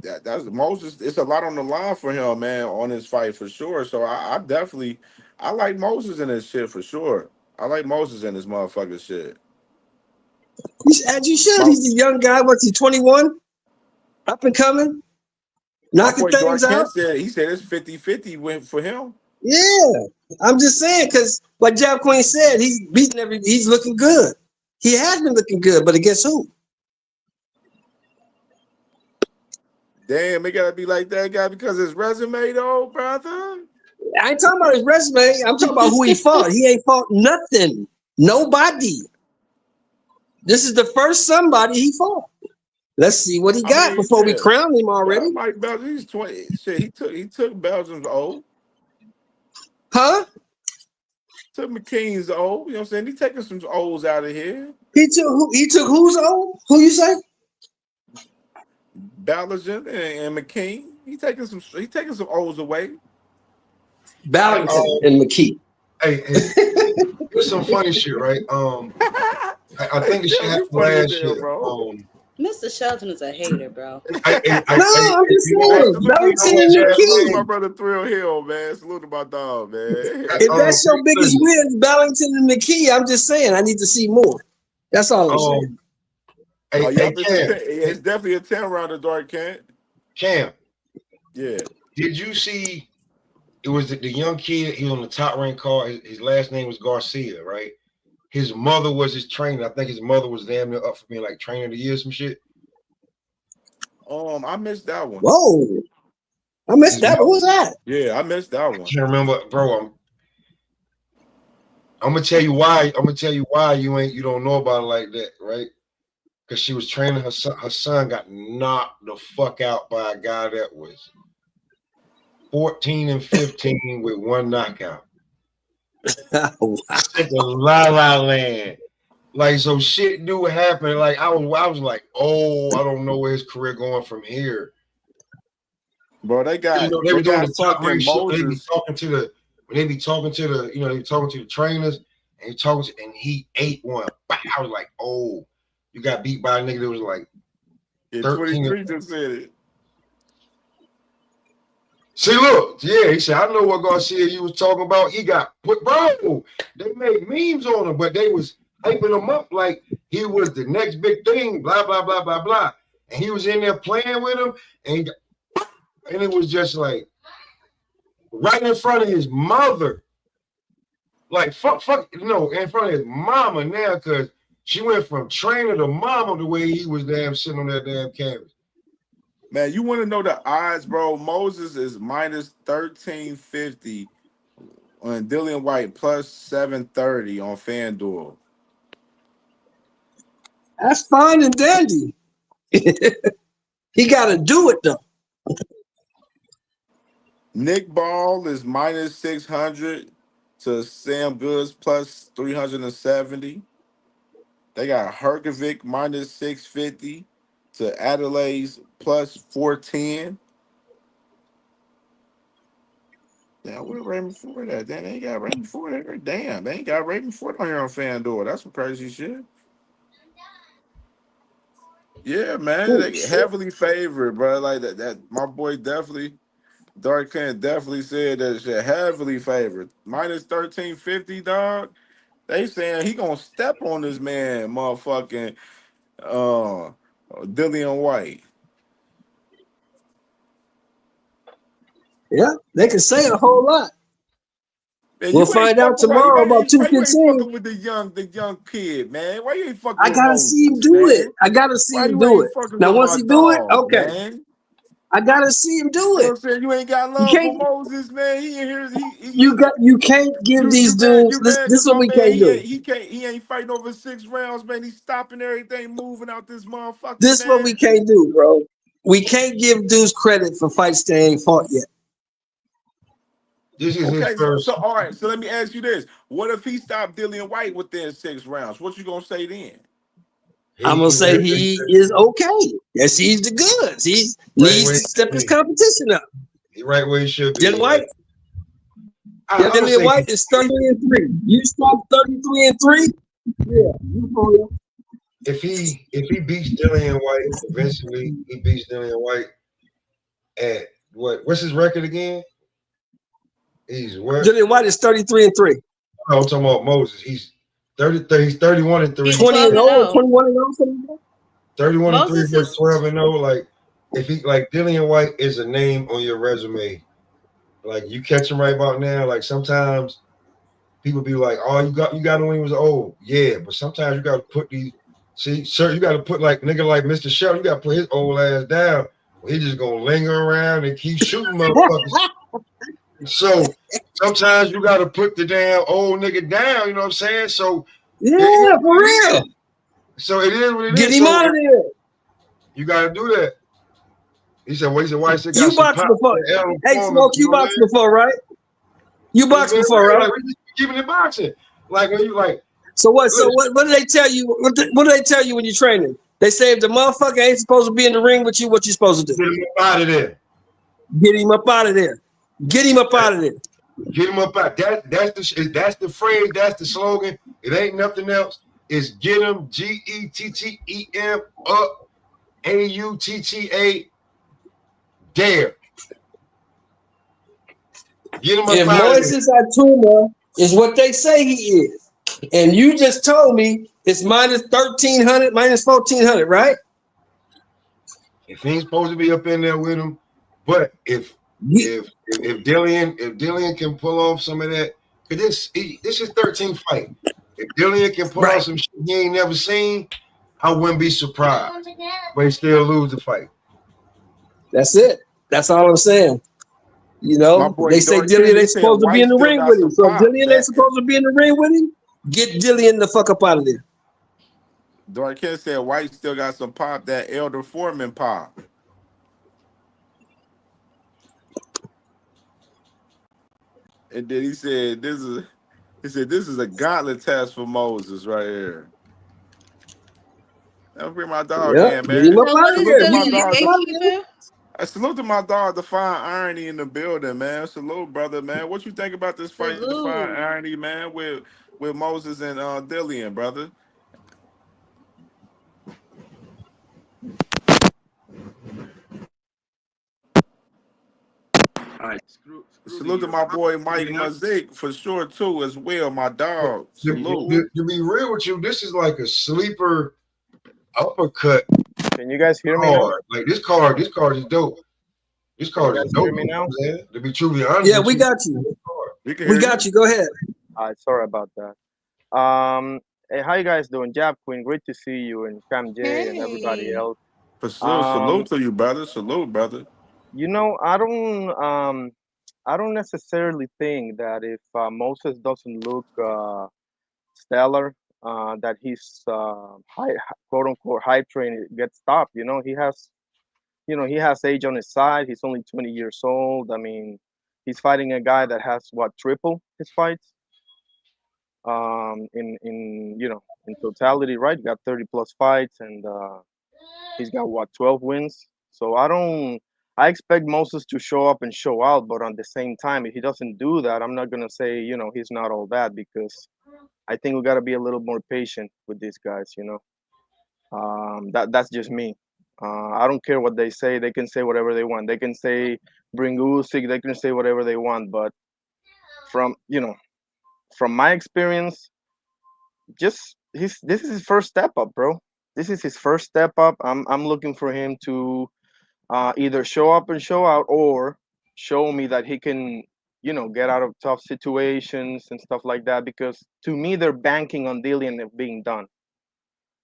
that's Moses. It's a lot on the line for him, man, on this fight for sure. So I definitely like Moses in this shit for sure. I like Moses in this motherfucking shit. As you should. He's a young guy. What's he, 21? Up and coming? Knocking things out? He said it's 50-50 win for him. Yeah. I'm just saying, because what Jab Queen said, he's beating he's looking good. He has been looking good, but against who? Damn, it gotta be like that guy because his resume though, brother. I ain't talking about his resume. I'm talking about who he fought. He ain't fought nothing. Nobody. This is the first somebody he fought. Let's see what he got before we crown him already. Mike Belgium, he's 20. Shit, he took Belgium's old. Huh? Took McKean's old. You know what I'm saying? He taking some olds out of here. He took who's old? Who you say? Belgium and McKean. He taking some olds away. Ballington and McKee. Hey, there's some funny shit, right? I think this shit happened last year. Mr. Shelton is a hater, bro. I'm just saying. Ballington and McKee. My brother Thrill Hill, man. Salute to my dog, man. If that's your biggest win, Ballington and McKee, I'm just saying I need to see more. That's all I'm saying. It's definitely a 10-rounder, Dark Kent. Cam. Yeah. Did you see? It was the young kid. He was on the top ranked card. His last name was Garcia, right? His mother was his trainer. I think his mother was damn near up for being like trainer of the year, some shit. I missed that one. Whoa. I missed that. What was that? Yeah, I missed that one. I can't remember, bro. I'm gonna tell you why. I'm gonna tell you why you don't know about it like that, right? Because she was training her son. Her son got knocked the fuck out by a guy that was 14 and 15 with one knockout. Wow. It's a la land. Like, so shit do happen. Like I was like, oh, I don't know where his career going from here. Bro, they were doing the top rank shit. They be talking to when they be talking to the, you know, they be talking to the trainers and he ate one. I was like, oh, you got beat by a nigga that was like 13. 23 just said it. See, look, yeah, he said, I know what Garcia you was talking about. He got put, bro. They made memes on him, but they was hyping him up like he was the next big thing, blah, blah, blah, blah, blah. And he was in there playing with him, and it was just like right in front of his mother. Like, fuck, no, in front of his mama now, because she went from trainer to mama the way he was damn sitting on that damn canvas. Man, you want to know the odds, bro? Moses is minus 1350 on Dillian Whyte plus 730 on FanDuel. That's fine and dandy. He got to do it, though. Nick Ball is minus 600 to Sam Goods plus 370. They got Herkovic minus 650 to Adelaide's plus 410. Damn, where Raymond Ford at? Damn, they ain't got Raymond Ford there. Damn, they ain't got Raymond Ford on here on FanDuel. That's some crazy shit. Yeah, man, they heavily favored, bro. Like that my boy definitely, Dark Ken definitely said that shit heavily favored. Minus 1350, dog. They saying he gonna step on this man, motherfucking Dillian Whyte. Yeah, they can say a whole lot. Man, we'll find out tomorrow about 215. Why you ain't fucking with the young kid, man? Why you ain't fucking I with gotta Moses, see him do man? it. I gotta see Why him you do ain't it. fucking Now, with once my he do it, dog, okay. man? I gotta see him do You know it. what I'm saying? You ain't got love for Moses, man. He in here. You can't give these dudes. This is what we can't do. He ain't fighting over 6 rounds, man. He's stopping everything, moving out this motherfucker. This is what we can't do, bro. We can't give dudes credit for fights they ain't fought yet. This is his first. So all right. So let me ask you this: what if he stopped Dillian Whyte within 6 rounds? What you gonna say then? I'm gonna say he is okay. Yes, he's the goods. He needs to step his competition up. He right where he should be. Dillian Whyte. Dillian Whyte is 33. You stop 33-3. Yeah. If he beats Dillian Whyte, eventually he beats Dillian Whyte at what's his record again? He's what? Dillian Whyte is 33-3. No, I'm talking about Moses. He's 30. He's 31-3. 20-0, 21-0. 31-3 versus 12-0. Like if he like Dillian Whyte is a name on your resume. Like you catch him right about now. Like sometimes people be like, "Oh, you got him when he was old." Yeah, but sometimes you got to put these. See, sir, you got to put like nigga like Mr. Shelton. You got to put his old ass down. He just gonna linger around and keep shooting motherfuckers. So sometimes you got to put the damn old nigga down. You know what I'm saying? So yeah, for real. So it is what it is. Get him out of there. You got to do that. He said, "Well, he said, why he said you boxed before? Hey, Smoke, you boxed before, right? You boxed before, right? Like, we just keeping it boxing. Like when you like. So what? So what do they tell you? What do they tell you when you're training? They say if the motherfucker ain't supposed to be in the ring with you, what you supposed to do? Get him up out of there. Get him up out of there. Get him up out of there. Get him up out. That's the phrase. That's the slogan. It ain't nothing else. It's get him GETTEM up AUTTA dare. Get him up if out of Moises Itauma is what they say he is, and you just told me it's minus 1,300, minus 1,400, right? If he ain't supposed to be up in there with him, but if Dillian can pull off some of that, because this is 13th fight. If Dillian can pull off some shit he ain't never seen, I wouldn't be surprised. But he still lose the fight. That's it. That's all I'm saying. You know, they say Dillian ain't supposed to be in the ring with him. So if Dillian ain't supposed to be in the ring with him, get Dillian the fuck up out of there. Darkhead said White still got some pop, that Elder Foreman pop. And then he said this is a gauntlet test for Moses right here. I'll bring my dog in, man. So what is Dillian, a gatekeeper? I salute to my dog, Define Irony in the building, man. Salute, brother, man. What you think about this fight, Define Salute. Irony, man, with Moses and Dillian, brother? All right, screw Salute to my boy Mike Mazik for sure too, as well. My dog. Salute. To be real with you, this is like a sleeper uppercut Can you guys hear me now? card. Like this card is dope. This Can you card is guys dope. hear me now? Man. To be truly honest, Yeah, with we you, got you. We can We hear got you. Go ahead. Sorry about that. Hey, how you guys doing? Jab Queen, great to see you, and Cam J and everybody Hey. else. For sure. Salute to you, brother. Salute, brother. You know, I don't necessarily think that if Moses doesn't look stellar, that his quote unquote hype train gets stopped. He has age on his side. He's only 20 years old. I mean, he's fighting a guy that has triple his fights. In totality, right? Got 30 plus fights, and he's got 12 wins. So I expect Moses to show up and show out, but on the same time, if he doesn't do that, I'm not gonna say he's not all that, because I think we gotta be a little more patient with these guys. That's just me. I don't care what they say. They can say whatever they want. They can say bring Usyk. They can say whatever they want. But from my experience, this is his first step up, bro. This is his first step up. I'm looking for him to either show up and show out, or show me that he can get out of tough situations and stuff like that. Because to me, they're banking on Dillian being done.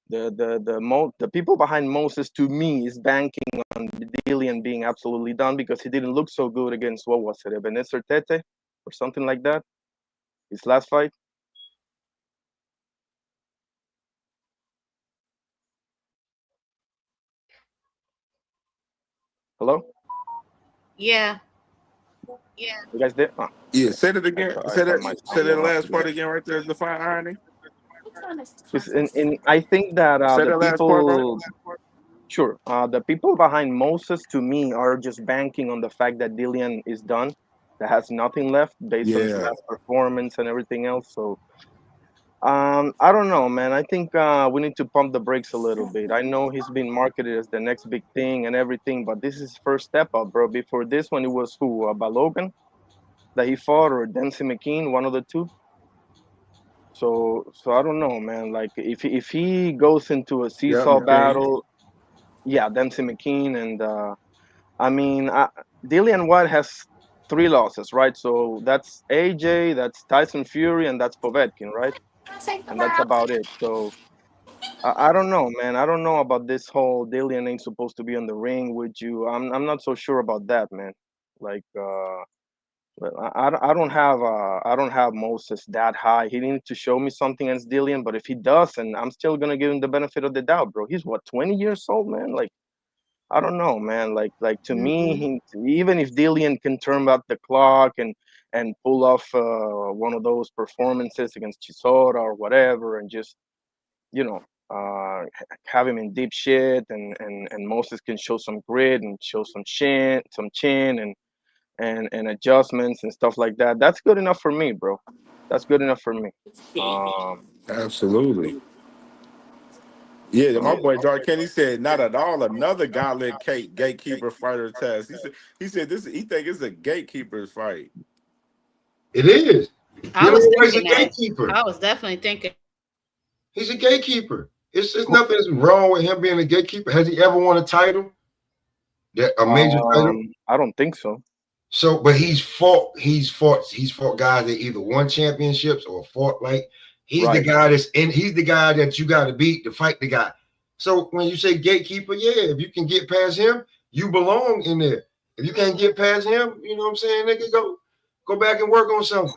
The people behind Moses, to me, is banking on Dillian being absolutely done, because he didn't look so good against, what was it, Ebenezer Tete or something like that, his last fight. Hello? Yeah. You guys did? Oh, Yeah, say that again. I Say thought that. my Say phone that went off last part again. again, right there. Define Irony. I think that Say the that last part, bro. people, sure, the people behind Moses, to me, are just banking on the fact that Dillian is done, that has nothing left based on his Yeah. last performance and everything else. So I don't know, man. I think we need to pump the brakes a little bit. I know he's been marketed as the next big thing and everything, but this is his first step up, bro. Before this one, it was who, Balogan that he fought, or Dempsey McKean, one of the two. So I don't know, man. Like if he goes into a Yeah, seesaw McCain. battle, yeah, Dempsey McKean, and I mean, Dillian Whyte has 3 losses, right? So that's AJ, that's Tyson Fury, and that's Povetkin, right? And that's about it. So I don't know, man. I don't know about this whole Dillian ain't supposed to be on the ring with you. I'm not so sure about that, man. Like but I don't have Moses that high. He needs to show me something against Dillian, but if he does, and I'm still gonna give him the benefit of the doubt, bro. He's 20 years old, man. Like I don't know, man. Like to me, even if Dillian can turn back the clock and pull off one of those performances against Chisora or whatever, and just you know have him in deep shit, and Moses can show some grit and show some chin and adjustments and stuff like that. That's good enough for me, bro. That's good enough for me. Absolutely. Yeah, my So boy Dark Kenny said not at all. Another gauntlet gatekeeper fighter test. He said this. He think it's a gatekeeper's fight. it is. I was Dillian Whyte's a thinking that. gatekeeper. I was definitely thinking. He's a gatekeeper. It's nothing wrong with him being a gatekeeper. Has he ever won a title? A major title? I don't think so. So, but he's fought guys that either won championships or fought like he's the guy he's the guy that you got to beat to fight the guy. So when you say gatekeeper, yeah, if you can get past him, you belong in there. If you can't get past him, you know what I'm saying, nigga, go back and work on something.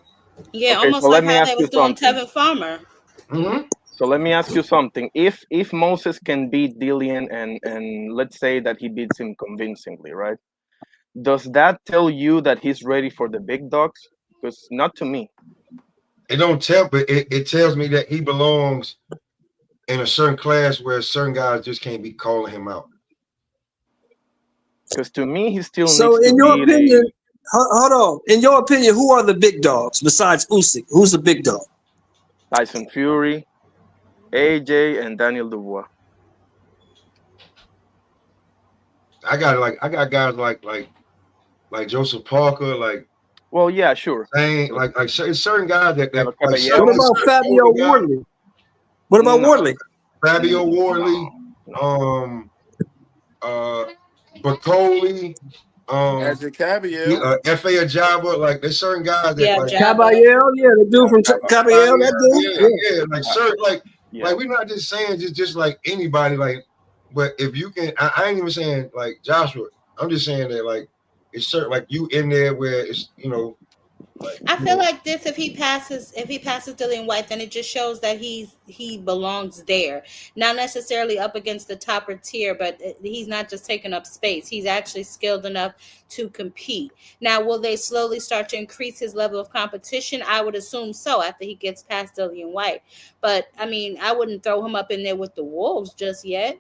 Yeah, Okay, almost so like let me how they ask was you doing something. Tevin Farmer. So let me ask you something. If Moses can beat Dillian and let's say that he beats him convincingly, right? Does that tell you that he's ready for the big dogs? Because not to me. It don't tell, but it tells me that he belongs in a certain class where certain guys just can't be calling him out. Because to me, he still So, needs to in your be opinion, hold on. In your opinion, who are the big dogs besides Usyk? Who's the big dog? Tyson Fury, AJ, and Daniel Dubois. I got guys like Joseph Parker, like. Well, yeah, sure. Like certain guys that like What certain about Fabio older guys. Wardley? What about Wardley? Fabio Wardley, Bertoli, As a caveat. F.A. Ajaba, like there's certain guys that like Caballero, the dude from Caballero, that dude. Yeah, like certain like we're not just saying just like anybody, like, but if you can, I ain't even saying like Joshua. I'm just saying that like it's certain like you in there where it's like, I feel like this, if he passes Dillian Whyte, then it just shows that he belongs there. Not necessarily up against the topper tier, but he's not just taking up space. He's actually skilled enough to compete. Now, will they slowly start to increase his level of competition? I would assume so after he gets past Dillian Whyte. But I mean, I wouldn't throw him up in there with the Wolves just yet.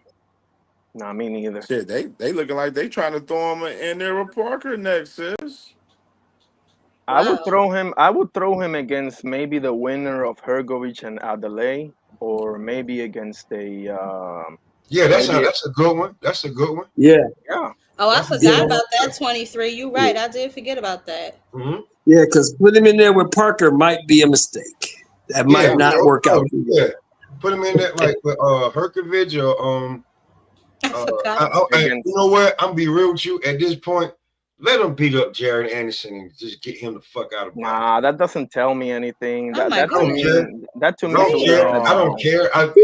Nah, me neither. Shit, they looking like they trying to throw him in there with Parker next, sis. I would throw him against maybe the winner of Hrgovic and Adelaide, or maybe against a. That's a good one. That's a good one. Yeah. Yeah. Oh, I forgot about that 23. You're right. I did forget about that. Mm-hmm. Yeah, because put him in there with Parker might be a mistake. That might not work out. Yeah, put him in there like with Hrgovic or you know what? I'm gonna be real with you at this point. Let him beat up Jared Anderson and just get him the fuck out of. Nah, that doesn't tell me anything. That to me, I don't care. So y'all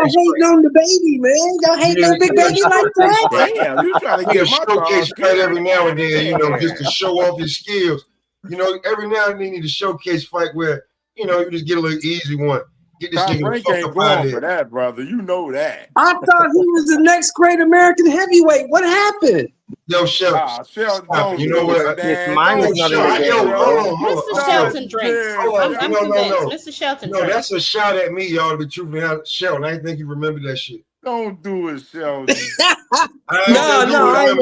hating on the baby, man. Y'all hating on Big Baby like that? Damn, you trying to get my showcase fight every now and then, just to show off his skills. Every now and then you need to showcase fight where, you just get a little easy one. Get this nigga Frank ain't going for that, brother. You know that. I thought he was the next great American heavyweight. What happened? Yo, Shelton, you know what? His mind is not in the game. Mr. Shelton drinks. I'm convinced. Mr. Shelton drinks. No, that's a shot at me, y'all, to be truthful. Shelton, I didn't think you remember that shit. Don't do it, Shelton. I ain't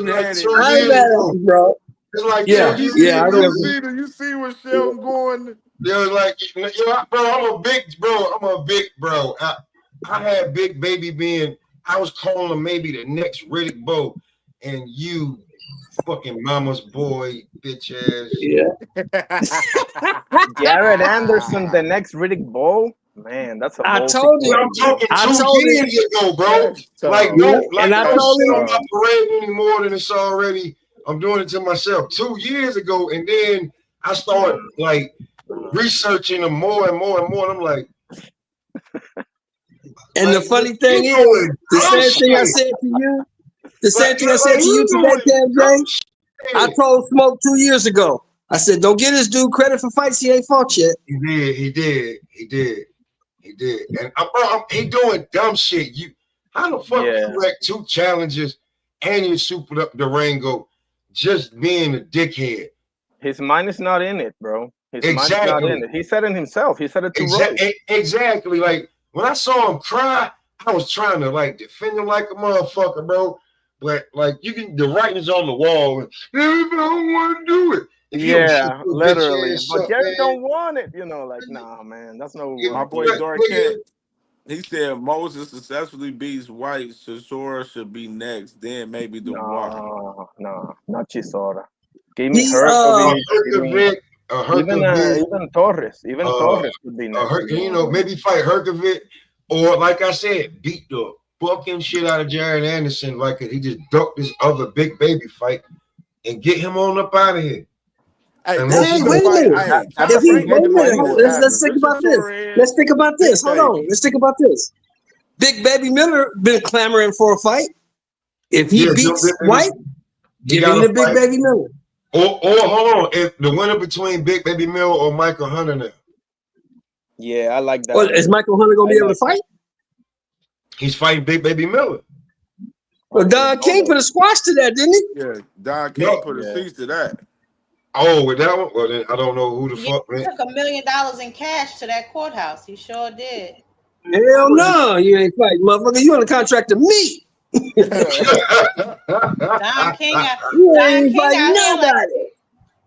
mad at you, bro. It's like, you see where Shelton going? They're like, I'm a big bro. I had Big Baby being, I was calling him maybe the next Riddick Bowe, and you fucking mama's boy, bitch ass. Yeah. Jared Anderson, the next Riddick Bowe? Man, that's a I told you. I'm talking 2 years ago, bro. Like, no, like, I told you. I'm not parading anymore than it's already. I'm doing it to myself 2 years ago, and then I started like researching them more and more and more. And I'm like, and the funny thing is, the same thing I said to you, today, CamJ. I told Smoke 2 years ago. I said, don't get this dude credit for fights he ain't fought yet. He did. And he doing dumb shit. How the fuck you wreck 2 challenges and you supered up Durango just being a dickhead? His mind is not in it, bro. His mind is not in it. He said it himself. He said it to Rose. Exactly. Like when I saw him cry, I was trying to like defend him like a motherfucker, bro. But like the writing's on the wall. And, I don't want to do it. Yeah, literally. But Jerry don't want it, like, nah, man. That's no. My boy Dorkett, he said Moses successfully beats White. Chisora should be next. Then maybe the Walker. No, not Chisora. Give me Hrgovic. Even Torres. Even Torres could be next. Maybe fight Hrgovic, or like I said, beat the fucking shit out of Jared Anderson. Like he just ducked this other Big Baby fight and get him on up out of here. Hey, wait a minute. Let's think about this. Let's think about this. Hold on. Let's think about this. Big Baby Miller been clamoring for a fight. If he beats White, give him the Big Baby Miller. Or hold on, if the winner between Big Baby Miller or Michael Hunter now. Yeah, I like that. Well, is Michael Hunter gonna be able to fight? He's fighting Big Baby Miller. Well, Don King put a squash to that, didn't he? Yeah, Don King put a cease to that. Oh, with that one? Well, then I don't know who the fuck, man. He took $1 million in cash to that courthouse. He sure did. Hell no, you ain't fighting, motherfucker. You on a contract to me. Don King, You ain't fighting nobody.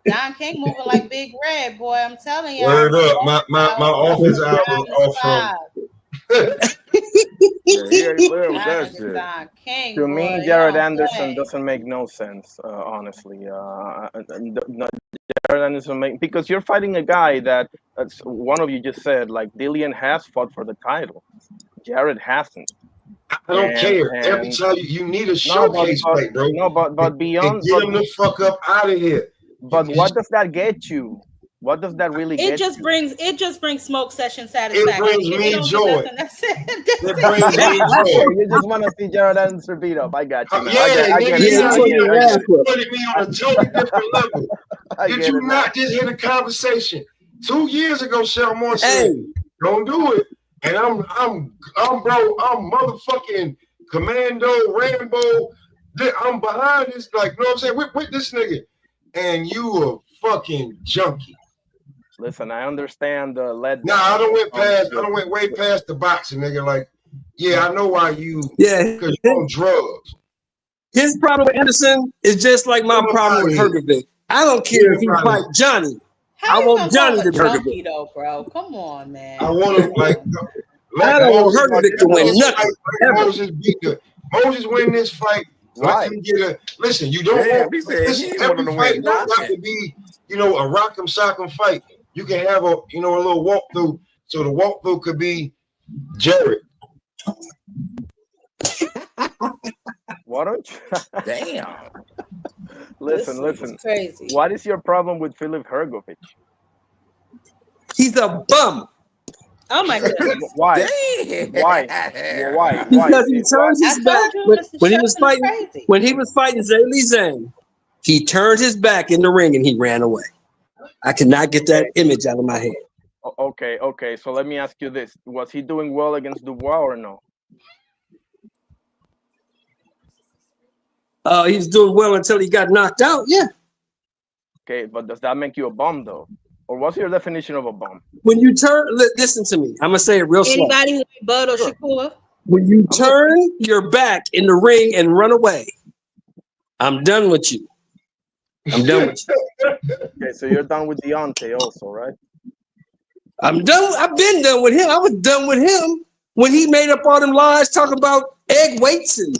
Don King moving like Big Red, boy. I'm telling you. Word up. My office hours off from. Yeah, he ain't playing with that shit. Don King, To boy, me, Jared Anderson doesn't make no sense, honestly. Jared Anderson because you're fighting a guy that's one of you just said, like Dillian has fought for the title. Jared hasn't. I don't care. Every time you need a showcase fight, bro. No, but beyond, get him the fuck up out of here. But what does that get you? What does that really get? It just brings smoke session satisfaction. It brings me joy. It brings me joy. You just want to see Jared Anderson beat up. I got you. Man. Yeah, I get it. You put me on a totally different level. Did you not just hear the conversation 2 years ago? Shelmore said, "Don't do it." And I'm motherfucking Commando Rambo. I'm behind this, like, you know what I'm saying? With this nigga, and you a fucking junkie. Listen, I understand the let. Nah, I don't went way past the boxing, nigga. Like, yeah, I know why you. Yeah, because you're on drugs. His problem with Anderson is just like my problem with Hergovic. I don't care if he fight Johnny. I want Johnny to junkie though, bro. Come on, man. I want him like I don't want Hergovic to win nothing. Moses win this fight. Let him get a listen. You don't want every fight don't have to be, a rock'em sock'em fight. You can have a little walkthrough. So the walkthrough could be Jared. Why don't you? Damn. Listen. Crazy. What is your problem with Filip Hrgovic? He's a bum. Oh my goodness. Why? Damn. Why? Because he turns his back when he was fighting Zhilei Zhang. He turned his back in the ring and he ran away. I cannot get that image out of my head. Okay. So let me ask you this: was he doing well against Dubois or no? He was doing well until he got knocked out. Yeah. Okay, but does that make you a bum though? Or what's your definition of a bum? When you turn, listen to me. I'm gonna say it real slow. Anybody who ain't Bud or Shakur? When you turn your back in the ring and run away, I'm done with you. I'm done with you. Okay, so you're done with Deontay also, right? I'm done. I've been done with him. I was done with him when he made up all them lies talking about egg weights and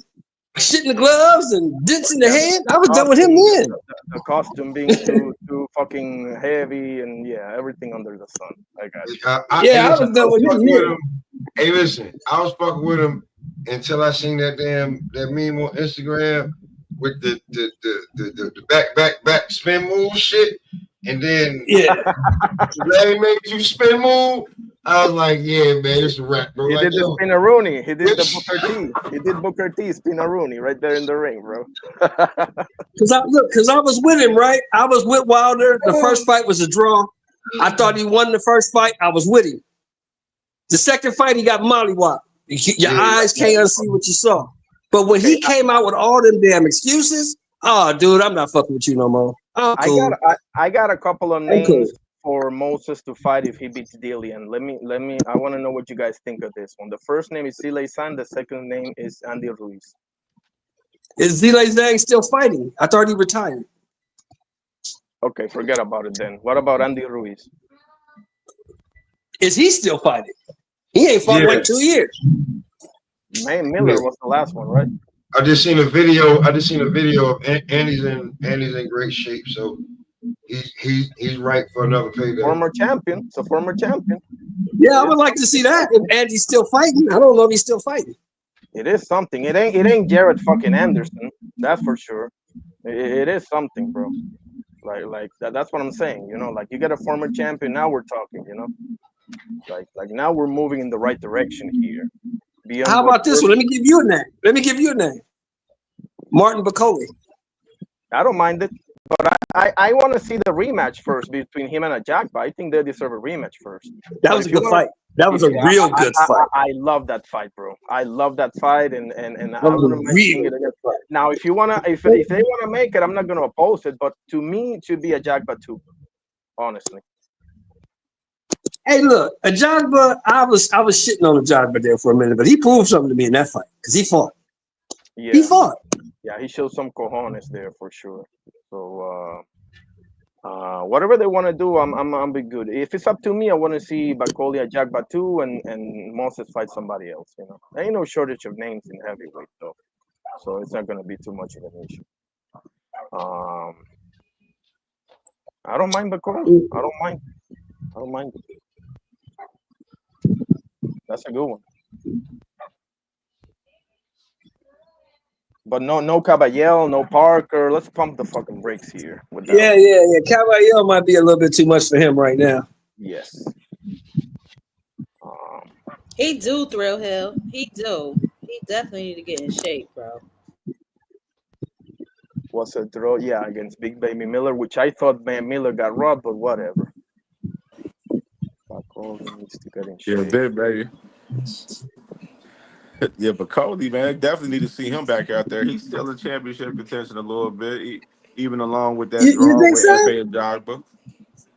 shit in the gloves and dents in the head. I was done with him then. The costume being too fucking heavy and everything under the sun. I got you. I was done with him. Hey, listen, I was fucking with him until I seen that meme on Instagram with the back spin move shit, and then they made you spin move. I was like, yeah, man, it's a wrap, bro. He like, did the Spinaroonie. He did the Booker T. He did Booker T Spinaroonie right there in the ring, bro. Because I was with him, right? I was with Wilder. The first fight was a draw. I thought he won the first fight. I was with him. The second fight, he got mollywopped. Your eyes can't unsee what you saw. But when he came out with all them damn excuses, oh, dude, I'm not fucking with you no more. Oh, cool. I got a couple of names for Moses to fight if he beats Dillian. Let me. I want to know what you guys think of this one. The first name is Zhilei Zhang. The second name is Andy Ruiz. Is Zhilei Zhang still fighting? I thought he retired. Okay, forget about it then. What about Andy Ruiz? Is he still fighting? He ain't fought like 2 years. Man, Miller was the last one, right? I just seen a video of Andy's in great shape, so he's right for another payday. Former champion. It's a former champion. Yeah, I would like to see that if Andy's still fighting. I don't know if he's still fighting. It is something. It ain't Jared fucking Anderson. That's for sure. It is something, bro. Like that's what I'm saying. Like you get a former champion. Now we're talking. Like now we're moving in the right direction here. How about this one? Let me give you a name. Martin Bacoli. I don't mind it, but I want to see the rematch first between him and Ajagba. I think they deserve a rematch first. That was a good fight. That was a real good fight. I love that fight, bro. I love that fight, and I wouldn't mind seeing it again. Now, if they wanna make it, I'm not gonna oppose it. But to me, it should be Ajagba too. Honestly. Hey, look, Ajagba. I was shitting on Ajagba there for a minute, but he proved something to me in that fight because he fought. Yeah. He fought. Yeah, he showed some cojones there for sure. So whatever they want to do, I'm be good. If it's up to me, I want to see Bacolia, Jack Batu, and Moses fight somebody else. You know, there ain't no shortage of names in heavyweight though, so it's not gonna be too much of an issue. I don't mind Bacolia. I don't mind. That's a good one. But no Caballero, no Parker. Let's pump the fucking brakes here with that. Yeah. Caballero might be a little bit too much for him right now. Yes. He do, Thrill Hill. He do. He definitely need to get in shape, bro. Was a throw, yeah, against Big Baby Miller, which I thought Miller got robbed, but whatever. Bacolia needs to get in shape. Yeah, big baby. Yeah, but Cody, man, definitely need to see him back out there. He's still in championship contention a little bit, even along with that You draw think with so? FA and Jogba.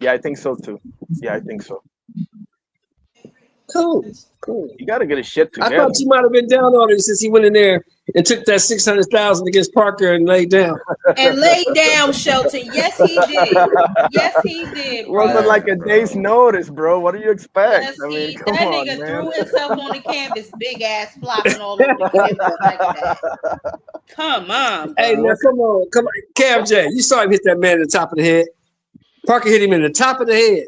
Yeah, I think so too. Yeah, I think so. Cool. You got to get his shit I together. thought you might have been down on it since he went in there and took that 600,000 against Parker and laid down. And laid down, Shelton. Yes, he did. Yes, he did, bro. Wasn't like a day's notice, bro. What do you expect? Yes, I mean, he, come that on, nigga man. threw himself on the canvas, big ass flopping all over the canvas like that. Come on, bro. Hey, now come on. Cam J, you saw him hit that man in the top of the head. Parker hit him in the top of the head.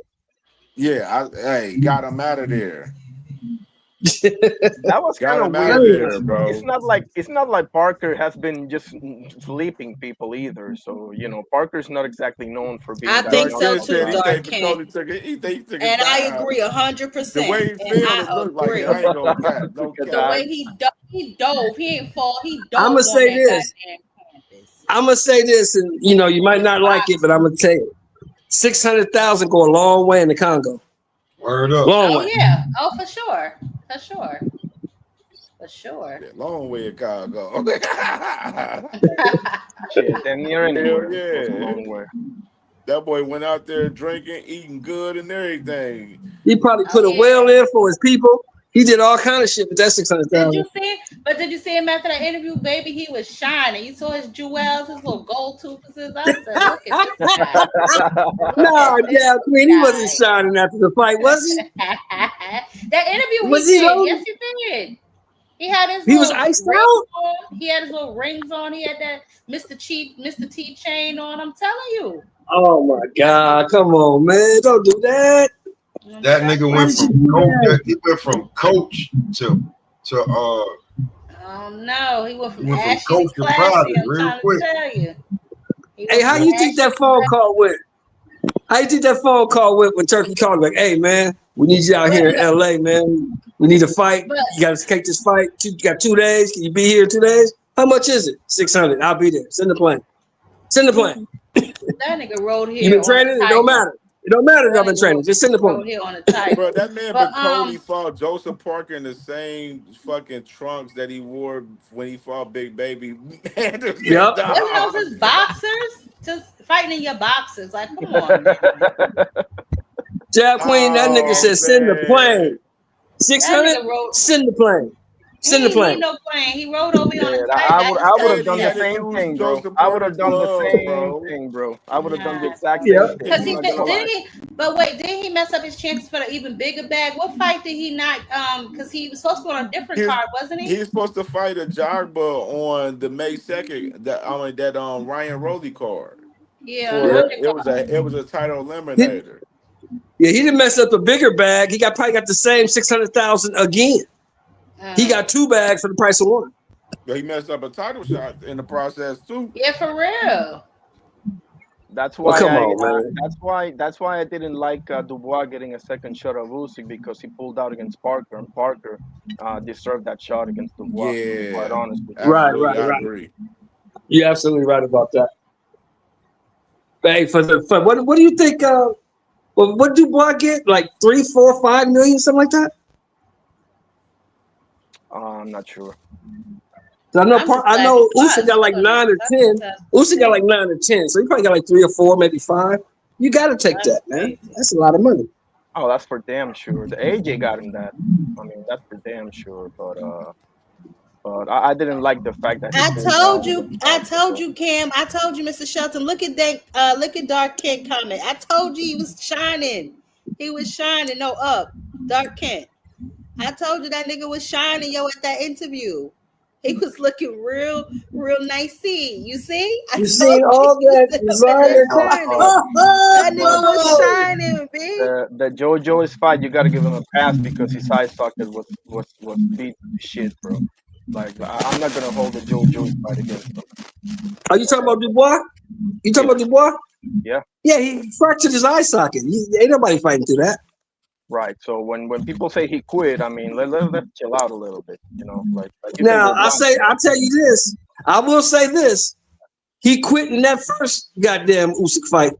Yeah, got him out of there. That was Got kind of him out weird. of there, bro. It's not like Parker has been just sleeping people either. So Parker's not exactly known for being. I that think so unorthodox too, guy. Dark King. He took And I time. agree 100%. The way he And feel, it I looked like agree. it. I ain't gonna cap. No The cap. way he dove, he ain't fall. He dove I'ma on say that this. goddamn canvas. I'm going to say this, and you might not like it, but I'm going to tell you. 600,000 go a long way in the Congo. Word up. Long Oh way. yeah. Oh, for sure. For sure. For sure. Yeah, long way in Congo. Shit, damn near anywhere. Hell Goes a yeah. long way. That boy went out there drinking, eating good, and everything. He probably put a well in for his people. He did all kind of shit with that 600,000. Did you see him after that interview, baby? He was shining. You saw his jewels, his little gold toothpieces. I said, look at this guy. No, yeah, Queen, he wasn't shining after the fight, was he? That interview Was he he did. loaded? Yes, he did. He had his He was little iced rings out? on. He had his little rings on. He had that Mr. T chain on. I'm telling you. Oh my God! Come on, man! Don't do that. That nigga went from coach. He went from coach to Oh no, he went from He went from ashy coach to to classy. private I'm real trying quick. to tell you. Hey, how you think that phone call went? How you think that phone call went when Turkey called like, "Hey, man, we need you out here in LA, man. We need a fight. You got to take this fight. You got 2 days. Can you be here 2 days? How much is it? 600. I'll be there. Send the plane. Send the plane. That nigga rode here. You been on training? a It don't tiger. matter. It don't matter if I've been training. Just send the Rode plane. here on a tiger. Bro, that man But, Bacoli fought Joseph Parker in the same fucking trunks that he wore when he fought Big Baby. Man, What are those his boxers? Just fighting in your boxers. Like, come on, man. Jab Queen, that nigga said send the plane. 600? That nigga rode- Send the plane. Send the He plane. no plane. He rode over here on a Yeah, tiger. I would have done had the to same use thing, bro. Joseph I would have Parker's done the glove, same bro. thing, bro. I would have done the Nah. exact Yeah. same thing. Because I'm not gonna lie. but wait, didn't he mess up his chances for the even bigger bag? What fight did he not? Because he was supposed to go on a different card, wasn't he? He's supposed to fight a Jogba on the May 2nd, that Ryan Rowley card. Yeah, It was a title eliminator. Yeah, he didn't mess up the bigger bag. He probably got the same 600,000 again. He got 2 bags for the price of 1. But he messed up a title shot in the process too. Yeah, for real. That's why come on, man. that's why I didn't like Dubois getting a second shot of Usyk, because he pulled out against Parker, and Parker deserved that shot against Dubois. To be quite honest with you. Right. I agree. You're absolutely right about that. Hey, for what do you think? What do Dubois get? Like 3, 4, 5 million, something like that? I'm not sure. I know Usyk got like 9 or 10. Usyk got like 9 or 10, so he probably got like 3 or 4, maybe 5. You got to take that, man. That's a lot of money. Oh, that's for damn sure. The AJ got him that. I mean, that's for damn sure. But But I didn't like the fact that he I pulled told down you, Cam. I told you, Mr. Shelton. Look at that. Look at Dark Kent comment. I told you he was shining. He was shining. No, up, Dark Kent. I told you that nigga was shining, yo, at that interview. He was looking real nicey. You see? You seen all that designer? That nigga was shining, B. The JoJo's fight, you gotta give him a pass because his eye socket was beat to shit, bro. Like I'm not gonna hold the JoJo's fight against him. Are you talking about Dubois? You talking about Dubois? Yeah. Yeah, he fractured his eye socket. Ain't nobody fighting through that. Right. So when people say he quit, I mean let's chill out a little bit, you know. Like you Now I'll tell you this. I will say this. He quit in that first goddamn Usyk fight.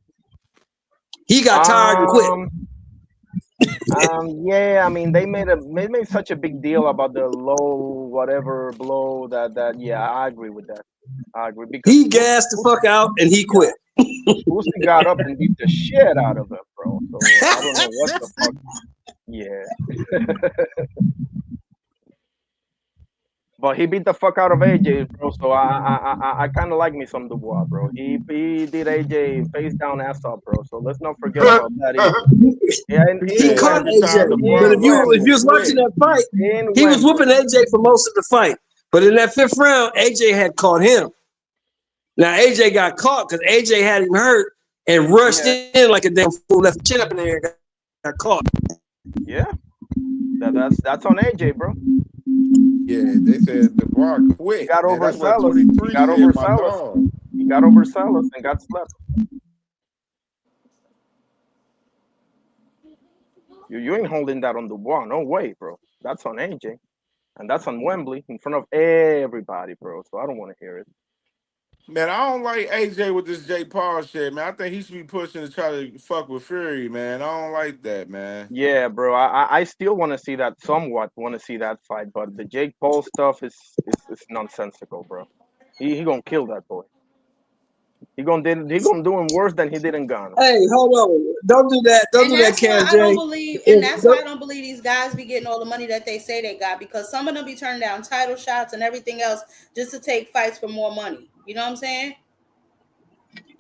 He got tired and quit. Yeah, I mean they made such a big deal about the low whatever blow that yeah, I agree with that. I agree because he gassed the fuck out and he quit. Usyk got up and beat the shit out of him, bro. So I don't know what the fuck. Yeah. But he beat the fuck out of AJ, bro. So I kind of like me some Dubois, bro. He did AJ face down, ass up, bro. So let's not forget about that either. Yeah, and he caught AJ. But if you was watching that fight, he was whooping AJ for most of the fight. But in that fifth round, AJ had caught him. Now AJ got caught because AJ had him hurt and rushed in like a damn fool, left the chin up in there and got caught. Yeah, that's on AJ, bro. Yeah, they said the bar quit. He got overzealous. He got overzealous and got slept. You ain't holding that on Dubois, no way, bro. That's on AJ, and that's on Wembley in front of everybody, bro. So I don't want to hear it. Man, I don't like AJ with this Jake Paul shit, man. I think he should be pushing to try to fuck with Fury, man. I don't like that, man. Yeah, bro. I still want to see that fight, but the Jake Paul stuff is nonsensical, bro. He gonna kill that boy. He gonna do him worse than he did in Ghana. Hey, hold on. Don't do that. Don't do that, KJ. That's why I don't believe these guys be getting all the money that they say they got, because some of them be turning down title shots and everything else just to take fights for more money. You know what I'm saying?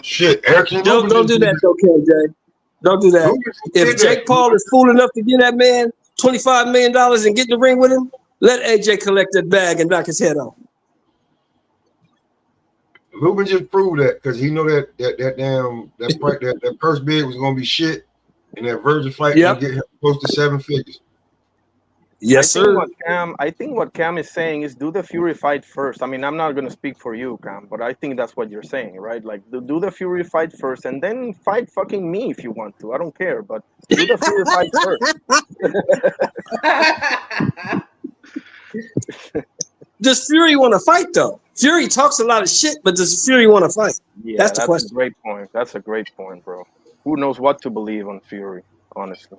Shit, Eric. Don't do that, though, KJ. Don't do that. If Jake Paul is fool enough to give that man $25 million and get in the ring with him, let AJ collect that bag and knock his head off. Ruben just proved that because he know that first bid was gonna be shit, and that Virgin fight gonna get him close to 7 figures. Yes, sir. I think what Cam is saying is do the Fury fight first. I mean, I'm not gonna speak for you, Cam, but I think that's what you're saying, right? Like do the Fury fight first, and then fight fucking me if you want to. I don't care, but do the Fury fight first. Does Fury want to fight though? Fury talks a lot of shit, but does Fury want to fight? Yeah, that's the question. A great point. That's a great point, bro. Who knows what to believe on Fury, honestly.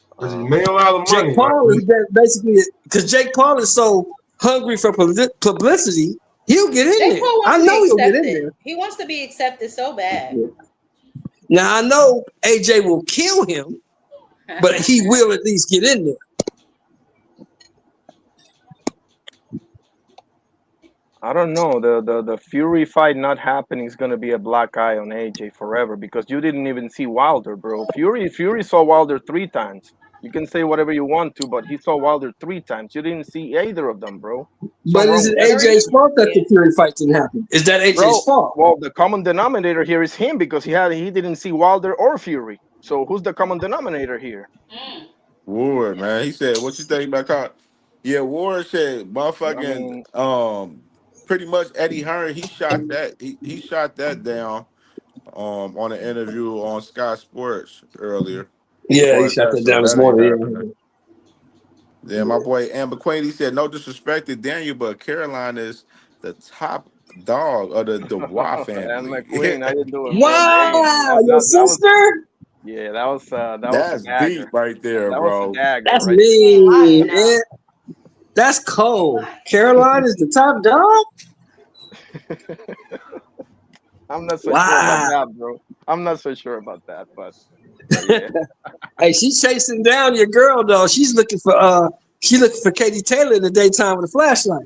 Because he made a lot of money. Jake Paul is basically because Jake Paul is so hungry for publicity, he'll get in there. I know he'll get in there. He wants to be accepted so bad. Yeah. Now I know AJ will kill him, but he will at least get in there. I don't know. The Fury fight not happening is gonna be a black eye on AJ forever because you didn't even see Wilder, bro. Fury saw Wilder 3 times. You can say whatever you want to, but he saw Wilder 3 times. You didn't see either of them, bro. But is it AJ's fault that the Fury fight didn't happen? Is that AJ's fault? Well, the common denominator here is him because he didn't see Wilder or Fury. So who's the common denominator here? Ward, man. He said, "What you think about Con?" Yeah, Ward said, "Motherfucking pretty much Eddie Hearn. He shot that. He shot that down on an interview on Sky Sports earlier." Yeah, he shot that down this morning. Yeah, my boy Amber Queen, he said, "No disrespect to Daniel, but Caroline is the top dog of the Dubois family." Amber Queen, how you doing? Wow, your sister? Yeah, that's deep right there, bro. That's me. Yeah. That's cold. Caroline is the top dog? I'm not so sure about that, bro. I'm not so sure about that, but yeah. Hey, she's chasing down your girl though. She's looking for She looking for Katie Taylor in the daytime with a flashlight.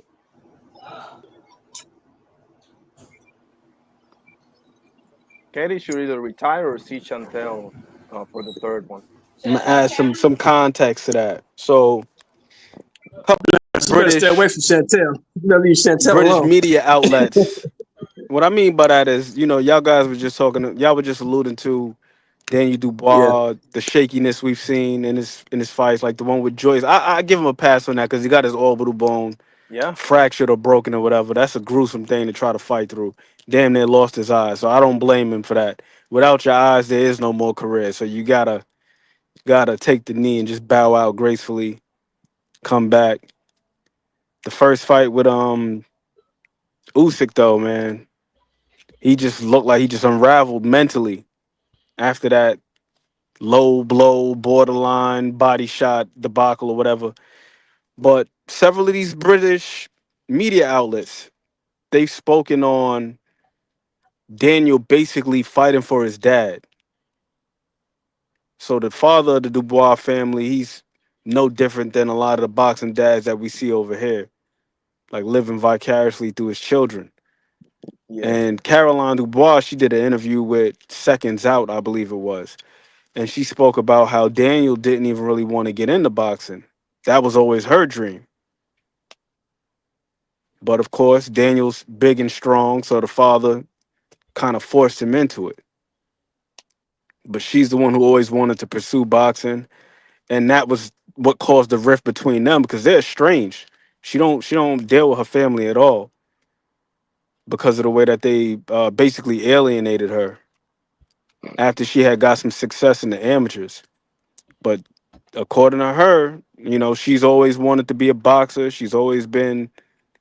Katie should either retire or see Chantel for the third one. I'm gonna add some context to that. So, You better stay away from Chantel. You better leave Chantel British alone. media outlets. What I mean by that is, y'all guys were just y'all were just alluding to Daniel Dubois, the shakiness we've seen in his fights, like the one with Joyce. I give him a pass on that because he got his orbital bone fractured or broken or whatever. That's a gruesome thing to try to fight through. Damn near lost his eyes, so I don't blame him for that. Without your eyes, there is no more career. So you gotta take the knee and just bow out gracefully, come back. The first fight with Usyk though, man, he just looked like he just unraveled mentally after that low blow, borderline body shot debacle or whatever. But several of these British media outlets, they've spoken on Daniel basically fighting for his dad. So the father of the Dubois family, he's no different than a lot of the boxing dads that we see over here, like living vicariously through his children. Yeah. And Caroline Dubois, she did an interview with Seconds Out, I believe it was. And she spoke about how Daniel didn't even really want to get into boxing. That was always her dream. But of course, Daniel's big and strong, so the father kind of forced him into it. But she's the one who always wanted to pursue boxing, and that was what caused the rift between them because they're estranged. She don't deal with her family at all because of the way that they basically alienated her after she had got some success in the amateurs. But according to her, she's always wanted to be a boxer. She's always been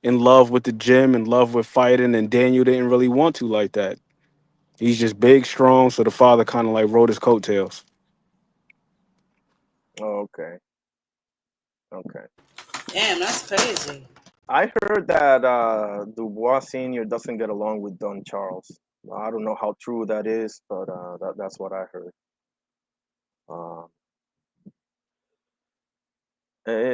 in love with the gym, in love with fighting, and Daniel didn't really want to like that. He's just big, strong, so the father kind of like rode his coattails. Oh, okay. Damn, that's crazy. I heard that Dubois Senior doesn't get along with Don Charles. I don't know how true that is, but that's what I heard.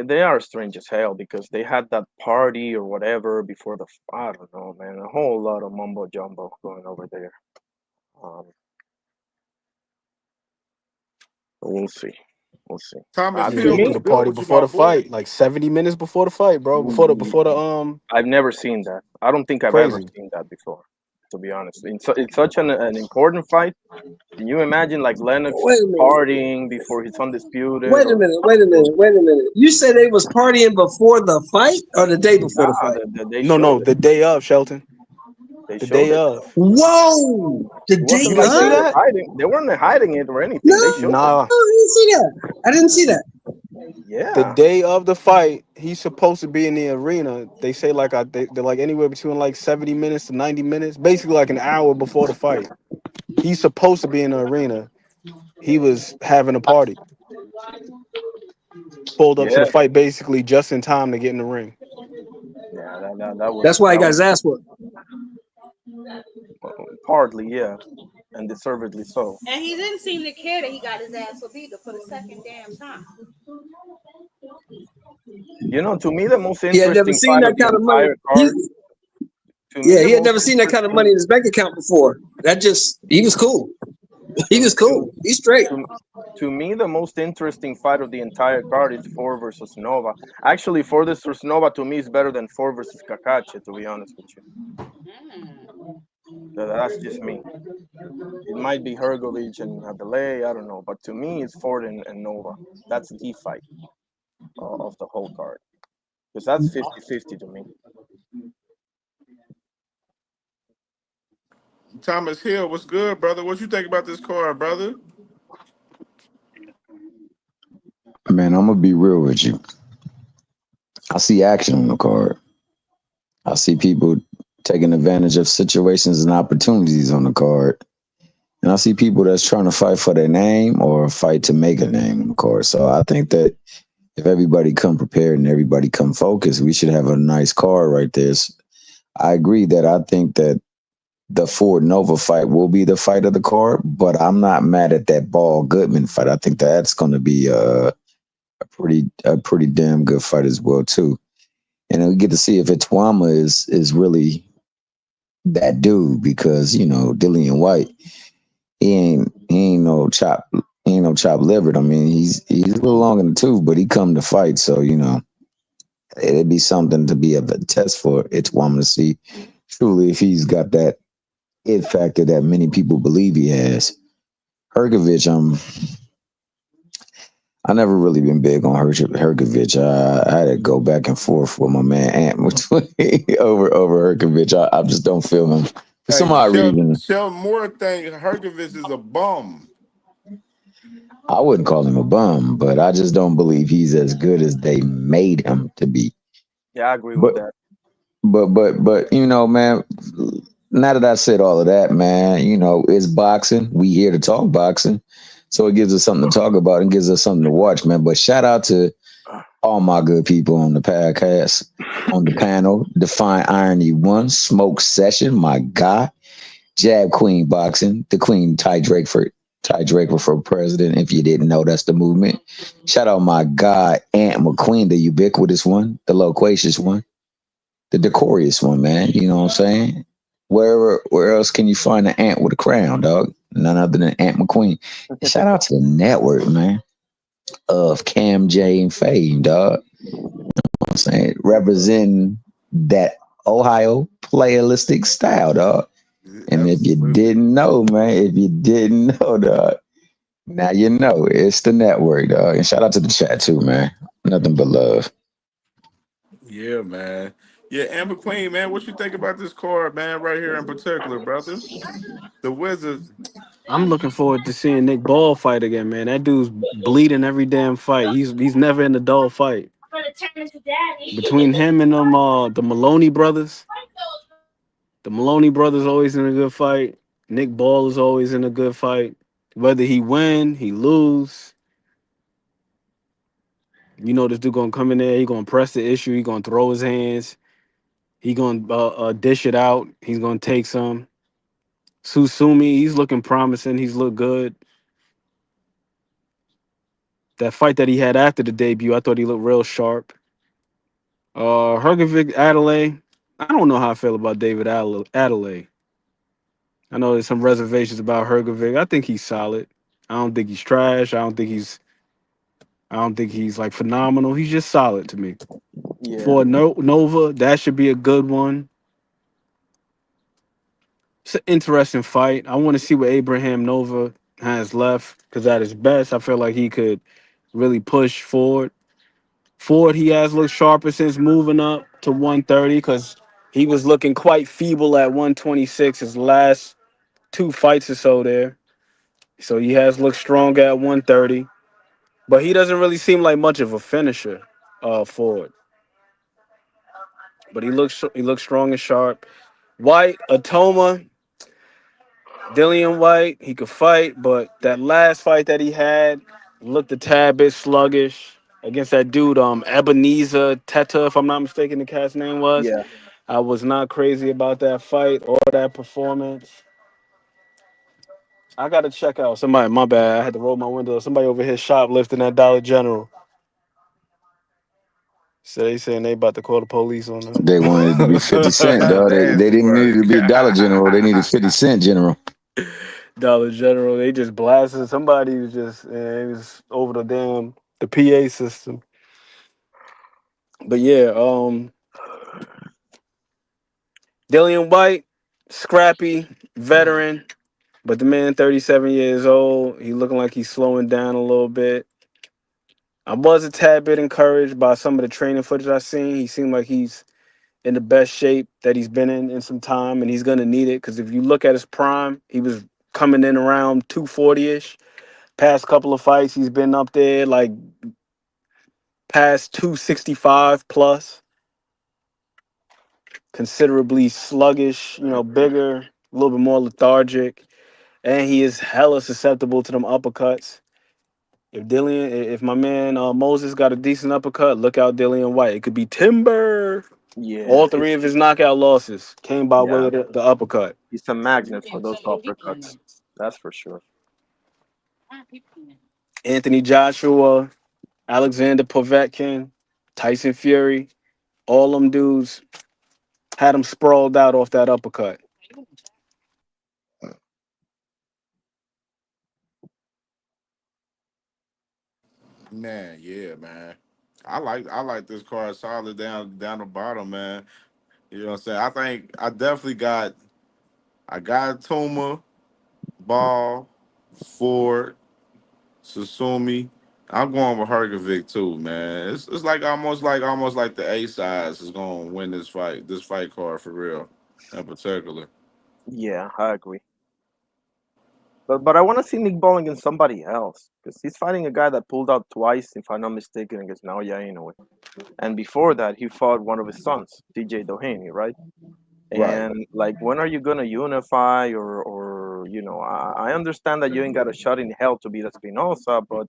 They are strange as hell because they had that party or whatever before I don't know, man. A whole lot of mumbo jumbo going over there. We'll see. Thomas They Hill, threw what's the good party with you, before my the boy? fight, like 70 minutes before the fight, bro. Before the I've never seen that. I don't think I've ever crazy. seen that before, to be honest. It's such an important fight. Can you imagine like Lennox Wait a minute. partying before he's undisputed? Wait a minute. You said they was partying before the fight or the day before the fight? No, the day of, Shelton. The day of. Whoa! The It day wasn't You like didn't see they were that? hiding. They weren't hiding it or anything. No, They showed Nah. I didn't see that. Yeah. The day of the fight, he's supposed to be in the arena. They say they're like anywhere between like 70 minutes to 90 minutes, basically like an hour before the fight. He's supposed to be in the arena. He was having a party. Pulled up to the fight basically just in time to get in the ring. Yeah, that was. That's why he got his ass whooped. Partly, yeah, and deservedly so. And he didn't seem to care that he got his ass whooped either for the second damn time. To me, the most He had never interesting seen fight that of the kind of money. entire card. He had never seen that kind of money in his bank account before. He was cool. He was cool. He's straight. To me, the most interesting fight of the entire card is Ford versus Nova. Actually, Ford versus Nova to me is better than Ford versus Kakache, to be honest with you. That's just me. It might be Hergovich and Adelay, I don't know. But to me, it's Ford and Nova. That's the fight of the whole card. Because that's 50-50 to me. Thomas Hill, what's good, brother? What you think about this card, brother? Man, I'm gonna be real with you. I see action on the card. I see people taking advantage of situations and opportunities on the card. And I see people that's trying to fight for their name or fight to make a name on the card. So I think that if everybody come prepared and everybody come focused, we should have a nice card right there. So I agree that I think that the Ford Nova fight will be the fight of the card, but I'm not mad at that Ball Goodman fight. I think that's going to be a a pretty damn good fight as well too. And we get to see if Itauma is really that dude, because Dillian Whyte, he ain't no chop livered. I mean, he's a little long in the tooth, but he come to fight, so it'd be something to be a test for Itauma to see truly if he's got that it factor that many people believe he has. Hergovich, I never really been big on Hergovich. I had to go back and forth with my man Ant over Hergovich. I just don't feel him for some Hey, odd reason. Sheldon Moore think Hergovich is a bum. I wouldn't call him a bum, but I just don't believe he's as good as they made him to be. Yeah, I agree with But that. but man, now that I said all of that, man, it's boxing. We here to talk boxing. So it gives us something to talk about and gives us something to watch, man. But shout out to all my good people on the podcast, on the panel. Define Irony One, Smoke Session, my guy. Jab Queen Boxing, the Queen Ty Draper for president. If you didn't know, that's the movement. Shout out my guy, Aunt McQueen, the ubiquitous one, the loquacious one, the decorous one, man. You know what I'm saying? Where else can you find an ant with a crown, dog? None other than Aunt McQueen. Shout out to the network, man, of CamJ and fame, dog. You know what I'm saying? Representing that Ohio playalistic style, dog. And if you didn't know, dog, now you know. It's the network, dog. And shout out to the chat too, man. Nothing but love. Yeah, man. Yeah, Amber Queen, man, what you think about this card, man, right here in particular, brother? The Wizards. I'm looking forward to seeing Nick Ball fight again, man. That dude's bleeding every damn fight. He's never in a dull fight. Between him and the Maloney brothers, always in a good fight. Nick Ball is always in a good fight. Whether he win, he lose. This dude gonna come in there. He gonna press the issue. He gonna throw his hands. He gonna dish it out. He's gonna take some. Susumi, he's looking promising. He's looked good. That fight that he had after the debut, I thought he looked real sharp. Hergovic Adelaide, I don't know how I feel about David Adelaide. I know there's some reservations about Hergovic. I think he's solid. I don't think he's trash. I don't think he's like phenomenal. He's just solid to me. Yeah. For Nova, that should be a good one. It's an interesting fight. I want to see what Abraham Nova has left, because at his best, I feel like he could really push forward. Ford, he has looked sharper since moving up to 130, because he was looking quite feeble at 126 his last two fights or so there. So he has looked strong at 130, but he doesn't really seem like much of a finisher, Ford. But he looks strong and sharp. White, Itauma, Dillian Whyte, he could fight, but that last fight that he had looked a tad bit sluggish against that dude, Ebenezer Teta, if I'm not mistaken, the cat's name was. Yeah. I was not crazy about that fight or that performance. I got to check out somebody. My bad. I had to roll my window. Somebody over here shoplifting at Dollar General. So they saying they about to call the police on them. They wanted it to be 50 Cent, dog. They didn't need it to be Dollar General. They needed 50 Cent General. Dollar General, they just blasted. Somebody was just it was over the PA system. But yeah, Dillian Whyte, scrappy veteran, but the man 37 years old. He looking like he's slowing down a little bit. I was a tad bit encouraged by some of the training footage I seen. He seemed like he's in the best shape that he's been in some time, and he's gonna need it, because if you look at his prime, he was coming in around 240-ish. Past couple of fights, he's been up there like past 265 plus. Considerably sluggish, bigger, a little bit more lethargic, and he is hella susceptible to them uppercuts. If my man Moses got a decent uppercut, look out Dillian Whyte. It could be timber. Yeah. All three of his knockout losses came by way of the uppercut. He's a magnet for those uppercuts. That's for sure. Anthony Joshua, Alexander Povetkin, Tyson Fury, all them dudes had him sprawled out off that uppercut. Man, yeah, man. I like this card solid down the bottom, man. You know what I'm saying? I got Tuma, Ball, Ford, Susumi. I'm going with Hergovic too, man. It's like almost like the A sides is gonna win this fight card for real, in particular. Yeah, I agree. But I want to see Nick Ball against somebody else because he's fighting a guy that pulled out twice, if I'm not mistaken, against Naoya Inoue. And before that, he fought one of his sons, TJ Doheny, right? Right. And like, when are you gonna unify? Or I understand that you ain't got a shot in hell to beat Espinosa, but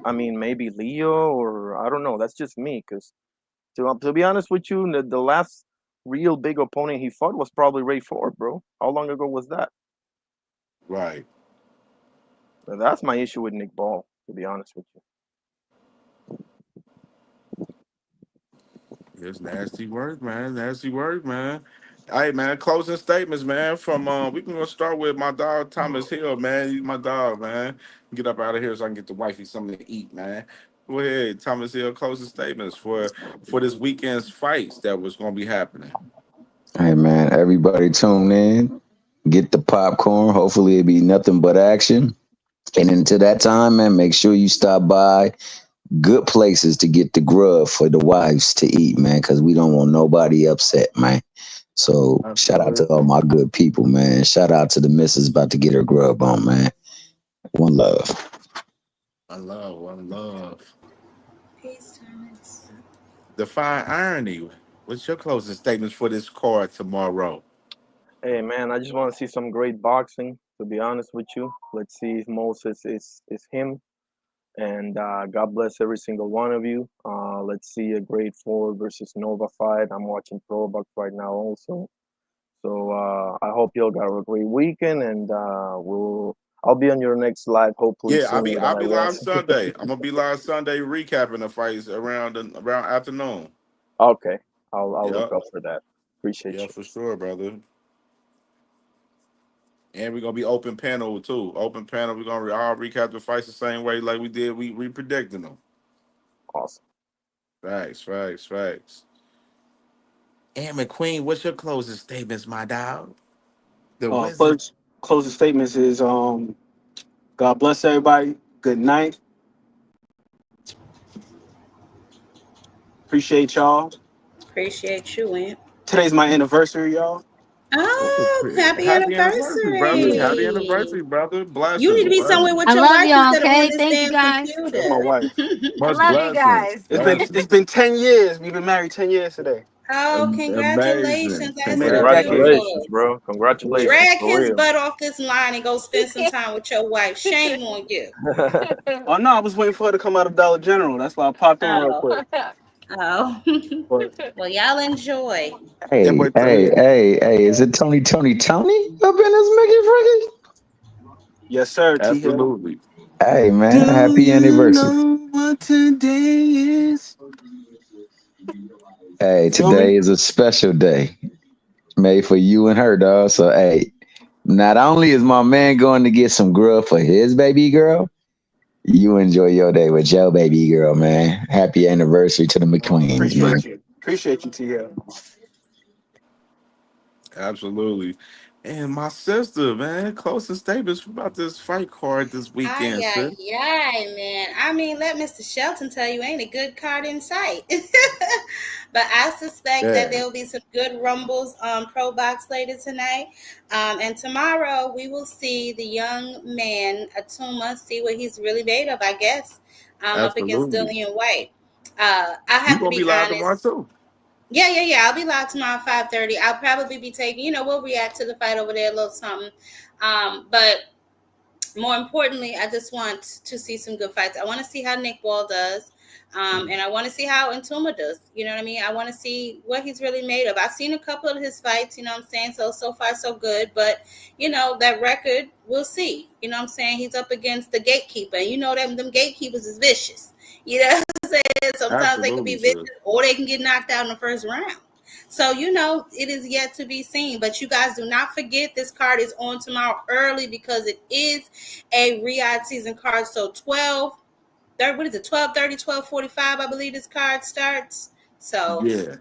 I mean, maybe Leo, or I don't know. That's just me, because to be honest with you, the last real big opponent he fought was probably Ray Ford, bro. How long ago was that? Right. That's my issue with Nick Ball, to be honest with you. It's nasty work, man. Nasty work, man. Hey, man. Closing statements, man. From we can go start with my dog Thomas Hill, man. He's my dog, man. Get up out of here so I can get the wifey something to eat, man. Go ahead, Thomas Hill. Closing statements for this weekend's fights that was gonna be happening. Hey man, everybody tune in. Get the popcorn. Hopefully it'll be nothing but action. And until that time, man, make sure you stop by good places to get the grub for the wives to eat, man, because we don't want nobody upset, man. So shout out to all my good people, man. Shout out to the missus about to get her grub on, man. One love. One love. Peace, Thomas. Define irony. What's your closing statements for this card tomorrow? Hey man, I just want to see some great boxing. To be honest with you, let's see if Moses is him. And God bless every single one of you. Let's see a great Ford versus Nova fight. I'm watching Pro Bucks right now also. So I hope y'all got a great weekend, and I'll be on your next live hopefully Yeah, I'll be sooner than I'll I be live was. Sunday. I'm gonna be live Sunday recapping the fights around afternoon. Okay, I'll look Yep. up for that. Appreciate Yeah, you. for sure, brother. And we're gonna be open panel too. Open panel. We're gonna all recap the fights the same way like we did. We predicting them. Awesome. Facts, facts, facts. And McQueen, what's your closing statements, my dog? The wizard. Closing statements is God bless everybody. Good night. Appreciate y'all. Appreciate you, Aunt. Today's my anniversary, y'all. Oh, happy Happy anniversary, brother. Happy anniversary. anniversary, brother. You need Blessings, to be somewhere blessings. with I your love wife y'all. instead of on Okay, this thank you damn guys. That's my computer. wife. I Much love you blessings. guys. It's Blessings. been 10 years. We've been married 10 years today. Oh, Amazing. congratulations. We That's made it a decade. Congratulations, beautiful. bro. Congratulations Drag for his real. butt off this line and go spend some time with your wife. Shame on you. Oh no, I was waiting for her to come out of Dollar General. That's why I popped in real Oh. quick. Oh. But Well, y'all enjoy. That Hey, boy hey, Tony. hey, hey, is it Tony up in this Mickey Friggy? yes, sir, T Hill. Absolutely. Hey man, Do happy you anniversary. know what today is? Hey, Feel me? today is a special day made for you and her, dog. So hey, not only is my man going to get some grub for his baby girl, you enjoy your day with your baby girl, man. Happy anniversary to the McQueens, man. Appreciate you, T Hill. Absolutely. And my sister, man, closing statements about this fight card this weekend, Ay, sis. ay, ay, man. I mean, let Mr. Shelton tell you, ain't a good card in sight. But I suspect that Yeah, there will be some good rumbles on Pro Box later tonight. And tomorrow we will see the young man, Itauma, see what he's really made of, I guess, up against absolutely. Dillian Whyte. I You have to gonna be be live tomorrow honest. too. Yeah. I'll be live tomorrow 5:30. I'll probably be taking, we'll react to the fight over there a little something. But more importantly, I just want to see some good fights. I want to see how Nick Ball does. And I want to see how Itauma does. You know what I mean? I want to see what he's really made of. I've seen a couple of his fights, you know what I'm saying? So far, so good. But, you know, that record, we'll see. You know what I'm saying? He's up against the gatekeeper. And you know them gatekeepers is vicious. You know what I'm saying? Sometimes they can be Absolutely, vicious sis. or they can get knocked out in the first round. So, you know, it is yet to be seen. But you guys do not forget this card is on tomorrow early because it is a Riyadh season card. So 12:30, 12:45, I believe this card starts. So Yeah.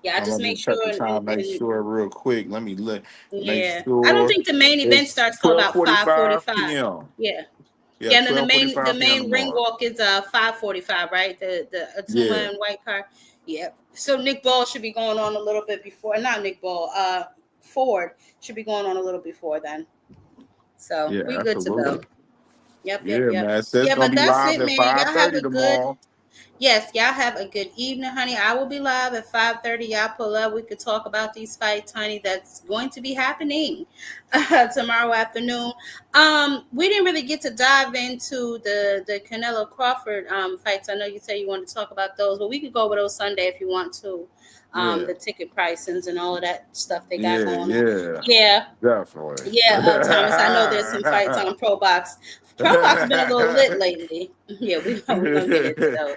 yeah, I'm just gonna make check sure the time, make and sure real quick. Let me look, make yeah. I don't sure think the main event it's starts till about 12:45 5:45. p.m. Yeah. Yeah, Yeah, and then the 12:45 p.m. main ring tomorrow. walk is 5:45, right? The Itauma Yeah. and White card. Yeah. So Nick Ball should be going on a little bit before. Not Nick Ball. Ford should be going on a little before then. So Yeah, we good to go. absolutely. Yep, yep, Yeah, yep. man. So it's Yeah, gonna but be that's live it, at man. Y'all have 5:30 a good. tomorrow. Yes, y'all have a good evening, honey. I will be live at 5:30. Y'all pull up. We could talk about these fights, honey. That's going to be happening tomorrow afternoon. We didn't really get to dive into the Canelo Crawford fights. I know you said you wanted to talk about those, but we could go over those Sunday if you want to. Yeah. The ticket pricings and all of that stuff they got Yeah, going on. yeah. Yeah. Definitely. Yeah, Thomas, I know there's some fights on Pro Box. Pro Box has been a little lit lately. Yeah, we're gonna get into those.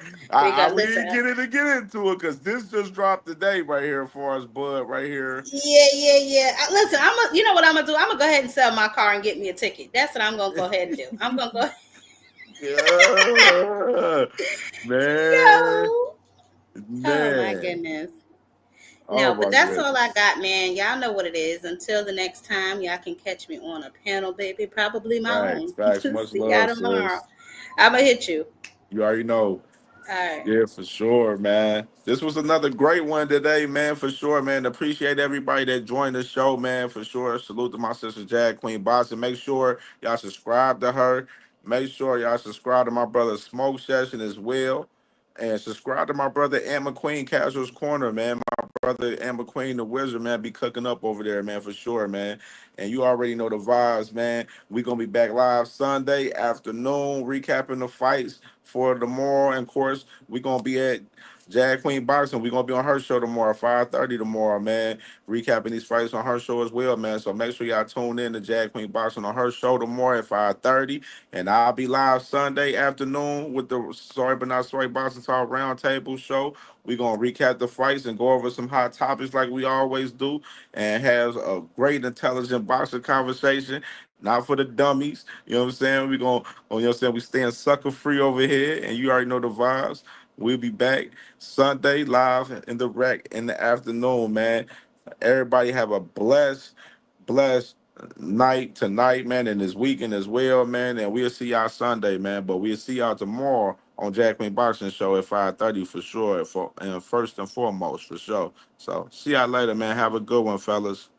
We Listen. didn't get into it because this just dropped today right here for us, bud. Right here. Yeah. Listen, you know what I'm gonna do? I'm gonna go ahead and sell my car and get me a ticket. That's what I'm gonna go ahead and do. I'm gonna go. Yeah, man, Yo. Oh my man. goodness. Oh No, but my that's all I goodness. got, man. Y'all know what it is. Until the next time, y'all can catch me on a panel, baby. Probably my Facts, own. facts. Much See y'all love, tomorrow. sis. I'm gonna hit you. You already know. All right. Yeah, for sure, man. This was another great one today, man, for sure, man. Appreciate everybody that joined the show, man, for sure. Salute to my sister, Jag Queen Boston. Make sure y'all subscribe to her. Make sure y'all subscribe to my brother Smoke Session as well. And subscribe to my brother Ant McQueen Casuals Corner, man. My brother Ant McQueen, the wizard, man, be cooking up over there, man, for sure, man. And you already know the vibes, man. We gonna be back live Sunday afternoon, recapping the fights for tomorrow. And of course, we gonna be at Jag Queen Boxing. We gonna be on her show tomorrow, 5:30 tomorrow, man. Recapping these fights on her show as well, man. So make sure y'all tune in to Jag Queen Boxing on her show tomorrow at 5:30. And I'll be live Sunday afternoon with the Sorry But Not Sorry Boxing Talk Roundtable show. We gonna recap the fights and go over some hot topics like we always do, and have a great, intelligent boxing conversation. Not for the dummies. You know what I'm saying? We gonna, you know what I'm saying? We staying sucker free over here, and you already know the vibes. We'll be back Sunday live in the rec in the afternoon, man. Everybody have a blessed night tonight, man, and this weekend as well, man. And we'll see y'all Sunday, man. But we'll see y'all tomorrow on Jack Queen Boxing Show at 5:30 for sure. And first and foremost, for sure. So see y'all later, man. Have a good one, fellas.